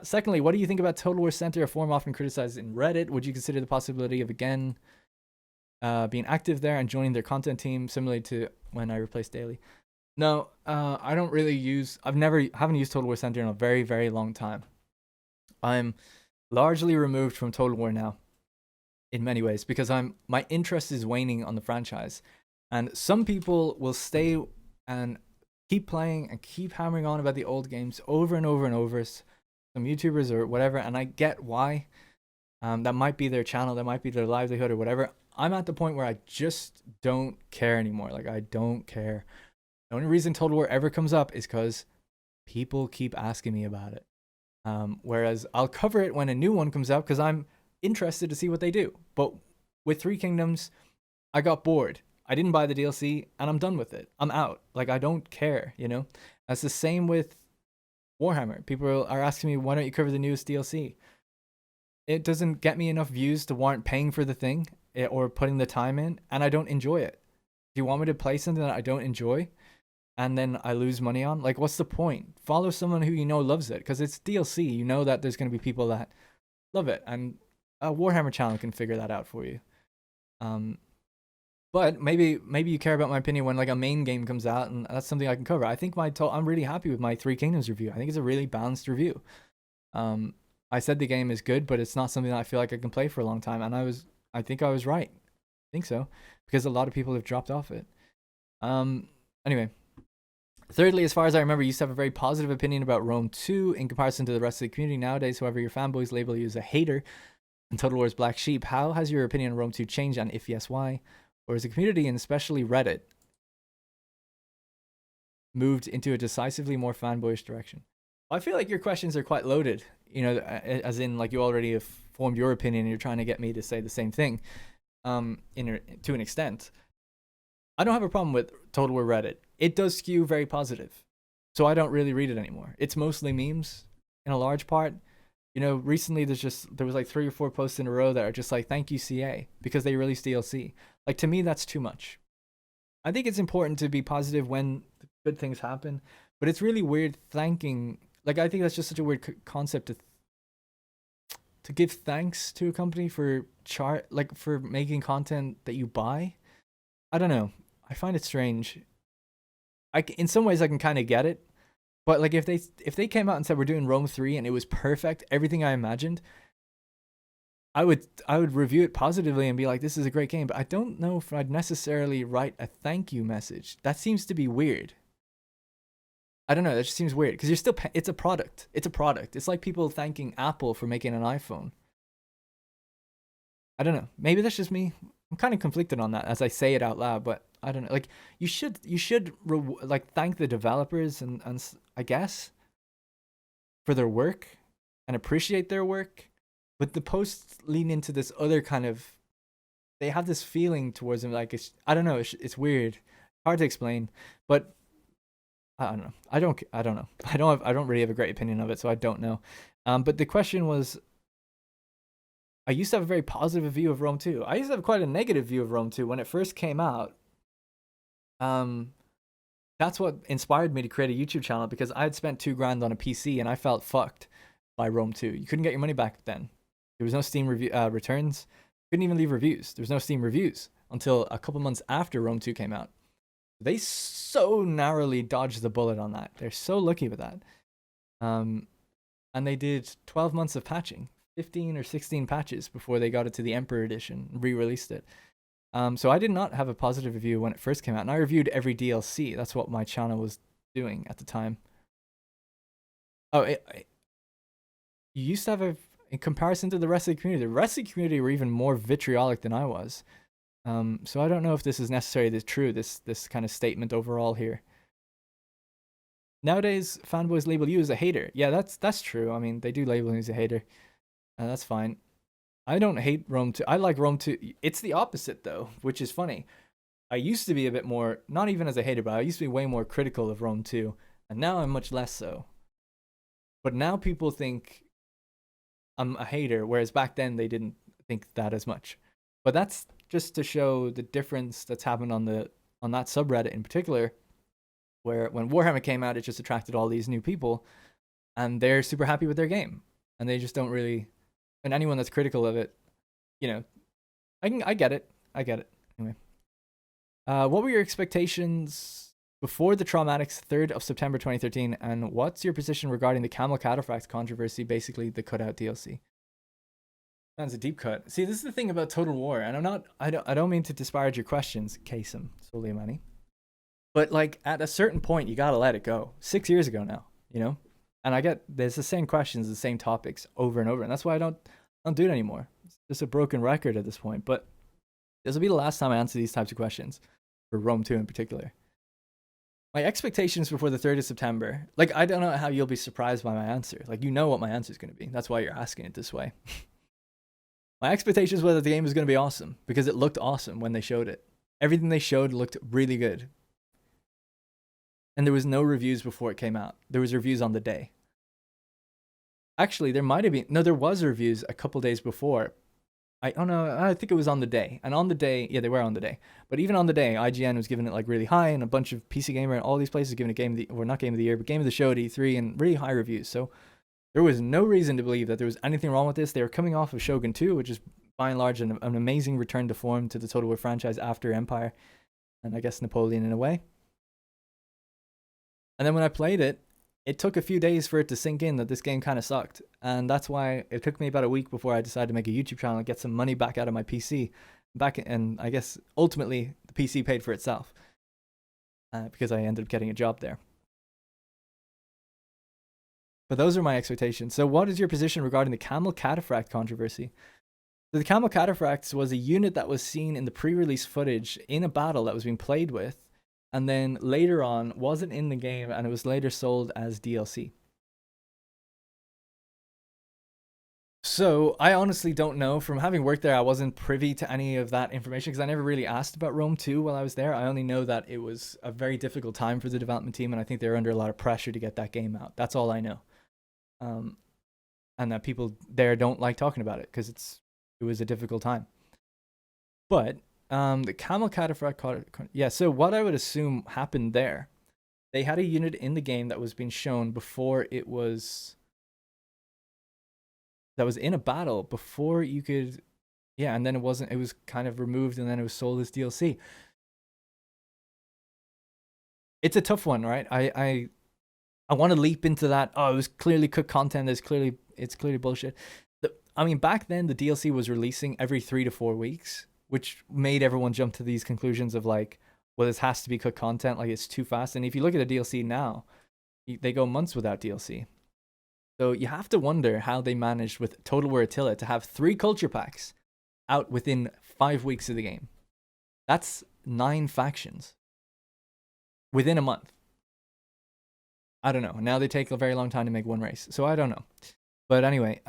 Secondly, what do you think about Total War Center, a forum often criticized in Reddit? Would you consider the possibility of again being active there and joining their content team, similarly to when I replaced Daily? No, I don't really use. Haven't used Total War Center in a very, very long time. I'm largely removed from Total War now, in many ways, because my interest is waning on the franchise, and some people will stay and keep playing and keep hammering on about the old games over and over and over. Some YouTubers or whatever, and I get why. That might be their channel, that might be their livelihood or whatever. I'm at the point where I just don't care anymore. Like, I don't care. The only reason Total War ever comes up is because people keep asking me about it. Whereas I'll cover it when a new one comes out because I'm interested to see what they do. But with Three Kingdoms, I got bored. I didn't buy the DLC, and I'm done with it. I'm out. Like, I don't care, you know? That's the same with Warhammer. People are asking me, why don't you cover the newest DLC? It doesn't get me enough views to warrant paying for the thing or putting the time in, and I don't enjoy it. Do you want me to play something that I don't enjoy and then I lose money on? Like, what's the point? Follow someone who you know loves it, because it's DLC. You know that there's going to be people that love it, and a Warhammer channel can figure that out for you. But maybe you care about my opinion when like a main game comes out, and that's something I can cover. I think I'm really happy with my Three Kingdoms review. I think it's a really balanced review. I said the game is good, but it's not something that I feel like I can play for a long time, and I think I was right. I think so, because a lot of people have dropped off it. Anyway. Thirdly, as far as I remember, you used to have a very positive opinion about Rome 2 in comparison to the rest of the community nowadays. However, your fanboys label you as a hater and Total War's black sheep. How has your opinion on Rome 2 changed, and if yes, why? Or is the community, and especially Reddit, moved into a decisively more fanboyish direction? Well, I feel like your questions are quite loaded, you know, as in like you already have formed your opinion and you're trying to get me to say the same thing to an extent. I don't have a problem with Total War Reddit. It does skew very positive, so I don't really read it anymore. It's mostly memes in a large part. You know, recently there was like 3 or 4 posts in a row that are just like, thank you CA, because they released DLC. Like, to me, that's too much. I think it's important to be positive when good things happen, but it's really weird thanking. Like, I think that's just such a weird concept to give thanks to a company for for making content that you buy. I don't know. I find it strange. In some ways I can kind of get it, but like if they came out and said we're doing Rome 3 and it was perfect, everything I imagined, I would review it positively and be like, this is a great game. But I don't know if I'd necessarily write a thank you message. That seems to be weird. I don't know. That just seems weird because you're still. It's a product. It's a product. It's like people thanking Apple for making an iPhone. I don't know. Maybe that's just me. I'm kind of conflicted on that as I say it out loud, but I don't know. Like, you should like thank the developers and I guess for their work, and appreciate their work, but the posts lean into this other kind of, they have this feeling towards them, like I don't know, it's weird, hard to explain, but I don't know. I don't know. I don't really have a great opinion of it, so I don't know. But the question was, I used to have a very positive view of Rome 2. I used to have quite a negative view of Rome 2 when it first came out. That's what inspired me to create a YouTube channel, because I had spent $2,000 on a PC and I felt fucked by Rome 2. You couldn't get your money back then. There was no Steam returns. Couldn't even leave reviews. There was no Steam reviews until a couple months after Rome 2 came out. They so narrowly dodged the bullet on that. They're so lucky with that. And they did 12 months of patching, 15 or 16 patches before they got it to the Emperor Edition, re-released it. So I did not have a positive review when it first came out, and I reviewed every DLC. That's what my channel was doing at the time. Oh, you used to have in comparison to the rest of the community were even more vitriolic than I was. So I don't know if this is necessarily true, this kind of statement overall here. Nowadays, fanboys label you as a hater. Yeah, that's true. I mean, they do label me as a hater. That's fine. I don't hate Rome 2. I like Rome 2. It's the opposite, though, which is funny. I used to be a bit more, not even as a hater, but I used to be way more critical of Rome 2. And now I'm much less so. But now people think I'm a hater, whereas back then they didn't think that as much. But that's just to show the difference that's happened on that subreddit in particular, where when Warhammer came out, it just attracted all these new people, and they're super happy with their game. And they just don't really... And anyone that's critical of it, you know, I get it. Anyway, what were your expectations before the Traumatics 3rd of September 2013, and what's your position regarding the Camel Cataphract controversy, basically the cutout DLC? That's a deep cut. See, this is the thing about Total War, and I don't mean to disparage your questions, Kasem Soleimani, but like at a certain point, you gotta let it go. 6 years ago now, you know. And I get there's the same questions, the same topics over and over, and that's why I don't do it anymore. It's just a broken record at this point. But this will be the last time I answer these types of questions, for Rome 2 in particular. My expectations before the 3rd of September, like I don't know how you'll be surprised by my answer. Like you know what my answer is going to be. That's why you're asking it this way. My expectations were that the game was going to be awesome, because it looked awesome when they showed it. Everything they showed looked really good. And there was no reviews before it came out. There was reviews on the day. Actually, there might have been... No, there was reviews a couple days before. I don't know. I think it was on the day. And on the day... Yeah, they were on the day. But even on the day, IGN was giving it like really high, and a bunch of PC Gamer and all these places giving it Game of the... Or not Game of the Year, but Game of the Show at E3, and really high reviews. So there was no reason to believe that there was anything wrong with this. They were coming off of Shogun 2, which is by and large an amazing return to form to the Total War franchise after Empire. And I guess Napoleon in a way. And then when I played it, it took a few days for it to sink in that this game kind of sucked. And that's why it took me about a week before I decided to make a YouTube channel and get some money back out of my PC. And I guess ultimately the PC paid for itself, because I ended up getting a job there. But those are my expectations. So what is your position regarding the Camel Cataphract controversy? So the Camel Cataphracts was a unit that was seen in the pre-release footage in a battle that was being played with, and then later on wasn't in the game, and it was later sold as DLC. So I honestly don't know. From having worked there, I wasn't privy to any of that information, because I never really asked about Rome 2 while I was there. I only know that it was a very difficult time for the development team, and I think they were under a lot of pressure to get that game out. That's all I know. And that people there don't like talking about it, because it was a difficult time. But the Camel Cataphract, yeah, so what I would assume happened there, they had a unit in the game that was being shown before it was, that was in a battle before you could, yeah, and then it was kind of removed, and then it was sold as DLC. It's a tough one, right? I want to leap into that. Oh, it was clearly cooked content. It's clearly bullshit. I mean, back then the DLC was releasing every 3 to 4 weeks, which made everyone jump to these conclusions of like, well, this has to be cooked content, like it's too fast. And if you look at a DLC now, they go months without DLC. So you have to wonder how they managed with Total War Attila to have 3 culture packs out within 5 weeks of the game. That's 9 factions within a month. I don't know. Now they take a very long time to make one race, so I don't know. But anyway,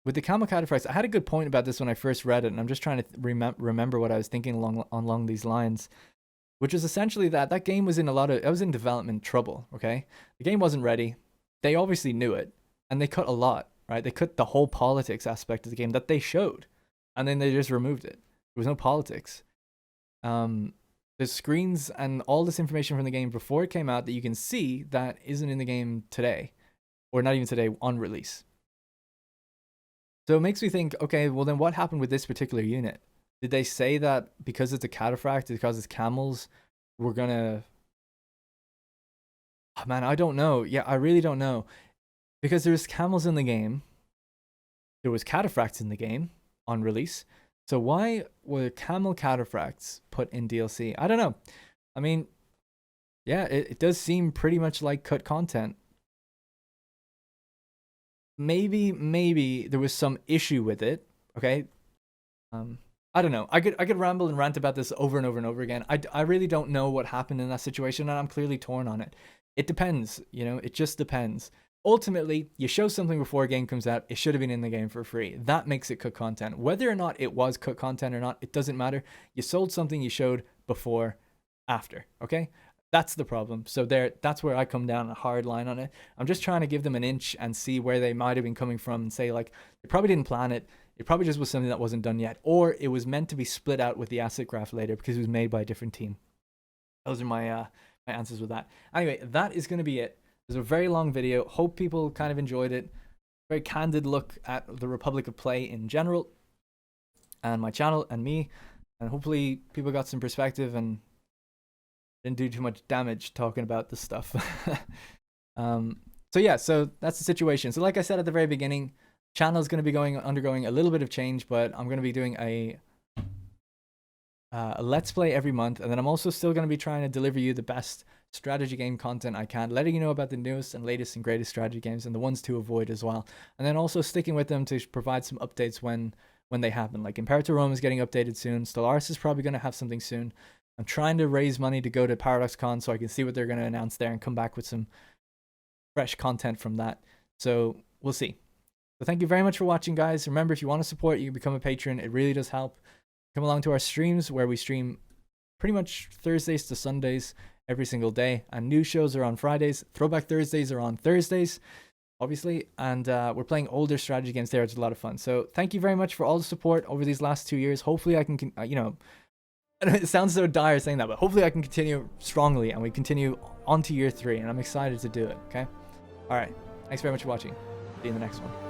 with the camel cataphracts, I had a good point about this when I first read it, and I'm just trying to remember what I was thinking along these lines, which was essentially that game was in it was in development trouble. Okay, the game wasn't ready. They obviously knew it, and they cut a lot. Right, they cut the whole politics aspect of the game that they showed, and then they just removed it. There was no politics. The screens and all this information from the game before it came out that you can see that isn't in the game today, or not even today on release. So it makes me think, okay, well then what happened with this particular unit? Did they say that because it's a cataphract, because it's camels, we're gonna... Oh, man, I don't know. Yeah, I really don't know. Because there's camels in the game. There was cataphracts in the game on release. So why were camel cataphracts put in DLC? I don't know. I mean, yeah, it does seem pretty much like cut content. Maybe there was some issue with it. Okay. I don't know. I could ramble and rant about this over and over and over again. I really don't know what happened in that situation, and I'm clearly torn on it. It depends, you know, it just depends. Ultimately, you show something before a game comes out, it should have been in the game for free. That makes it cut content. Whether or not it was cut content or not, it doesn't matter. You sold something you showed before, after, okay? That's the problem. So that's where I come down a hard line on it. I'm just trying to give them an inch and see where they might have been coming from and say, like, they probably didn't plan it. It probably just was something that wasn't done yet. Or it was meant to be split out with the asset graph later because it was made by a different team. Those are my answers with that. Anyway, that is going to be it. It was a very long video. Hope people kind of enjoyed it. Very candid look at the Republic of Play in general, and my channel and me, and hopefully people got some perspective and didn't do too much damage talking about this stuff. So yeah, so that's the situation. So like I said at the very beginning, channel is going to be undergoing a little bit of change, but I'm going to be doing a let's play every month, and then I'm also still going to be trying to deliver you the best strategy game content I can, letting you know about the newest and latest and greatest strategy games and the ones to avoid as well, and then also sticking with them to provide some updates when they happen. Like Imperator Rome is getting updated soon. Stellaris is probably going to have something soon. I'm trying to raise money to go to ParadoxCon so I can see what they're going to announce there and come back with some fresh content from that. So we'll see. So thank you very much for watching, guys. Remember, if you want to support, you can become a patron. It really does help. Come along to our streams where we stream pretty much Thursdays to Sundays every single day, and new shows are on Fridays. Throwback Thursdays are on Thursdays, obviously, and we're playing older strategy games there. It's a lot of fun. So thank you very much for all the support over these last 2 years. Hopefully I can, you know, it sounds so dire saying that, but hopefully I can continue strongly and we continue on to year 3, and I'm excited to do it. Okay. All right. Thanks very much for watching. See you in the next one.